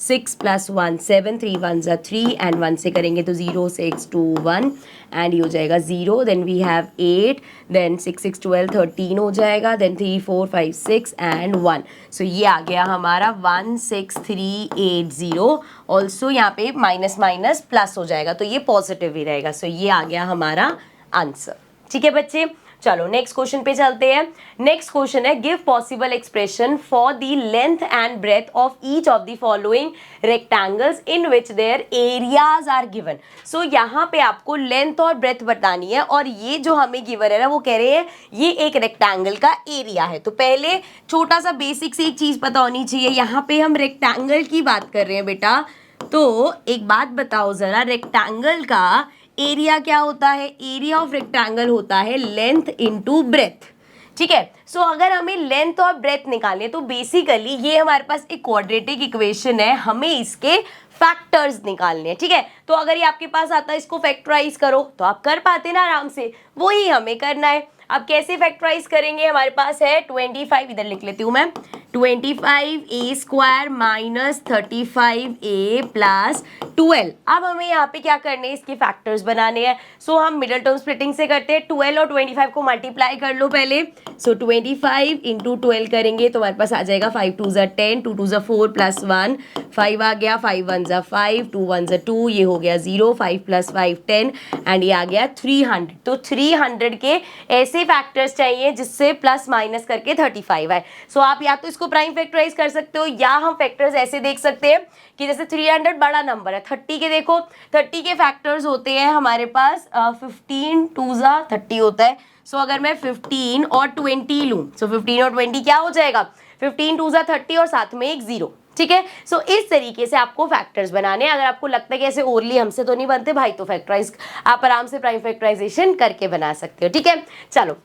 A: 6 प्लस 1 7 3 1 3 एंड 1 से करेंगे तो 0 6 2 1 एंड ये हो जाएगा 0, देन वी हैव 8, देन 6 6 12 13 हो जाएगा, देन 3 4 5 6 एंड 1, सो ये आ गया हमारा 16380। ऑल्सो यहाँ पे माइनस माइनस प्लस हो जाएगा तो ये पॉजिटिव ही रहेगा, सो ये आ गया हमारा आंसर। ठीक है बच्चे, चलो नेक्स्ट क्वेश्चन पे चलते हैं। नेक्स्ट क्वेश्चन है give possible expression for the length and breadth of each of the following rectangles in which their areas are given. So यहाँ पे आपको लेंथ और ब्रेथ बतानी है, और ये जो हमें गिवन है ना वो कह रहे हैं ये एक रेक्टेंगल का एरिया है। तो पहले छोटा सा बेसिक से एक चीज पता होनी चाहिए, यहाँ पे हम रेक्टेंगल की बात कर रहे हैं बेटा, तो एक बात बताओ जरा, रेक्टेंगल का एरिया क्या होता है? एरिया ऑफ रेक्टेंगल होता है लेंथ इनटू ब्रेथ। ठीक है, सो अगर हमें लेंथ और ब्रेथ निकालने तो बेसिकली ये हमारे पास एक क्वाड्रेटिक इक्वेशन है, हमें इसके फैक्टर्स निकालने हैं। ठीक है, तो अगर ये आपके पास आता है इसको फैक्टराइज करो तो आप कर पाते ना आराम से, वही हमें करना है। अब कैसे फैक्टराइज करेंगे, हमारे पास है 25, इधर लिख लेती हूँ मैं, 25a square minus 35a plus 12। अब हमें यहाँ पे क्या करने हैं, इसके फैक्टर्स बनाने हैं। सो हम मिडल टर्म स्प्लिटिंग से करते हैं, 12 और 25 को मल्टीप्लाई कर लो पहले। सो 25 इंटू 12 करेंगे तो हमारे पास आ जाएगा 5 2 10, 2 2 4 प्लस 1 5 आ गया, 5 1 5, 2 1 2, ये हो गया 0, 5 प्लस 5 10 एंड ये आ गया 300। तो 300 के ऐसे फैक्टर्स चाहिए जिससे प्लस माइनस करके 35 आए। सो आप या तो इसको प्राइम फैक्टराइज कर सकते हो, या हम फैक्टर्स ऐसे देख सकते हैं कि जैसे 300 बड़ा नंबर है, 30 के देखो 30 के फैक्टर्स होते हैं हमारे पास 15 2 30 होता है। सो अगर मैं 15 और 20 लूं, सो 15 और 20 क्या हो जाएगा, 15 2 30 और साथ में एक 0। ठीक है, सो इस तरीके से आपको फैक्टर्स बनाने हैं। अगर आपको लगता है कि ऐसे ओरली हमसे तो नहीं बनते भाई, तो फैक्टराइज आप आराम से प्राइम फैक्टराइजेशन करके बना सकते हो। ठीक है, चलो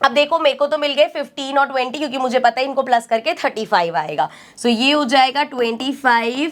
A: अब देखो मेरे को तो मिल गए 15 और 20, क्योंकि मुझे पता है इनको प्लस करके 35 आएगा। सो ये हो जाएगा 25a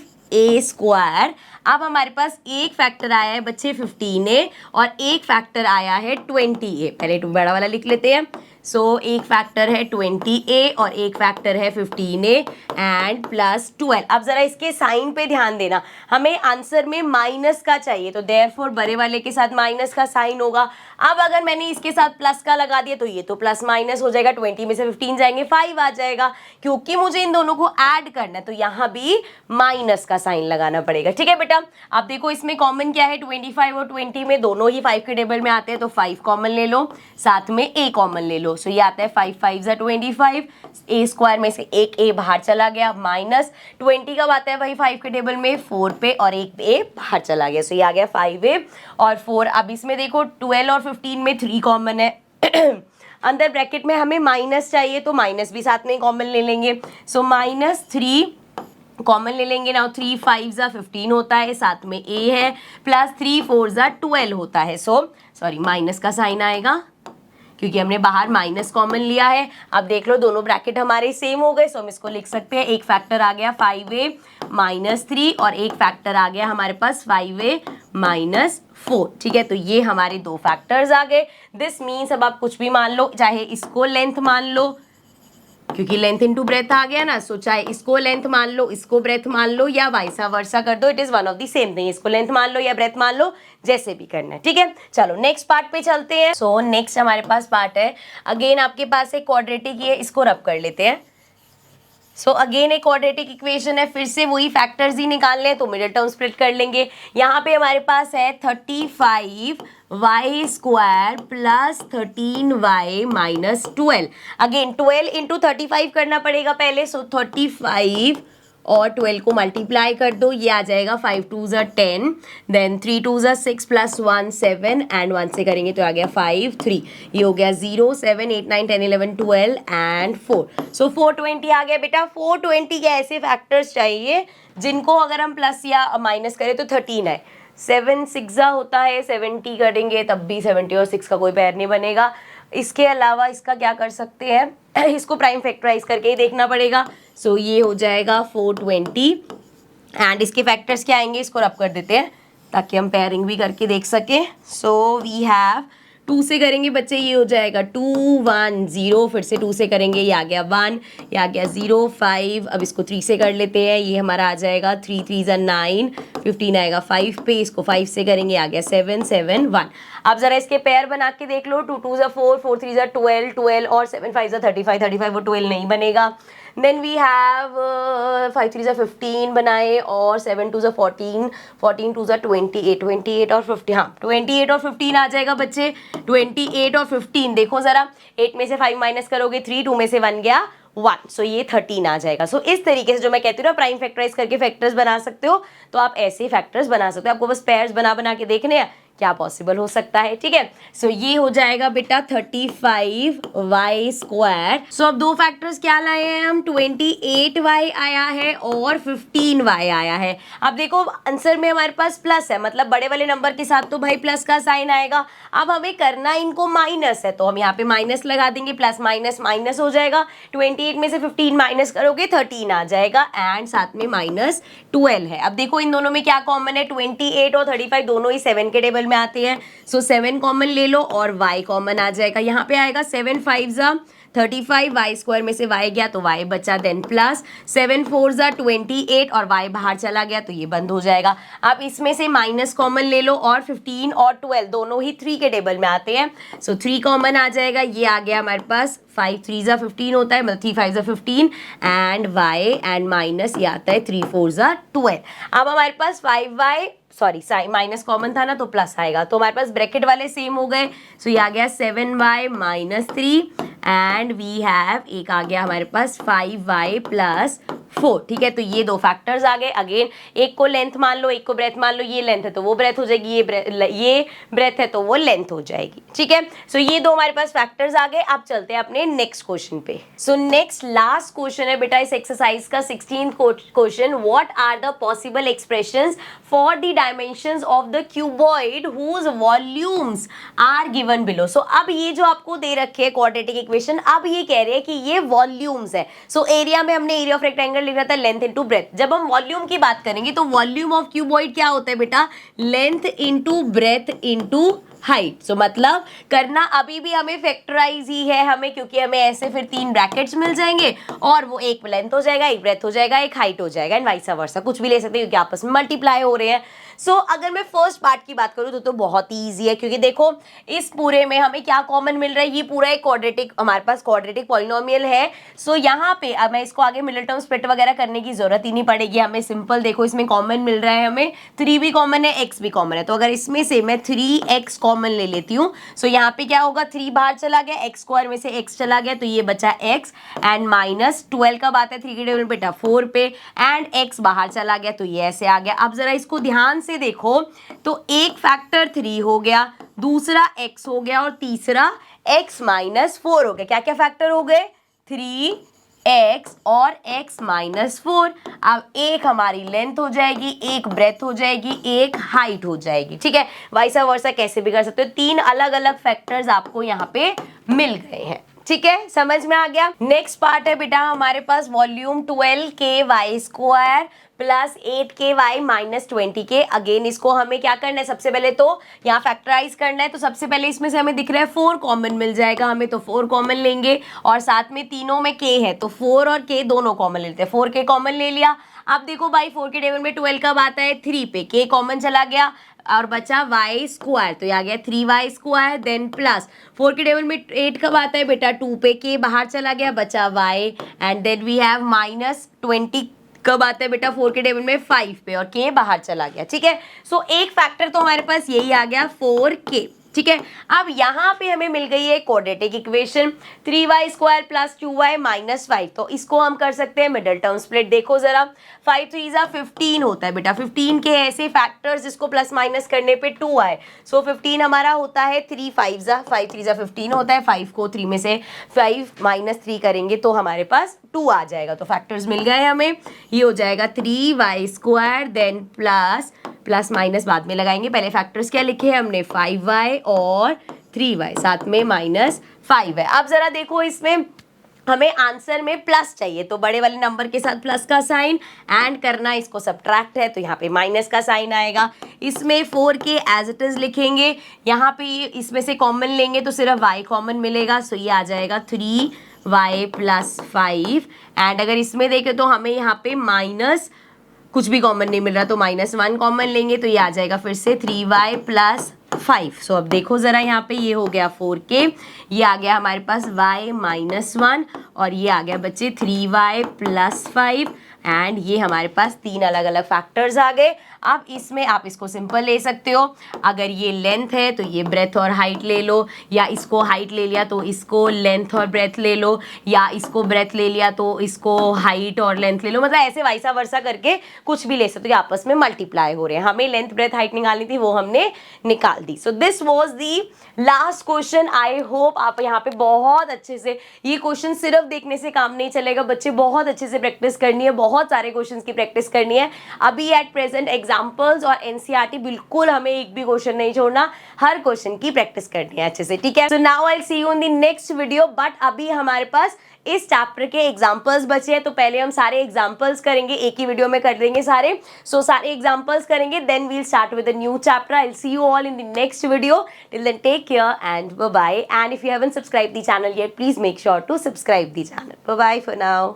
A: स्क्वायर। अब हमारे पास एक फैक्टर आया है बच्चे 15a और एक फैक्टर आया है 20a। पहले बड़ा वाला लिख लेते हैं। सो एक फैक्टर है 20a और एक फैक्टर है 15a एंड प्लस 12। अब जरा इसके साइन पे ध्यान देना, हमें आंसर में माइनस का चाहिए तो देयरफॉर बड़े वाले के साथ माइनस का साइन होगा। अब अगर मैंने इसके साथ प्लस का लगा दिया तो ये तो प्लस माइनस हो जाएगा, 20 में से 15 जाएंगे 5 आ जाएगा। क्योंकि मुझे इन दोनों को ऐड करना है तो यहाँ भी माइनस का साइन लगाना पड़ेगा। ठीक है बेटा, अब देखो इसमें कॉमन क्या है, 25 और 20 में दोनों ही 5 के टेबल में आते हैं तो 5 कॉमन ले लो, साथ में a कॉमन ले लो। सो ये आता है 5 5 25, a स्क्वायर में से एक a बाहर चला गया, माइनस 20 कब आता है वही 5 के टेबल में 4 पे और एक a बाहर चला गया। सो ये आ गया 5a और 4। अब इसमें देखो 12 और 15 में 3 कॉमन है अंदर ब्रैकेट में हमें माइनस चाहिए तो माइनस भी साथ में कॉमन ले लेंगे। सो -3 कॉमन ले लेंगे। नाउ 3 5 15 होता है, साथ में a है, प्लस 3 4 12 होता है। सो सॉरी माइनस का साइन आएगा क्योंकि हमने बाहर माइनस कॉमन लिया है। अब देख लो दोनों ब्रैकेट हमारे सेम हो गए, सो हम इसको लिख सकते हैं। एक फैक्टर आ गया 5a -3 और एक फैक्टर आ गया हमारे पास 5a -4। ठीक है, तो ये हमारे दो फैक्टर्स आ गए। दिस मीन्स अब आप कुछ भी मान लो, चाहे इसको लेंथ मान लो क्योंकि लेंथ इनटू ब्रेथ आ गया ना, सो चाहे इसको लेंथ मान लो, इसको ब्रेथ मान लो, या वाइसा वर्सा कर दो, it is one of the same thing. इसको लेंथ मान लो या ब्रेथ मान लो, जैसे भी करना है। ठीक है, चलो नेक्स्ट पार्ट पे चलते हैं। सो नेक्स्ट हमारे पास पार्ट है, अगेन आपके पास एक क्वाड्रेटिक है, इसको रब कर लेते हैं। सो अगेन एक क्वाड्रेटिक इक्वेशन है, फिर से वही फैक्टर्स ही निकालने हैं, तो मिडिल टर्म स्प्लिट कर लेंगे। यहाँ पे हमारे पास है 35y square plus 13y minus 12। Again 12 into 35 करना पड़ेगा पहले, सो 35 और 12 को मल्टीप्लाई कर दो, ये आ जाएगा 5 2 ज़ा 10, देन 3 2 ज़ा 6 प्लस 1 7 एंड 1 से करेंगे तो आ गया 5 3, ये हो गया 0 7 8 9 10 11 12 एंड 4। सो 420 आ गया बेटा। 420 के ऐसे फैक्टर्स चाहिए जिनको अगर हम प्लस या माइनस करें तो 13 है। 7 6 होता है, 70 करेंगे तब भी 70 और 6 का कोई पैर नहीं बनेगा। इसके अलावा इसका क्या कर सकते हैं, इसको प्राइम फैक्टराइज करके ही देखना पड़ेगा। सो ये हो जाएगा 420 एंड इसके फैक्टर्स क्या आएंगे, इसको रब कर देते हैं ताकि हम पेयरिंग भी करके देख सकें। सो वी हैव 2 से करेंगे बच्चे, ये हो जाएगा 2 1 0, फिर से 2 से करेंगे, ये आ गया 1, ये आ गया 0 5। अब इसको 3 से कर लेते हैं, ये हमारा आ जाएगा 3 3 ज़ा 9, 15 आएगा 5 पे, इसको 5 से करेंगे, आ गया 7 7 1। अब जरा इसके पेयर बना के देख लो, 2 2 ज़ा 4, 4 3 ज़ा 12, 12 और 7 5 ज़ा 35, 35 वो 12 नहीं बनेगा। देन वी हैव 5 3 ज़ा 15 बनाए और 7 2 ज़ा 14, 14 2 ज़ा 28, 28 और 50, हाँ 28 और 15 आ जाएगा बच्चे। 28 और 15 देखो जरा, 8 में से 5 माइनस करोगे 3, 2 में से 1 गया 1, सो ये 13 आ जाएगा। सो इस तरीके से जो मैं कहती हूँ ना, प्राइम फैक्टराइज करके फैक्टर्स बना सकते हो, तो आप ऐसे फैक्टर्स बना सकते हो। आपको बस पेयर्स बना बना के देखने हैं क्या पॉसिबल हो सकता है। ठीक है, सो ये हो जाएगा बेटा 35y स्क्वायर। सो अब दो फैक्टर्स क्या लाए हैं हम, 28y आया है और 15y आया है। अब देखो आंसर में हमारे पास प्लस है, मतलब बड़े वाले नंबर के साथ तो भाई प्लस का साइन आएगा। अब हमें करना इनको माइनस है, तो हम यहाँ पे माइनस लगा देंगे, प्लस माइनस माइनस हो जाएगा। 28 में से 15 माइनस करोगे 13 आ जाएगा एंड साथ में माइनस 12 है। अब देखो इन दोनों में क्या कॉमन है, 28 और 35 दोनों ही 7 के टेबल में आते हैं। सो 7 कॉमन ले लो और y कॉमन आ जाएगा। यहाँ पे आएगा 7 5 ज़ा 35, y स्क्वायर में से y गया तो y बचा, देन प्लस 7 4 ज़ा 28 और y बाहर चला गया तो ये बंद हो जाएगा। अब इसमें से माइनस कॉमन ले लो और 15 और 12 दोनों ही 3 के टेबल में आते हैं। सो 3 कॉमन आ जाएगा, ये आ गया हमारे पास 5 3 ज़ा 15 होता है, मतलब 3 5 ज़ा 15 एंड y एंड माइनस ये आता है 3 4 ज़ा 12। अब हमारे पास 5y सॉरी माइनस कॉमन था ना तो प्लस आएगा, तो हमारे पास ब्रैकेट वाले सेम हो गए। सो ये आ गया 7y minus 3 and we have एक आ गया हमारे पास 5y प्लस 4। ठीक है, तो ये दो फैक्टर्स आ गए। अगेन एक को लेंथ मान लो, एक को ब्रेथ मान लो, ये लेंथ है तो वो ब्रेथ हो जाएगी, ये ब्रेथ है तो वो लेंथ हो जाएगी। ठीक है, सो ये दो हमारे पास फैक्टर्स आ गए। अब चलते हैं अपने नेक्स्ट क्वेश्चन पे। सो नेक्स्ट लास्ट क्वेश्चन है बेटा इस एक्सरसाइज का 16th question, what are the possible expressions for the dimensions of the cuboid whose volumes are given below. So अब ये जो आपको दे रखे है क्वाड्रेटिक इक्वेशन, अब ये कह रहे हैं कि ये वॉल्यूम्स है। सो एरिया में हमने एरिया ऑफ रेक्टेंगल लिख रहा था लेंथ इनटू ब्रेथ। जब हम वॉल्यूम की बात करेंगे तो वॉल्यूम ऑफ क्यूबॉइड क्या होता है बेटा, length into breadth into height. So मतलब करना अभी भी हमें फैक्टराइज ही है हमें, क्योंकि हमें ऐसे फिर 3 ब्रैकेट्स मिल जाएंगे और वो एक लेंथ हो जाएगा, एक ब्रेथ हो जाएगा, एक हाइट हो जाएगा एंड वाइस वर्सा, कुछ भी ले सकते हैं क्योंकि आपस में मल्टीप्लाई हो रहे हैं। सो अगर मैं फर्स्ट पार्ट की बात करूँ तो बहुत ही ईजी है, क्योंकि देखो इस पूरे में हमें क्या कॉमन मिल रहा है, ये पूरा एक क्वाड्रेटिक हमारे पास क्वाड्रेटिक पॉलिनोमियल है। सो यहाँ पे अब मैं इसको आगे मिडिल टर्म स्प्लिट वगैरह करने की जरूरत ही नहीं पड़ेगी हमें। सिंपल देखो इसमें कॉमन मिल रहा है हमें, 3 भी कॉमन है, x भी कॉमन है, तो अगर इसमें से मैं 3x कॉमन ले लेती हूँ, सो यहाँ पे क्या होगा, 3 बाहर चला गया, x स्क्वायर में से x चला गया तो ये बचा x एंड माइनस 12 कब आता है 3 के टेबल बेटा 4 पे एंड x बाहर चला गया तो ये ऐसे आ गया। अब जरा इसको ध्यान से देखो तो एक फैक्टर 3 हो गया, दूसरा x हो गया और तीसरा x माइनस 4 हो गया। क्या क्या फैक्टर हो गए, 3x और x माइनस 4। अब एक हमारी लेंथ हो जाएगी, एक ब्रेथ हो जाएगी, एक हाइट हो जाएगी। ठीक है, वाइसा वर्सा कैसे भी कर सकते हो, 3 अलग अलग फैक्टर्स आपको यहाँ पे मिल गए हैं। ठीक है, समझ में आ गया। नेक्स्ट पार्ट है बेटा हमारे पास volume 12k² plus 8k minus 20k। Again इसको हमें क्या करना है, सबसे पहले तो यहाँ फैक्टराइज करना है। तो सबसे पहले इसमें से हमें दिख रहा है 4 कॉमन मिल जाएगा हमें, तो 4 कॉमन लेंगे और साथ में तीनों में k है तो 4 और k दोनों कॉमन लेते हैं। 4k कॉमन ले लिया। अब देखो भाई 4 के टेबल में 12 कब आता है, 3 पे, k कॉमन चला गया और बचा y², तो ये आ गया 3y²। देन प्लस 4 के टेबल में 8 कब आता है बेटा, 2 पे, k बाहर चला गया, बचा y। And then we have minus 20 कब आता है बेटा, 4 के टेबल में 5 पे और k बाहर चला गया। ठीक है, सो एक फैक्टर तो हमारे पास यही आ गया 4k। ठीक है, अब यहाँ पे हमें मिल गई है quadratic equation 3y² plus 2y minus 5। तो इसको हम कर सकते हैं मिडल टर्म स्प्लिट। देखो जरा, 5 3 15 होता है बेटा, 15 के ऐसे फैक्टर्स जिसको प्लस माइनस करने पे 2 आए। सो 15 हमारा होता है 3 5 3 15 होता है। 5 को 3 में से 5 माइनस 3 करेंगे तो हमारे पास 2 आ जाएगा। तो फैक्टर्स मिल गए हमें, ये हो जाएगा 3y² देन प्लस माइनस बाद में लगाएंगे। पहले फैक्टर्स क्या लिखे हैं हमने, 5y और 3y, साथ में माइनस 5 है। अब जरा देखो इसमें हमें आंसर में प्लस चाहिए, तो बड़े वाले नंबर के साथ प्लस का साइन एंड करना, इसको सब्ट्रैक्ट है तो यहाँ पे माइनस का साइन आएगा। इसमें 4k एज इट इज लिखेंगे, यहाँ पे इसमें से कॉमन लेंगे तो सिर्फ y कॉमन मिलेगा। सो ये आ जाएगा 3y प्लस 5। एंड अगर इसमें देखें तो हमें यहाँ पे माइनस कुछ भी कॉमन नहीं मिल रहा, तो -1 कॉमन लेंगे तो ये आ जाएगा फिर से 3y प्लस 5। सो अब देखो जरा यहाँ पे ये हो गया 4k, ये आ गया हमारे पास y -1 और ये आ गया बच्चे 3y प्लस 5। एंड ये हमारे पास 3 अलग अलग फैक्टर्स आ गए। अब इसमें आप इसको सिंपल ले सकते हो, अगर ये लेंथ है तो ये ब्रेथ और हाइट ले लो, या इसको हाइट ले लिया तो इसको लेंथ और ब्रेथ ले लो, या इसको ब्रेथ ले लिया तो इसको हाइट और लेंथ ले लो। मतलब ऐसे वैसा वर्सा करके कुछ भी ले सकते हो, ये आपस में मल्टीप्लाई हो रहे हैं। हमें लेंथ ब्रेथ हाइट निकालनी थी, वो हमने निकाल दी। So this was the last question. I hope आप यहाँ पे बहुत अच्छे से, ये क्वेश्चन सिर्फ देखने से काम नहीं चलेगा बच्चे, बहुत अच्छे से प्रैक्टिस करनी है, बहुत सारे क्वेश्चंस की प्रैक्टिस करनी है। अभी एट प्रेजेंट एग्जांपल्स और एनसीईआरटी बिल्कुल हमें एक भी क्वेश्चन नहीं छोड़ना, हर क्वेश्चन की प्रैक्टिस करनी है अच्छे से। ठीक है, so now I will see you in the next video. But अभी हमारे पास इस चैप्टर के एग्जाम्पल्स बचे हैं, तो पहले हम सारे एग्जाम्पल्स करेंगे, एक ही वीडियो में कर देंगे सारे। सो सारे एग्जाम्पल्स करेंगे, then we'll start with a new chapter. I will see you all in the next video. Till then take care and bye bye. And if you haven't subscribe the channel yet, please make sure to subscribe the channel. Bye bye for now.